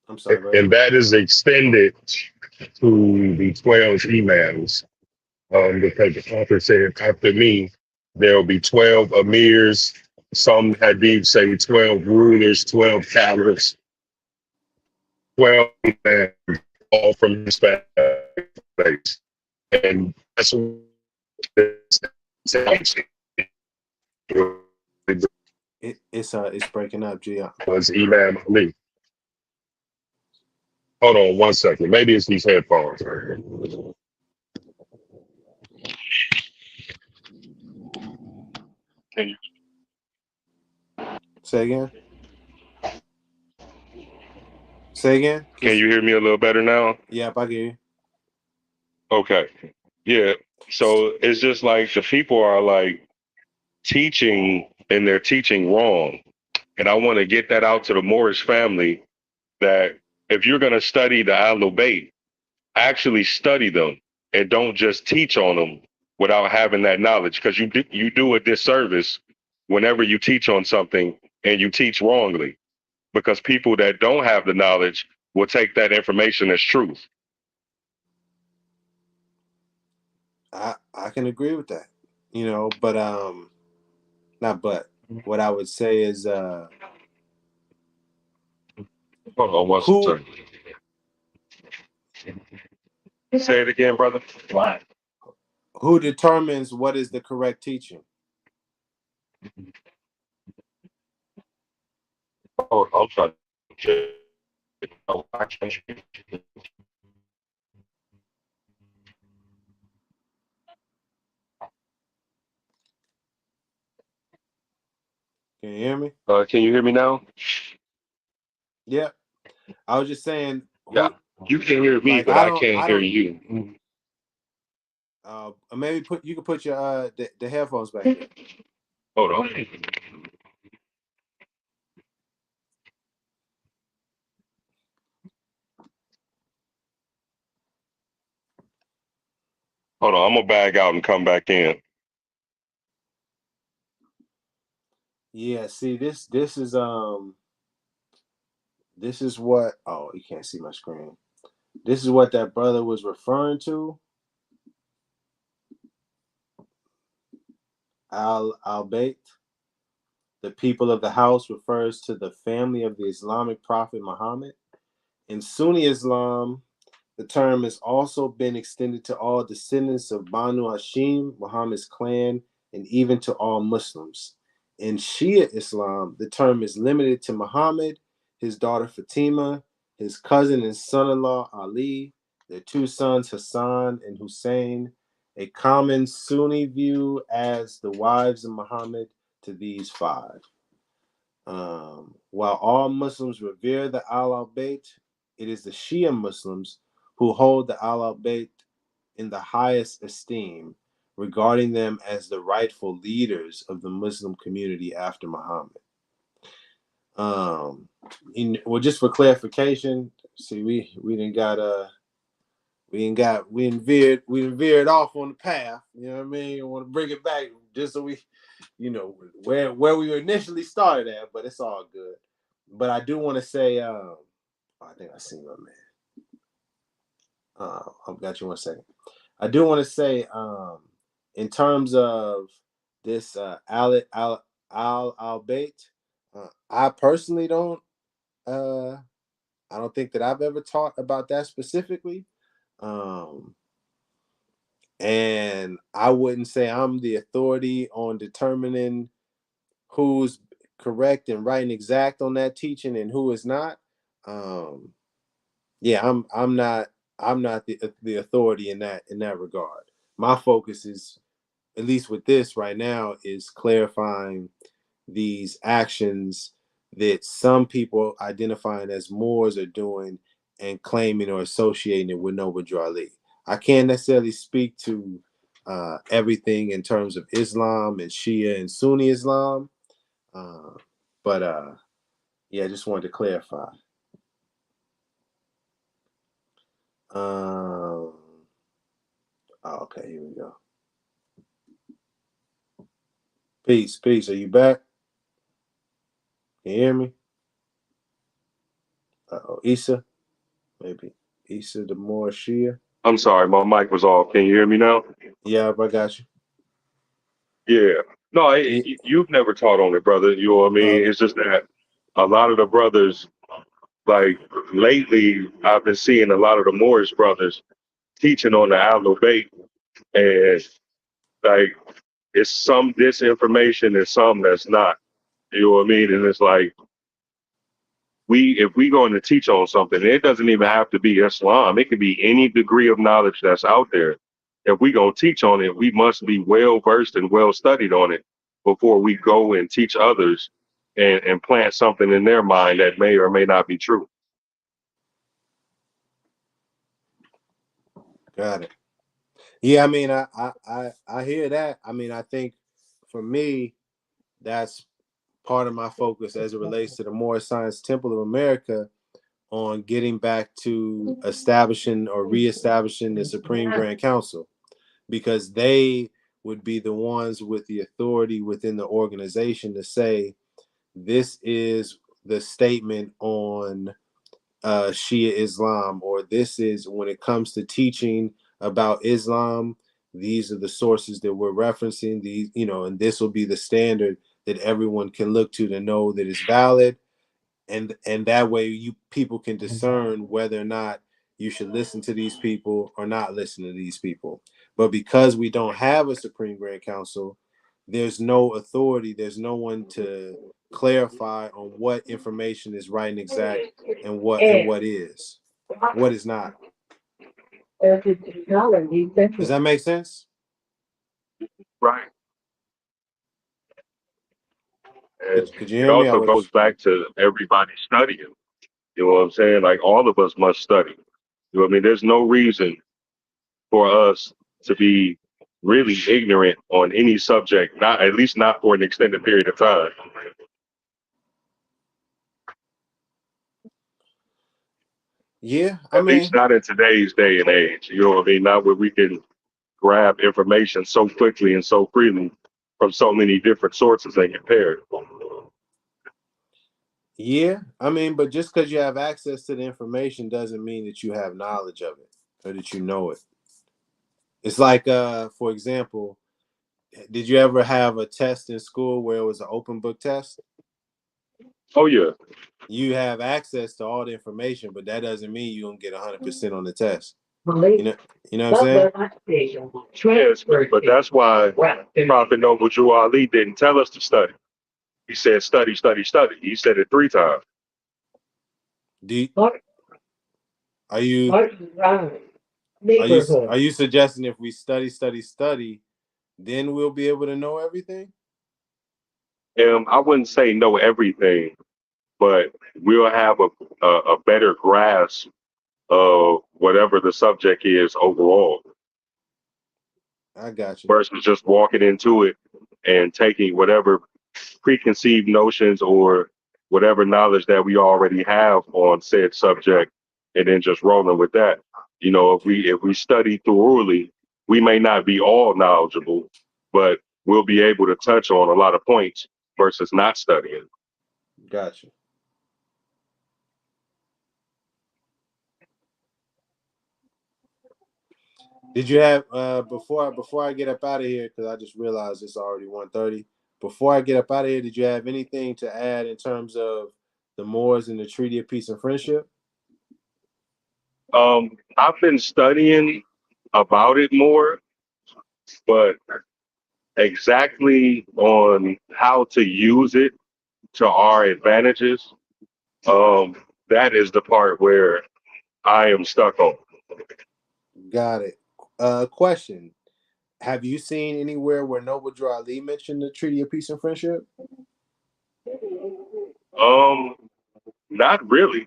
I'm sorry, bro. and that is extended to the 12 imams. Because the author said, after me, there will be 12 emirs. Some hadith say 12 rulers, 12 caliphs, 12 imams, all from his family. And that's what it's breaking up, G. was Imam Ali. Hold on 1 second. Maybe it's these headphones. Say again. Say again. Can you hear me a little better now? Yeah, I hear you. Okay. Yeah. So it's just like the people are like teaching, and they're teaching wrong. And I want to get that out to the Moorish family, that if you're going to study the Ahlul Bayt, actually study them and don't just teach on them without having that knowledge, because you do a disservice whenever you teach on something and you teach wrongly, because people that don't have the knowledge will take that information as truth. I can agree with that, but not but. What I would say is hold on one second. Say it again, brother. Who determines what is the correct teaching? Oh, I'm sorry. Can you hear me? Can you hear me now? Yeah. I was just saying. Yeah. You can hear me, but I can't hear you. Maybe you can put your the headphones back in. Hold on. Hold on, I'm gonna bag out and come back in. Yeah, see this is what, oh, you can't see my screen. This is what that brother was referring to. Al-Bayt, the people of the house, refers to the family of the Islamic prophet Muhammad. In Sunni Islam, the term has also been extended to all descendants of Banu Hashim, Muhammad's clan, and even to all Muslims. In Shia Islam, the term is limited to Muhammad, his daughter Fatima, his cousin and son-in-law Ali, their two sons Hassan and Hussein. A common Sunni view as the wives of Muhammad to these five. While all Muslims revere the Ahl Bayt, it is the Shia Muslims who hold the Ahl Bayt in the highest esteem, regarding them as the rightful leaders of the Muslim community after Muhammad. Well, just for clarification, see, we veered off on the path. You know what I mean? I want to bring it back just so we, where we initially started at, but it's all good. But I do want to say, I think I see my man. I've got you 1 second. I do want to say, in terms of this Ahl Bayt, I personally don't. I don't think that I've ever taught about that specifically. And I wouldn't say I'm the authority on determining who's correct and right and exact on that teaching and who is not. Yeah, I'm not the authority in that regard. My focus is, at least with this right now, is clarifying these actions that some people identifying as Moors are doing and claiming or associating it with Noble Drew Ali. I can't necessarily speak to everything in terms of Islam and Shia and Sunni Islam, but yeah, I just wanted to clarify. Okay, here we go. Peace. Are you back? Can you hear me? Issa, maybe Issa the more Shia. I'm sorry, my mic was off. Can you hear me now? Yeah, I got you. Yeah. No, you've never taught on it, brother. You know what I mean? It's just that a lot of the brothers, like lately, I've been seeing a lot of the Moorish brothers teaching on the Ahl Bayt, and like it's some disinformation and some that's not. You know what I mean? And it's like if we going to teach on something, it doesn't even have to be Islam. It could be any degree of knowledge that's out there. If we gonna teach on it, we must be well versed and well studied on it before we go and teach others and plant something in their mind that may or may not be true. Got it. Yeah, I mean, I hear that. I mean, I think for me, that's part of my focus as it relates to the Moorish Science Temple of America, on getting back to establishing or reestablishing the Supreme Grand Council, because they would be the ones with the authority within the organization to say, this is the statement on Shia Islam, or this is, when it comes to teaching about Islam, these are the sources that we're referencing, these, and this will be the standard that everyone can look to know that it's valid. And that way people can discern whether or not you should listen to these people or not listen to these people. But because we don't have a Supreme Grand Council, there's no authority, there's no one to clarify on what information is right and exact and what is not. Does that make sense? Right. Could you It hear me? also goes back to everybody studying. You know what I'm saying? Like all of us must study. You know what I mean? There's no reason for us to be really ignorant on any subject, at least not for an extended period of time. Yeah, at least not in today's day and age. You know what I mean? Not where we can grab information so quickly and so freely from so many different sources and compare it. Yeah, I mean, but just because you have access to the information doesn't mean that you have knowledge of it or that you know it. It's like, for example, did you ever have a test in school where it was an open book test? Oh, yeah. You have access to all the information, but that doesn't mean you're going to get 100% on the test. You know what I'm saying? Yes, but that's why Prophet Noble Drew Ali didn't tell us to study. He said, study, study, study. He said it 3 times. Do you, Martin, are you Martin Ryan are neighborhood. you suggesting if we study, study, study, then we'll be able to know everything? I wouldn't say know everything, but we'll have a better grasp of whatever the subject is overall I got you. versus just walking into it and taking whatever preconceived notions or whatever knowledge that we already have on said subject and then just rolling with that. You know, if we study thoroughly, we may not be all knowledgeable, but we'll be able to touch on a lot of points versus not studying. Got you. Did you have before I get up out of here, because I just realized it's already 1:30. Before I get up out of here, did you have anything to add in terms of the Moors and the Treaty of Peace and Friendship? I've been studying about it more, but exactly on how to use it to our advantages, that is the part where I am stuck on. Got it. Question: have you seen anywhere where Noble Drew Ali mentioned the Treaty of Peace and Friendship? Um, Not really,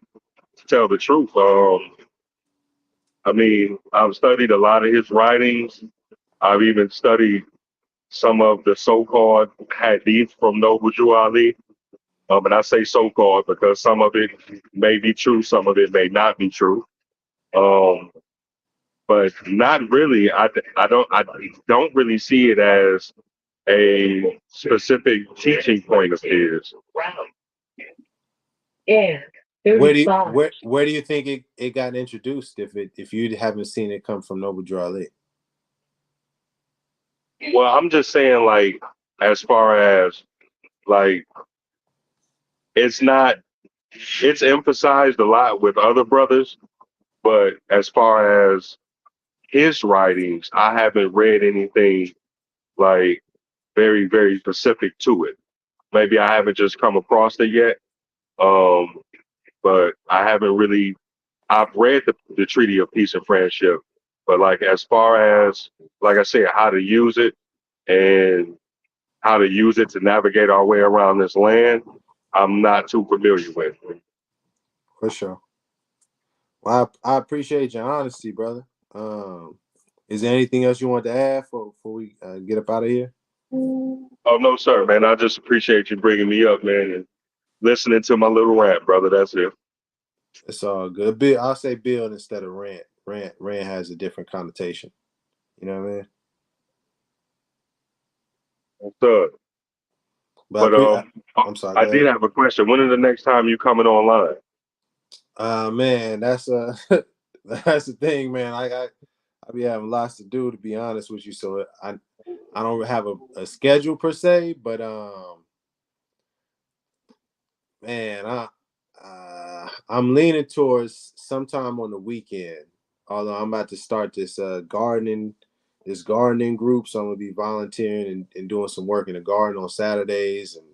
to tell the truth. I mean, I've studied a lot of his writings. I've even studied some of the so-called hadith from Noble Drew Ali. And I say so-called because some of it may be true, some of it may not be true. Um, but not really. I don't really see it as a specific teaching point of his. And Where do you, 35. where do you think it got introduced if you haven't seen it come from Noble Drew Ali? Well, I'm just saying, like, as far as like, it's not. It's emphasized a lot with other brothers, but as far as his writings, I haven't read anything like very, very specific to it. Maybe I haven't just come across it yet. Um, but I haven't really. I've read the Treaty of Peace and Friendship, but like as far as like I said, how to use it and how to use it to navigate our way around this land, I'm not too familiar with. For sure. Well, I appreciate your honesty, brother. Is there anything else you want to add before we get up out of here? Oh no, sir, man. I just appreciate you bringing me up, man, and listening to my little rant, brother. That's it. It's all good. Bill, I'll say build instead of rant. Rant has a different connotation. You know what I mean? So, But but I'm sorry. I Go did ahead. have a question. When is the next time you coming online? Man, that's that's the thing, man. I be having lots to do, to be honest with you. So I don't have a schedule per se, but man, I'm leaning towards sometime on the weekend. Although I'm about to start this gardening group, so I'm gonna be volunteering and doing some work in the garden on Saturdays and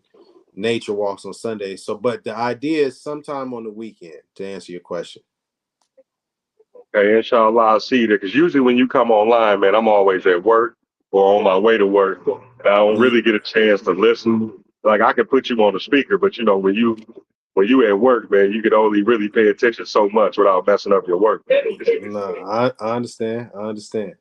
nature walks on Sundays. So, but the idea is sometime on the weekend to answer your question. Okay, inshallah, I'll see you there. Because usually when you come online, man, I'm always at work or on my way to work. And I don't really get a chance to listen. Like I can put you on the speaker, but you know, when you at work, man, you can only really pay attention so much without messing up your work. No, I understand. I understand.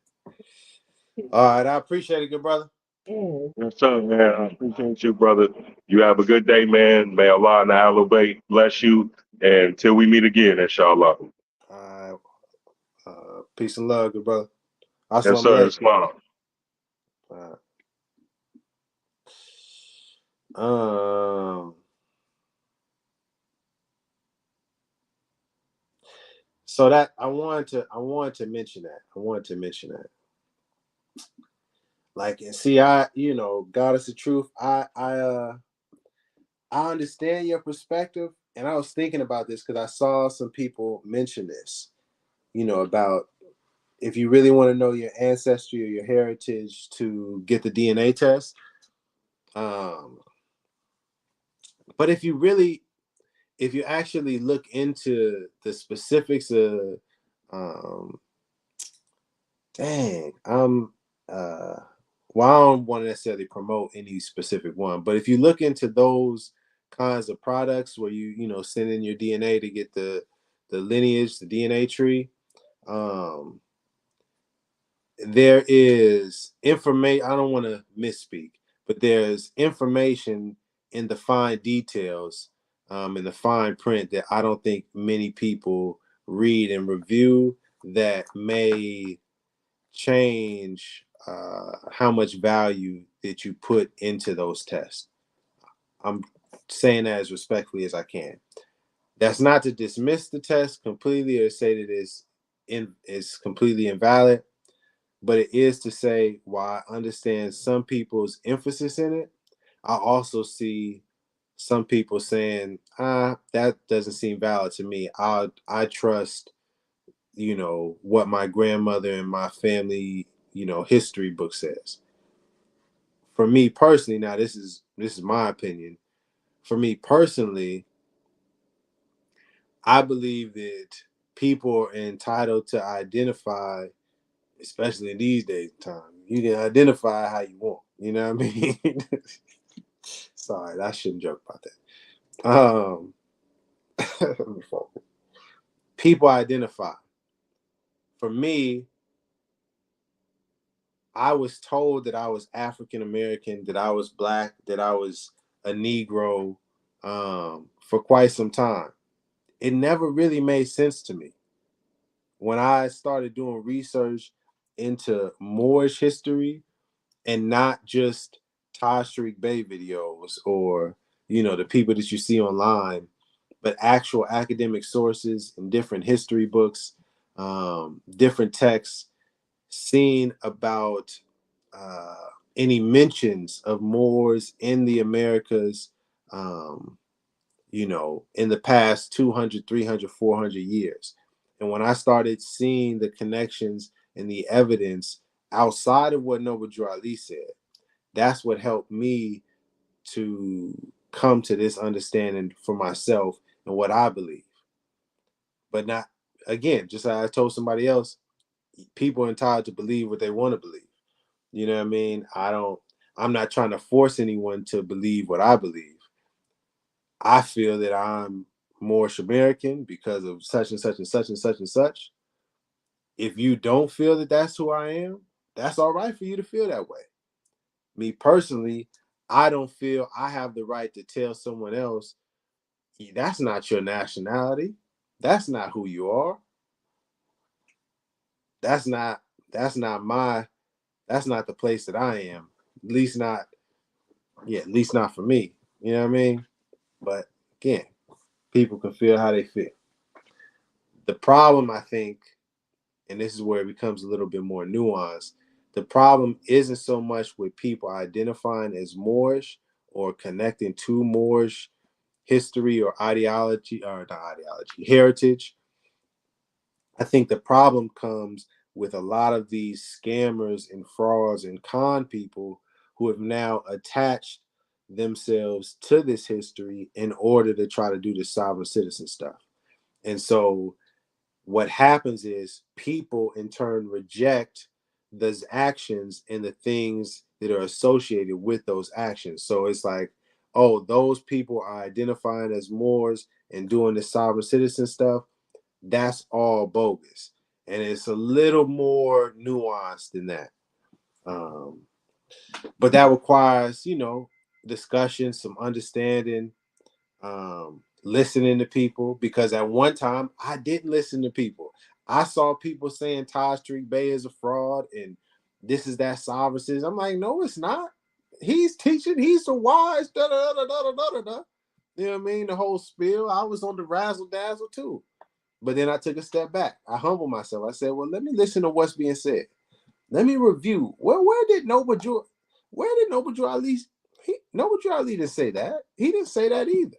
All right, I appreciate it, good brother. Yes, sir, man. I appreciate you, brother. You have a good day, man. May Allah and the Aloe bless you. And until we meet again, inshallah. All right. Peace and love, good brother. Yes, Assalamu sir. alaikum. Smile. All right. So that I wanted to mention that. Like, and see, God is the truth. I understand your perspective, and I was thinking about this because I saw some people mention this. About if you really want to know your ancestry or your heritage, to get the DNA test. But if you actually look into the specifics of, dang, well, I don't want to necessarily promote any specific one, but if you look into those kinds of products where you send in your DNA to get the lineage, the DNA tree, there is information. I don't want to misspeak, but there's information in the fine details, in the fine print that I don't think many people read and review that may change how much value that you put into those tests. I'm saying that as respectfully as I can. That's not to dismiss the test completely or say that it's completely invalid, but it is to say, while I understand some people's emphasis in it, I also see some people saying, that doesn't seem valid to me. I trust, what my grandmother and my family, history book says. For me personally, now this is my opinion. For me personally, I believe that people are entitled to identify, especially in these days and time. You can identify how you want. You know what I mean? Sorry, I shouldn't joke about that. People identify. For me, I was told that I was African American, that I was Black, that I was a Negro, for quite some time. It never really made sense to me. When I started doing research into Moorish history, and not just Tashreeq Bey videos or the people that you see online, but actual academic sources and different history books, different texts, seeing about any mentions of Moors in the Americas, in the past 200, 300, 400 years. And when I started seeing the connections and the evidence outside of what Noble Drew Ali said, that's what helped me to come to this understanding for myself and what I believe. But not, again, just like I told somebody else, people are entitled to believe what they want to believe. You know what I mean? I'm not trying to force anyone to believe what I believe. I feel that I'm Moorish American because of such and such and such and such and such. If you don't feel that that's who I am, that's all right for you to feel that way. Me personally, I don't feel I have the right to tell someone else, that's not your nationality. That's not who you are. That's not that's not the place that I am. At least not, at least not for me. You know what I mean? But again, people can feel how they feel. The problem, I think, and this is where it becomes a little bit more nuanced, the problem isn't so much with people identifying as Moorish or connecting to Moorish history or ideology, or not ideology, heritage. I think the problem comes with a lot of these scammers and frauds and con people who have now attached themselves to this history in order to try to do the sovereign citizen stuff. And so what happens is people in turn reject those actions and the things that are associated with those actions. So it's like, oh, those people are identifying as Moors and doing the sovereign citizen stuff. That's all bogus. And it's a little more nuanced than that. But that requires, discussion, some understanding, listening to people, because at one time I didn't listen to people. I saw people saying Tashreeq Bey is a fraud and this is that sovereignty. I'm like, no, it's not. He's teaching, he's the wise, da da da da da da da. You know what I mean? The whole spiel. I was on the razzle dazzle too. But then I took a step back. I humbled myself. I said, well, let me listen to what's being said. Let me review. Where did Noble Drew Ali? Noble Drew Ali didn't say that. He didn't say that either.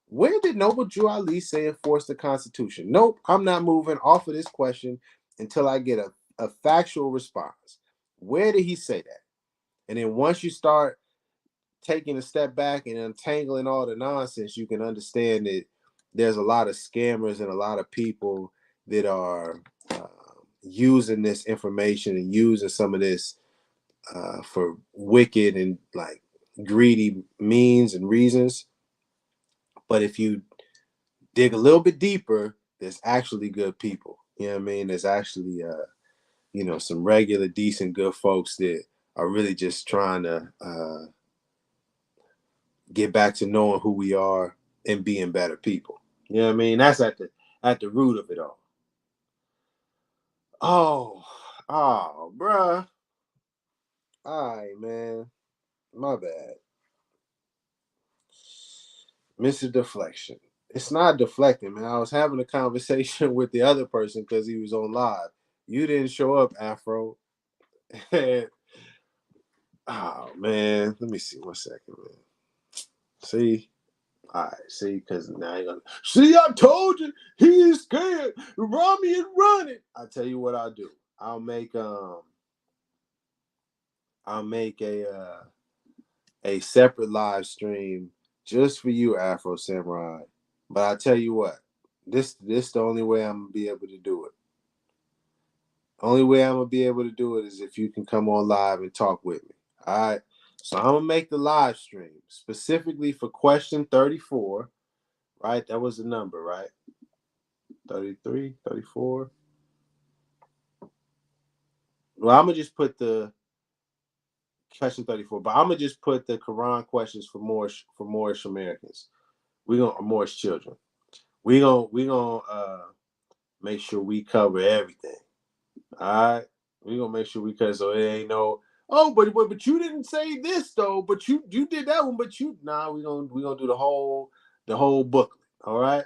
Where did Noble Drew Ali say enforce the Constitution? Nope, I'm not moving off of this question until I get a factual response. Where did he say that? And then once you start taking a step back and untangling all the nonsense, you can understand that there's a lot of scammers and a lot of people that are using this information and using some of this for wicked and like greedy means and reasons. But if you dig a little bit deeper, there's actually good people. You know what I mean? There's actually some regular, decent, good folks that are really just trying to get back to knowing who we are and being better people. You know what I mean? That's at the root of it all. Oh, bruh. All right, man. My bad. Mr. Deflection. It's not deflecting, man. I was having a conversation with the other person because he was on live. You didn't show up, Afro. Oh, man. Let me see. 1 second, man. See? All right, see, because now you're gonna see. I told you he's scared. Rami is running. I tell you what I'll do. I'll make a separate live stream just for you, Afro Samurai. But I tell you what, this the only way I'm gonna be able to do it. Only way I'm gonna be able to do it is if you can come on live and talk with me. All right. So I'm gonna make the live stream specifically for question 34. Right? That was the number, right? 33, 34. Well, I'm gonna just put the question 34, but I'm gonna just put the Quran questions for Moorish Americans. Moorish children. We gonna make sure we cover everything. All right, we gonna make sure we cover so it ain't no. Oh, but you didn't say this though. But you did that one. But we gonna do the whole booklet. All right.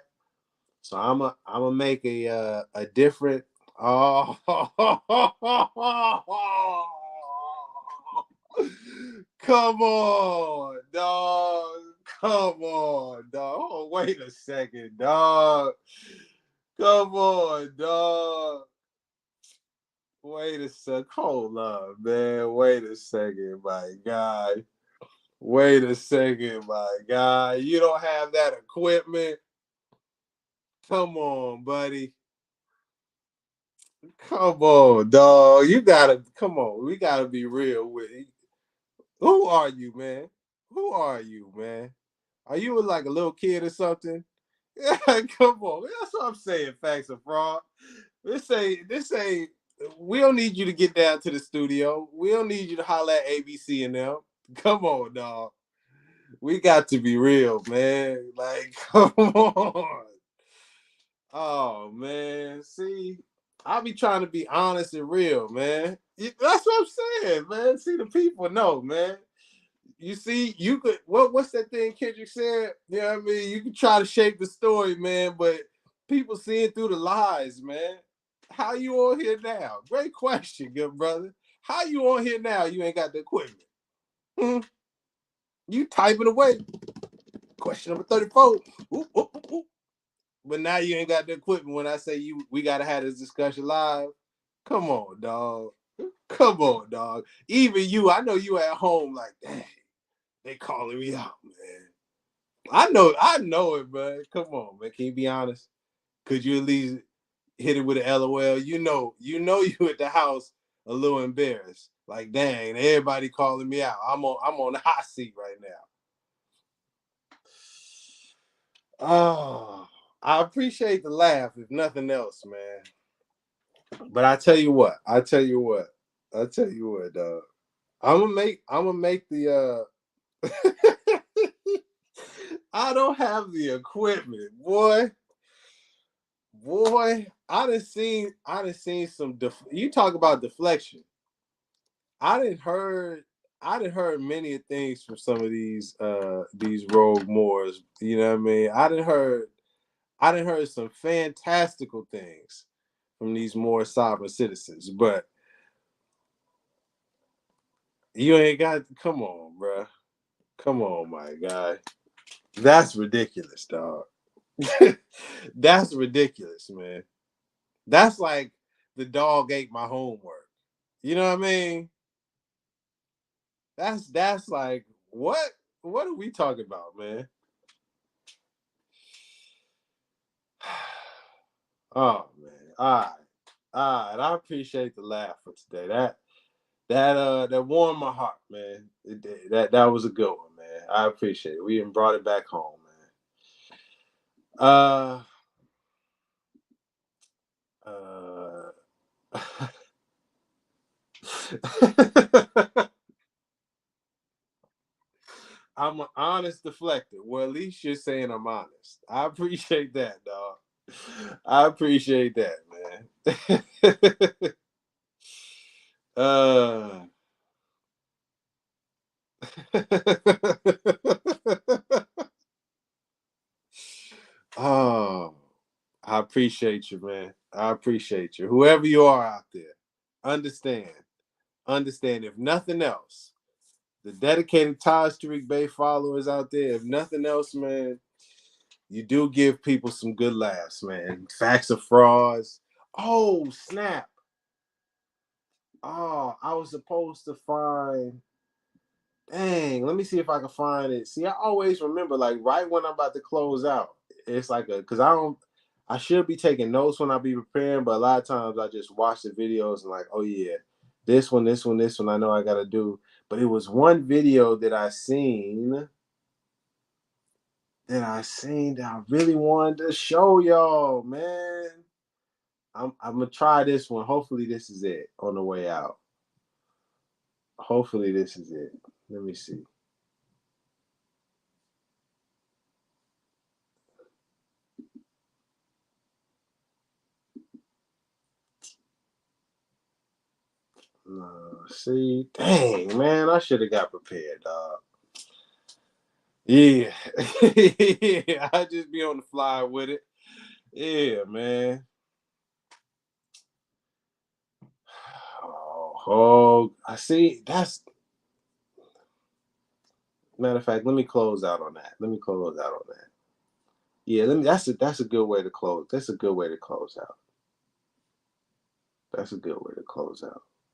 So I'm a make a different. Oh, come on, dog. Come on, dog. Oh, wait a second, dog. Come on, dog. Wait a sec. Hold up, man. Wait a second, my guy. Wait a second, my guy. You don't have that equipment. Come on, buddy. Come on, dog. You gotta come on. We gotta be real with it. Who are you, man? Who are you, man? Are you like a little kid or something? Yeah, come on. That's what I'm saying. Facts of fraud. This ain't. We don't need you to get down to the studio. We don't need you to holler at ABC and them. Come on, dog. We got to be real, man. Like, come on. Oh man, see, I be trying to be honest and real, man. That's what I'm saying, man. See, the people know, man. You see, you could what's that thing Kendrick said? You know what I mean? You can try to shape the story, man, but people seeing through the lies, man. How you on here now? Great question, good brother. How you on here now? You ain't got the equipment. You typing away. Question number 34. Ooh, ooh, ooh. But now you ain't got the equipment when I say we gotta have this discussion live. Come on, dog. Come on, dog. Even you, I know you at home like, dang, they calling me out, man. I know it, man. Come on, man. Can you be honest? Could you at least hit it with an LOL? You know you at the house a little embarrassed. Like, dang, everybody calling me out. I'm on the hot seat right now. Oh, I appreciate the laugh, if nothing else, man. But I tell you what, dog. I'm gonna make the I don't have the equipment, boy. I done seen some you talk about deflection. I didn't heard many things from some of these rogue Moors. You know what I mean? I didn't heard some fantastical things from these more sovereign citizens, but you ain't got. Come on, bro. Come on, my guy. That's ridiculous, dog. That's ridiculous, man. That's like the dog ate my homework. You know what I mean? That's like what? What are we talking about, man? Oh man. All right. I appreciate the laugh for today. That warmed my heart, man. That was a good one, man. I appreciate it. We even brought it back home, man. I'm an honest deflector. Well, at least you're saying I'm honest. I appreciate that, dog. I appreciate that, man. uh oh, I appreciate you, man. I appreciate you. Whoever you are out there, understand. Understand, if nothing else, the dedicated Taj Tariq Bay followers out there, if nothing else, man, you do give people some good laughs, man. Facts of frauds. Oh, snap. Oh, I was supposed to find. Dang, let me see if I can find it. See, I always remember, like, right when I'm about to close out, it's like because I should be taking notes when I be preparing, but a lot of times I just watch the videos and like, oh yeah, this one, I know I gotta do. But it was one video that I seen that I really wanted to show y'all, man. I'm gonna try this one. Hopefully, this is it on the way out. Hopefully, this is it. Let me see. See, dang, man, I should have got prepared, dog. Yeah, yeah, I just be on the fly with it. Yeah, man. I see. That's matter of fact. Let me close out on that. Yeah, that's a good way to close. That's a good way to close out.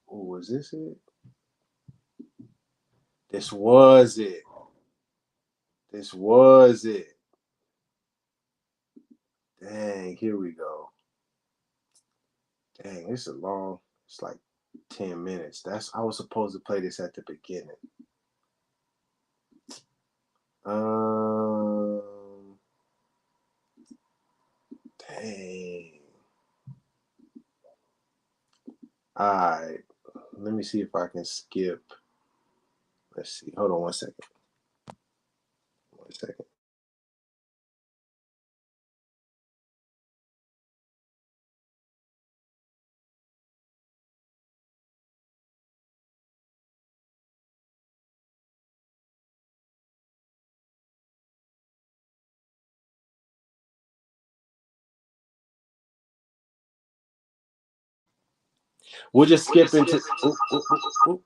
Oh, was this it? This was it. Dang, here we go. Dang, this is long. It's like 10 minutes. I was supposed to play this at the beginning. Dang. All right. Let me see if I can skip. Let's see. Hold on 1 second. 1 second. We'll just skip into.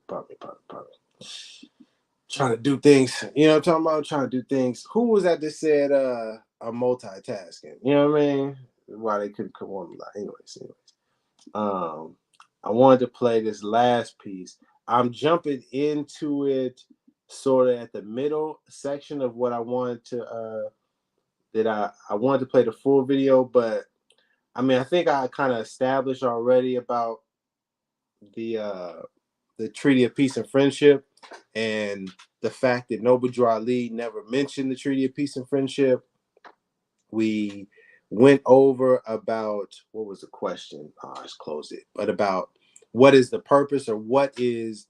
Pardon me. Trying to do things. You know what I'm talking about? Trying to do things. Who was that that said I'm multitasking? You know what I mean? Why they couldn't come on the line. Anyways. I wanted to play this last piece. I'm jumping into it sort of at the middle section of what I wanted to I wanted to play the full video, but I mean I think I kind of established already about the Treaty of Peace and Friendship and the fact that Noble Ali never mentioned the Treaty of Peace and Friendship. We went over about what was the question? Let's close it. But about what is the purpose, or what is,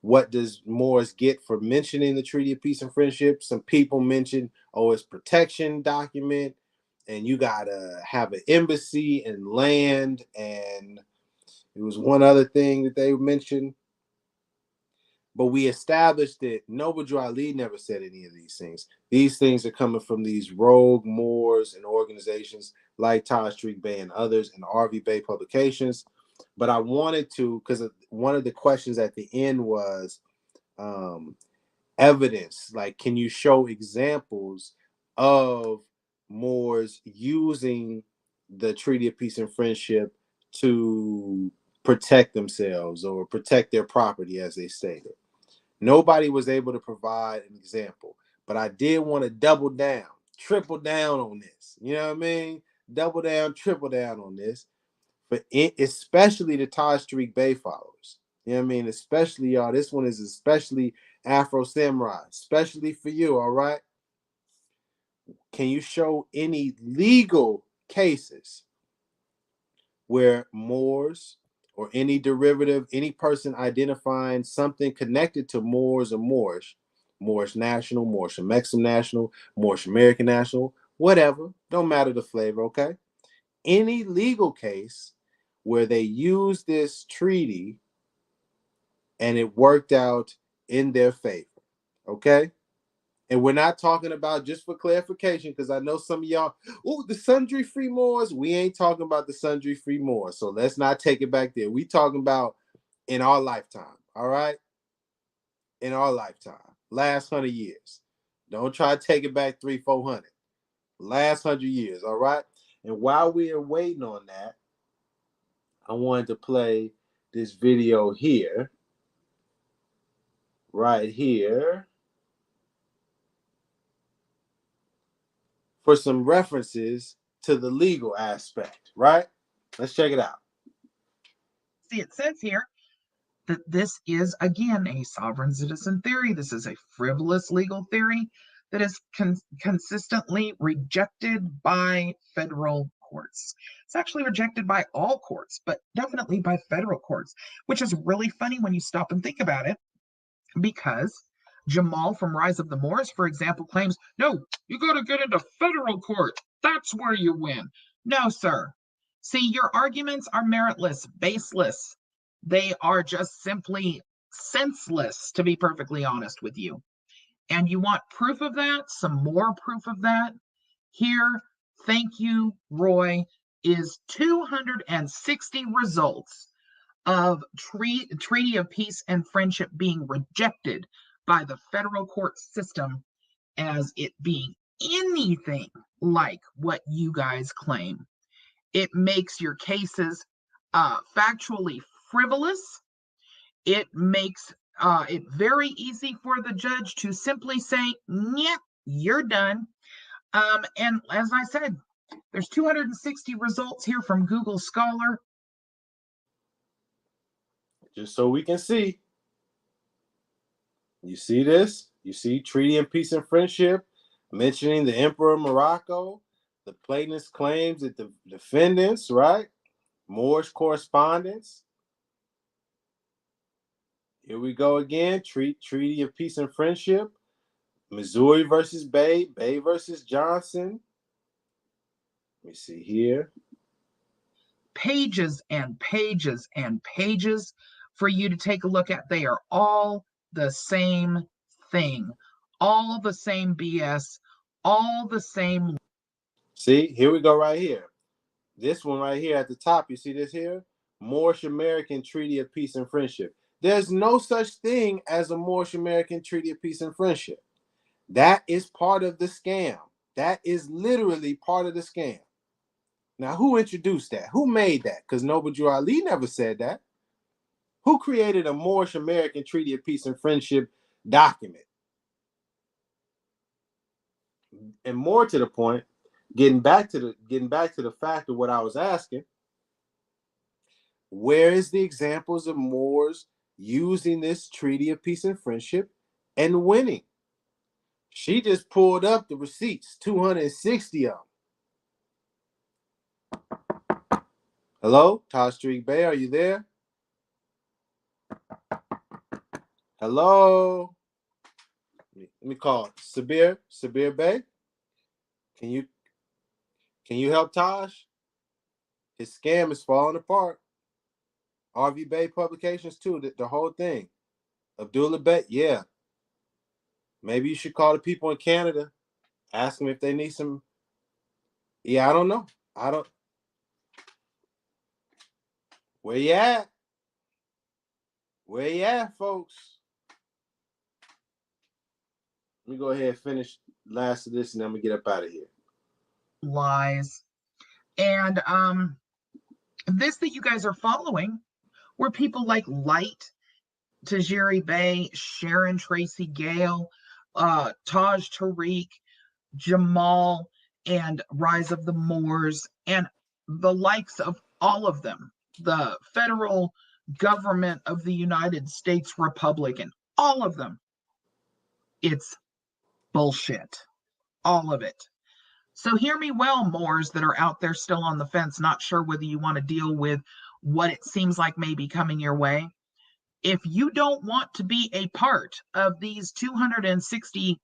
what does Moores get for mentioning the Treaty of Peace and Friendship? Some people mentioned, oh, it's protection document, and you gotta have an embassy and land, and it was one other thing that they mentioned. But we established that Noble Ali never said any of these things. These things are coming from these rogue Moors and organizations like Taj Tariq Bay and others, and RV Bay Publications. But I wanted to, because one of the questions at the end was evidence. Like, can you show examples of Moors using the Treaty of Peace and Friendship to protect themselves or protect their property, as they stated? Nobody was able to provide an example, but I did want to double down, triple down on this. You know what I mean? Double down, triple down on this, but especially the Taj Tariq Bey followers. You know what I mean? Especially y'all. This one is especially Afro Samurai, especially for you. All right. Can you show any legal cases where Moors or any derivative, any person identifying something connected to Moors or Moorish, Moorish National, Moorish Mexican National, Moorish American National, whatever, don't matter the flavor, okay? Any legal case where they use this treaty and it worked out in their favor, okay? And we're not talking about, just for clarification, because I know some of y'all, oh, the sundry free Moors. We ain't talking about the sundry free Moors. So let's not take it back there. We talking about in our lifetime, all right? In our lifetime, last 100 years. Don't try to take it back 300-400. Last 100 years, all right? And while we are waiting on that, I wanted to play this video here, right here, for some references to the legal aspect, right? Let's check it out. See, it says here that this is, again, a sovereign citizen theory. This is a frivolous legal theory that is consistently rejected by federal courts. It's actually rejected by all courts, but definitely by federal courts, which is really funny when you stop and think about it, because Jamal from Rise of the Moors, for example, claims, no, you got to get into federal court. That's where you win. No, sir. See, your arguments are meritless, baseless. They are just simply senseless, to be perfectly honest with you. And you want proof of that, some more proof of that? Here, thank you, Roy, is 260 results of Treaty of Peace and Friendship being rejected by the federal court system as it being anything like what you guys claim. It makes your cases factually frivolous. It makes it very easy for the judge to simply say, "Yep, you're done." And as I said, there's 260 results here from Google Scholar. Just so we can see. You see this? You see Treaty of Peace and Friendship mentioning the Emperor of Morocco, the plaintiff's claims that the defendants, right? Moorish correspondence. Here we go again. Treaty of Peace and Friendship. Missouri versus Bay, Bay versus Johnson. Let me see here. Pages and pages and pages for you to take a look at. They are all the same thing, all the same BS, all the same. See, here we go right here. This one right here at the top, you see this here? Moorish American Treaty of Peace and Friendship. There's no such thing as a Moorish American Treaty of Peace and Friendship. That is part of the scam. That is literally part of the scam. Now, who introduced that? Who made that? Because Noble Ali never said that. Who created a Moorish American Treaty of Peace and Friendship document? And more to the point, getting back to the fact of what I was asking, where is the examples of Moors using this Treaty of Peace and Friendship and winning? She just pulled up the receipts, 260 of them. Hello, Taj Tariq Bey, are you there? Hello. Let me call Sabir Bey. Can you help Taj? His scam is falling apart. RV Bey Publications too, the whole thing. Abdullah Bey, yeah. Maybe you should call the people in Canada, ask them if they need some. Yeah, I don't know. Where you at? Where you at, folks? Let me go ahead and finish last of this, and then I'm gonna get up out of here. Lies. And this that you guys are following, where people like Light Tajiri Bey, Sharon Tracy Gale, Taj Tariq, Jamal, and Rise of the Moors, and the likes of all of them, the federal government of the United States Republic, and all of them. It's bullshit. All of it. So hear me well, Moors that are out there still on the fence, not sure whether you want to deal with what it seems like may be coming your way. If you don't want to be a part of these 260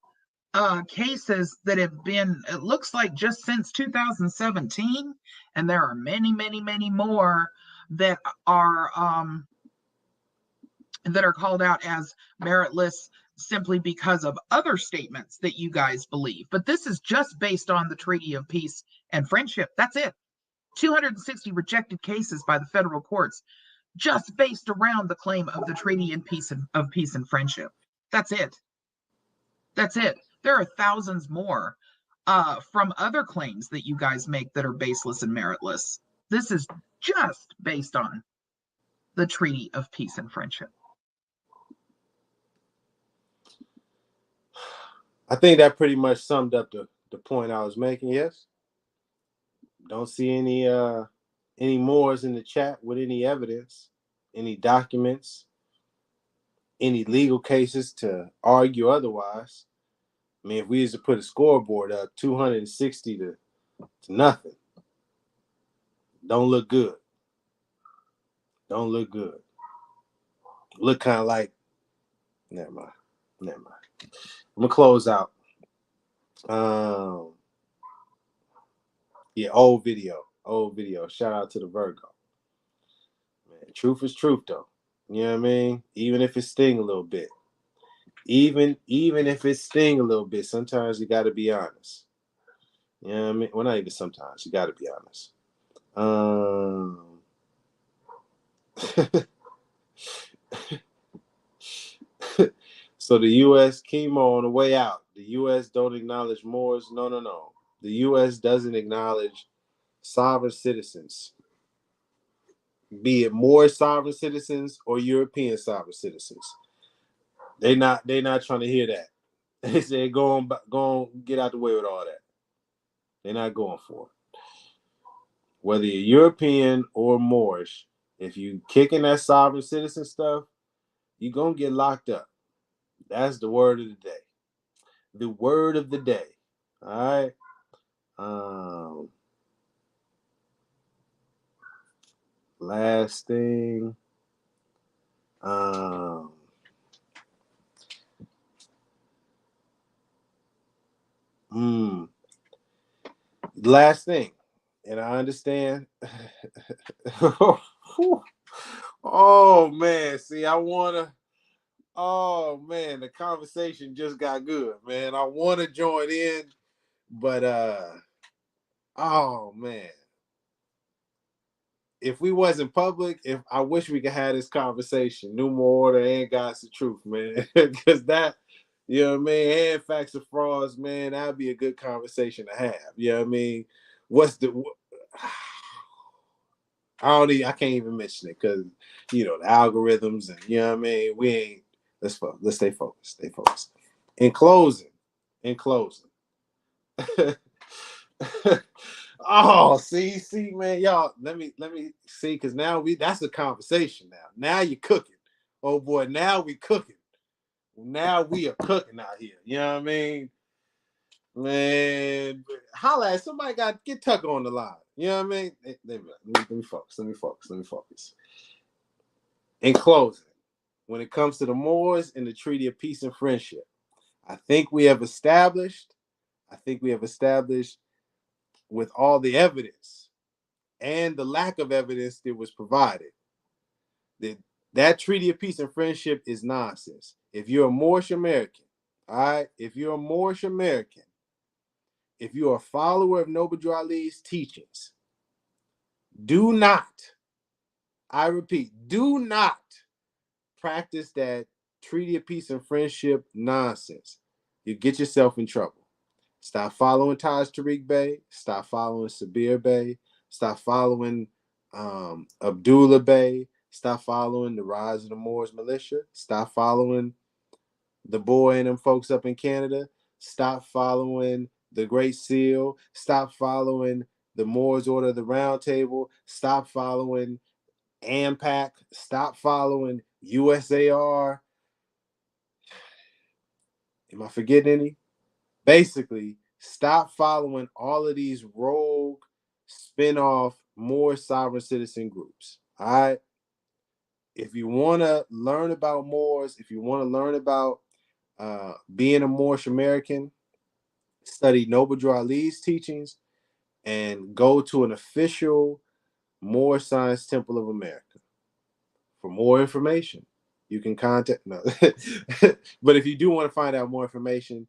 cases that have been, it looks like just since 2017, and there are many, many, many more that are called out as meritless simply because of other statements that you guys believe. But this is just based on the Treaty of Peace and Friendship. That's it. 260 rejected cases by the federal courts just based around the claim of the Treaty of Peace and Friendship. That's it. That's it. There are thousands more from other claims that you guys make that are baseless and meritless. This is just based on the Treaty of Peace and Friendship. I think that pretty much summed up the point I was making. Yes. Don't see any Moors in the chat with any evidence, any documents, any legal cases to argue otherwise. I mean, if we used to put a scoreboard up, 260 to nothing, don't look good. Don't look good. Look kind of like, never mind. I'm gonna close out. Yeah, old video. Shout out to the Virgo. Man, truth is truth, though. You know what I mean? Even if it sting a little bit. Even if it sting a little bit, sometimes you got to be honest. You know what I mean? Well, not even sometimes. You got to be honest. So the U.S. chemo on the way out. The U.S. don't acknowledge Moors. No. The U.S. doesn't acknowledge sovereign citizens, be it Moor sovereign citizens or European sovereign citizens. They're not trying to hear that. They say go on, get out the way with all that. They're not going for it. Whether you're European or Moorish, if you kicking that sovereign citizen stuff, you're gonna get locked up. That's the word of the day. The word of the day. All right. Last thing. Last thing, and I understand. Oh man, see, oh man, the conversation just got good, man. I want to join in, but oh man. If we wasn't public, I wish we could have this conversation, New Order and God's the Truth, man. Because that, you know what I mean, and Facts or Frauds, man, that'd be a good conversation to have. You know what I mean? I can't even mention it because the algorithms and you know what I mean. We ain't. Let's stay focused. Stay focused. In closing. Oh, see, man, y'all. Let me see, because now that's a conversation now. Now you're cooking. Oh boy, now we cooking. Now we are cooking out here. You know what I mean? Man, holla at somebody, get Tucker on the line. You know what I mean? Let me focus. In closing, when it comes to the Moors and the Treaty of Peace and Friendship, I think we have established with all the evidence and the lack of evidence that was provided, that Treaty of Peace and Friendship is nonsense. If you're a Moorish American, all right, if you're a follower of Noble Drew Ali's teachings, do not, I repeat, do not practice that Treaty of Peace and Friendship nonsense. You get yourself in trouble. Stop following Taj Tariq Bey. Stop following Sabir Bey. Stop following Abdullah Bey. Stop following the rise of the Moors militia. Stop following the boy and them folks up in Canada. Stop following the Great Seal. Stop following the Moors Order of the Round Table. Stop following AMPAC. Stop following USAR. Am I forgetting any? Basically, stop following all of these rogue spin-off more sovereign citizen groups. All right. If you want to learn about Moors, if you want to learn about being a Moorish American, study Noble Drew Ali's teachings and go to an official Moorish Science Temple of America. For more information, you can contact no. But if you do want to find out more information,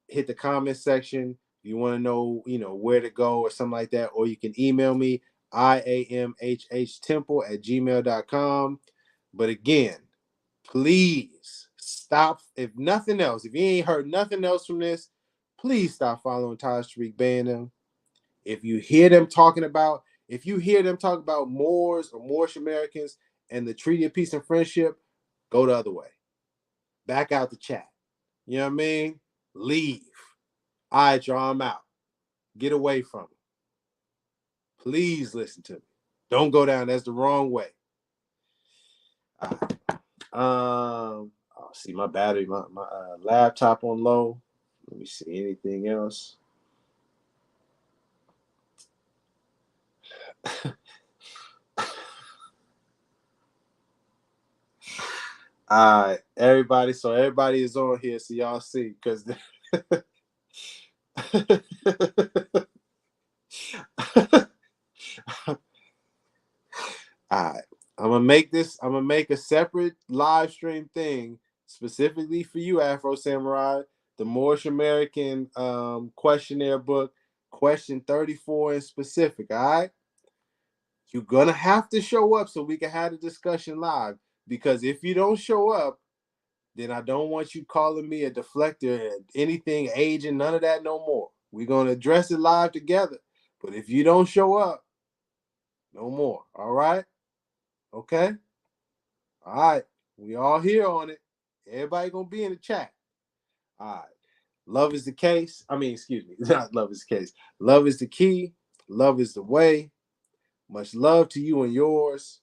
hit the comment section. You want to know, where to go or something like that, or you can email me, iamhhtemple@gmail.com. But again, please stop. If nothing else, if you ain't heard nothing else from this, please stop following Taj Tariq Bey and them. If you hear them talking about Moors or Moorish Americans and the Treaty of Peace and Friendship, go the other way. Back out the chat. You know what I mean? Leave. All right, y'all, I'm out. Get away from them. Please listen to me. Don't go down. That's the wrong way. All right. See my battery, my laptop on low. Let me see anything else. All right, everybody. So everybody is on here, so y'all see, because all right. I'm gonna make a separate live stream thing specifically for you, Afro Samurai, the Moorish American questionnaire book, question 34 in specific. All right. You're gonna have to show up so we can have the discussion live. Because if you don't show up, then I don't want you calling me a deflector, anything agent, none of that no more. We're gonna address it live together. But if you don't show up, no more. All right? Okay? All right. We all here on it. Everybody gonna be in the chat. All right. Love is the case. Excuse me. Not love is the case. Love is the key. Love is the way. Much love to you and yours.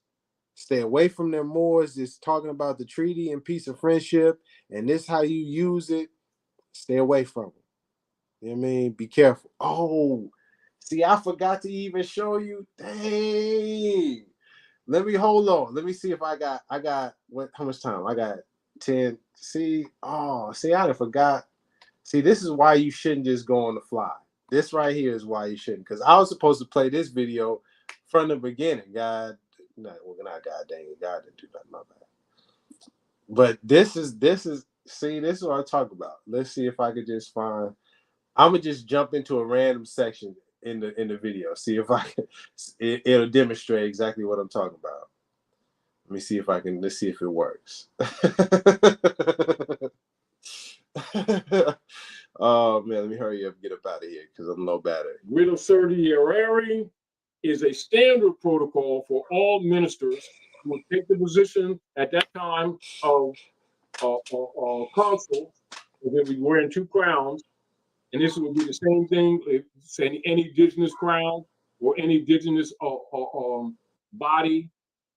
Stay away from them Moors. Just talking about the treaty and peace and friendship, and this how you use it. Stay away from them. You know what I mean? Be careful. Oh, see, I forgot to even show you. Dang. Let me hold on. Let me see if I got how much time? I got 10. See, I done forgot. See, this is why you shouldn't just go on the fly. This right here is why you shouldn't, because I was supposed to play this video from the beginning. God dang it. God didn't do nothing, my bad. But this is what I talk about. Let's see if I could just find. I'm gonna just jump into a random section in the video. See if I can. It'll demonstrate exactly what I'm talking about. Let me see if I can. Let's see if it works. Oh man, let me hurry up and get up out of here because I'm low battery. Writ of certiorari is a standard protocol for all ministers who would take the position at that time of consul, and then we wearing 2 crowns, and this would be the same thing if say any indigenous crown or any indigenous body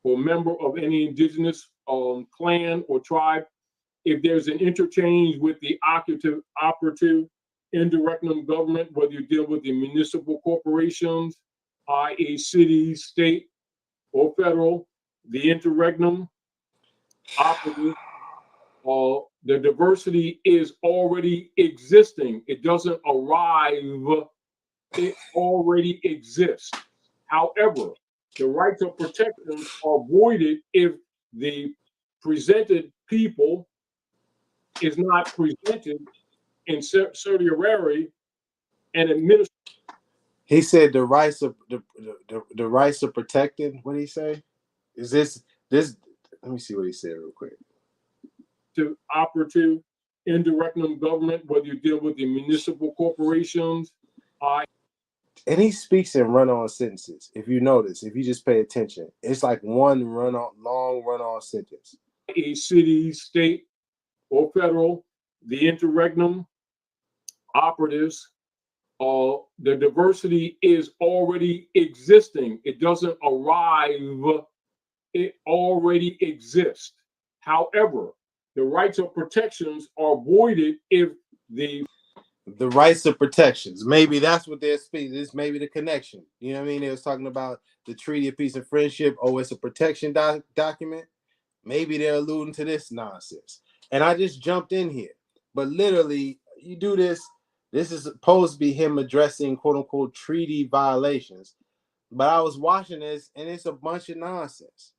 or member of any indigenous clan or tribe. If there's an interchange with the operative indirect government, whether you deal with the municipal corporations, i.e. cities, state, or federal, the interregnum operative, the diversity is already existing. It doesn't arrive, it already exists. However, the rights of protection are voided if the presented people is not presented in certiorari and administered. He said the rights of the rights are protected. What did he say? Is this? Let me see what he said real quick. To operative indirect government, whether you deal with the municipal corporations, And he speaks in run-on sentences. If you notice, if you just pay attention, it's like one long run-on sentence. A city, state, or federal, the interregnum operatives, the diversity is already existing. It doesn't arrive, it already exists. However, the rights of protections are voided if the rights of protections. Maybe that's what they're speaking. This may be the connection. You know what I mean? They was talking about the Treaty of Peace and Friendship. Oh, it's a protection document. Maybe they're alluding to this nonsense. And I just jumped in here. But literally, you do this. This is supposed to be him addressing quote unquote treaty violations. But I was watching this and it's a bunch of nonsense.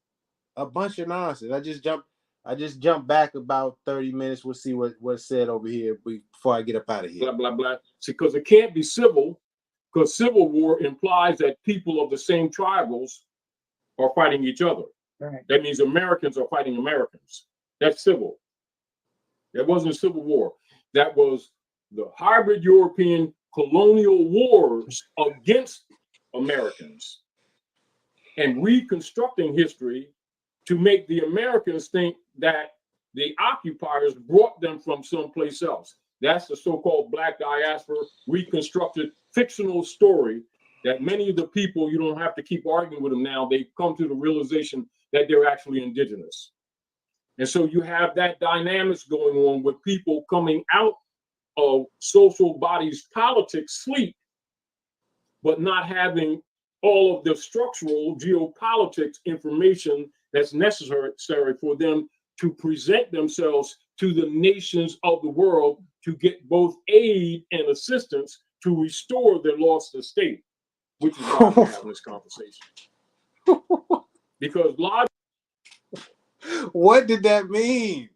A bunch of nonsense. I just jumped back about 30 minutes. We'll see what's said over here before I get up out of here. blah, blah, blah. Because it can't be civil, because civil war implies that people of the same tribals are fighting each other. Right. That means Americans are fighting Americans. That's civil. That wasn't a civil war. That was the hybrid European colonial wars against Americans and reconstructing history to make the Americans think that the occupiers brought them from someplace else. That's the so-called Black diaspora reconstructed fictional story that many of the people, you don't have to keep arguing with them now, they come to the realization that they're actually indigenous. And so you have that dynamics going on with people coming out of social bodies politics sleep, but not having all of the structural geopolitics information that's necessary for them to present themselves to the nations of the world to get both aid and assistance to restore their lost estate, which is why we're having this conversation. Because what did that mean?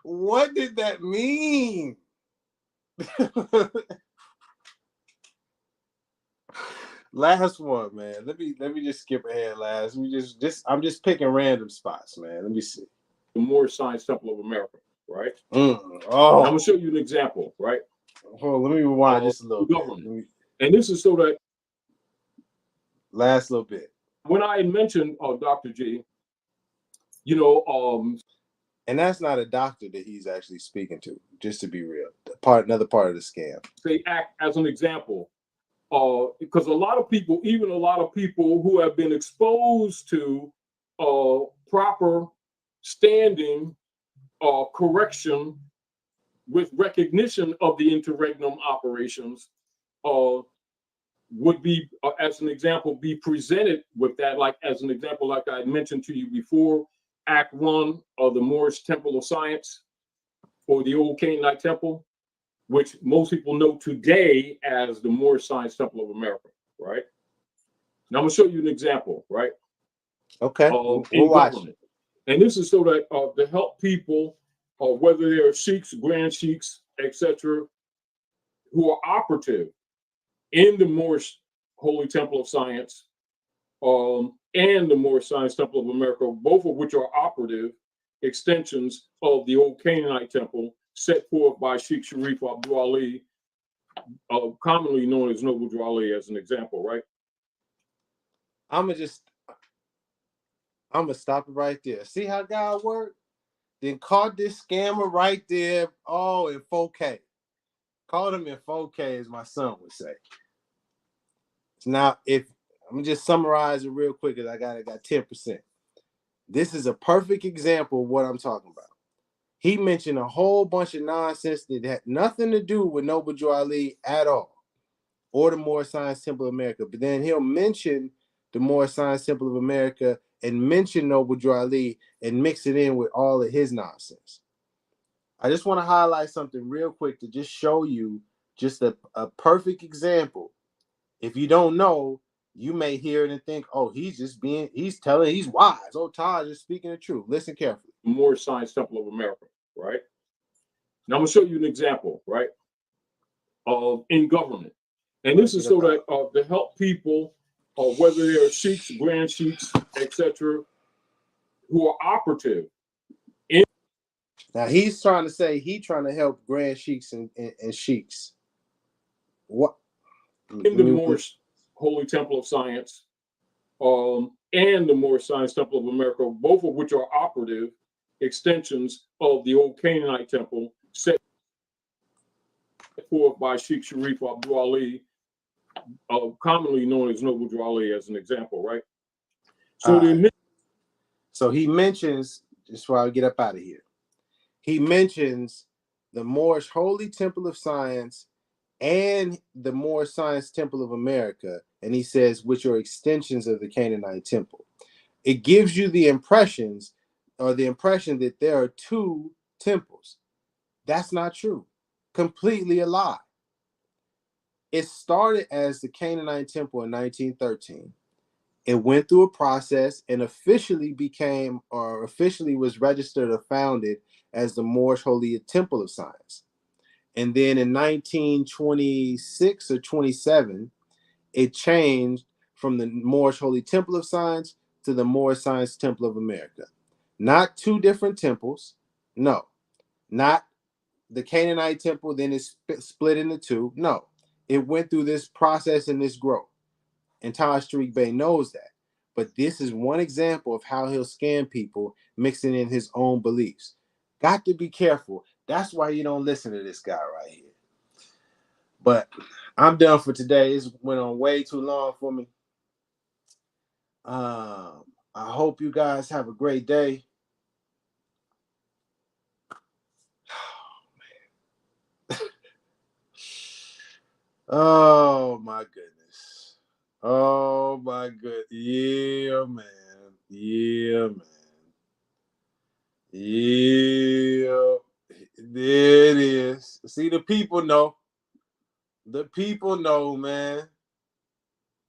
What did that mean? Last one, man. Let me just skip ahead. I'm just picking random spots, man. Let me see. The Moorish Science Temple of America, right? Oh, I'm gonna show you an example, right? Hold on, let me rewind just a little bit. And this is so that last little bit. When I mentioned Dr. G, and that's not a doctor that he's actually speaking to, just to be real. Another part of the scam. They act as an example, because a lot of people who have been exposed to proper standing correction with recognition of the interregnum operations would be, as an example, be presented with that, like as an example, like I mentioned to you before, Act 1 of the Moorish Temple of Science, or the Old Canaanite Temple, which most people know today as the Moorish Science Temple of America, right? Now I'm gonna show you an example, right? Okay, we'll watch. And this is so that to help people, whether they're sheiks, grand sheiks, etc., who are operative in the Moorish Holy Temple of Science and the Moorish Science Temple of America, both of which are operative extensions of the Old Canaanite Temple set forth by Sheikh Sharif Abdul Ali, commonly known as Noble Drew Ali, as an example, right? I'm gonna stop it right there. See how God worked? Then caught this scammer right there. Oh, in 4K. Caught him in 4K, as my son would say. Now, if I'm gonna just summarize it real quick, because I got 10%. This is a perfect example of what I'm talking about. He mentioned a whole bunch of nonsense that had nothing to do with Noble Drew Ali at all, or the Moorish Science Temple of America. But then he'll mention the Moorish Science Temple of America and mention Noble Drew Ali and mix it in with all of his nonsense. I just want to highlight something real quick to just show you just a perfect example. If you don't know, you may hear it and think, oh, he's wise. Oh, Taj is speaking the truth. Listen carefully. Moorish Science Temple of America, right? Now I'm gonna show you an example, right? In government. And this is so that to help people, whether they're sheiks, grand sheiks, etc., who are operative. Now he's trying to say trying to help grand sheiks and sheiks. What? In the Moorish Holy Temple of Science, and the Moorish Science Temple of America, both of which are operative extensions of the old Canaanite temple set forth by Sheikh Sharif Abdul Ali, commonly known as Noble Drew Ali, as an example, right? So So he mentions, just while I get up out of here, he mentions the Moorish Holy Temple of Science and the Moorish Science Temple of America, and he says, which are extensions of the Canaanite temple. It gives you the impression that there are two temples. That's not true. Completely a lie. It started as the Canaanite temple in 1913. It went through a process and officially was registered or founded as the Moorish Holy Temple of Science. And then in 1926 or 27, it changed from the Moorish Holy Temple of Science to the Moorish Science Temple of America. Not two different temples. No. Not the Canaanite temple, then it's split into two. No. It went through this process and this growth. And Taj Tariq Bey knows that. But this is one example of how he'll scam people, mixing in his own beliefs. Got to be careful. That's why you don't listen to this guy right here. But I'm done for today. It went on way too long for me. I hope you guys have a great day. Oh my goodness. Oh my good. Yeah, man. Yeah, man. Yeah. There it is. See, the people know. The people know, man.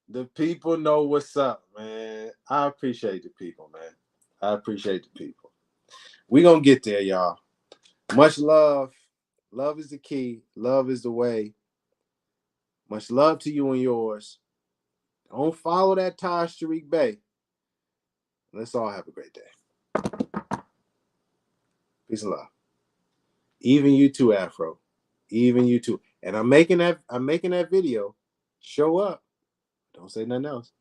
The people know what's up, man. I appreciate the people, man. I appreciate the people. We're going to get there, y'all. Much love. Love is the key. Love is the way. Much love to you and yours. Don't follow that Taj Tariq Bey. Let's all have a great day. Peace and love. Even you too, Afro. Even you too. And I'm making that video. Show up. Don't say nothing else.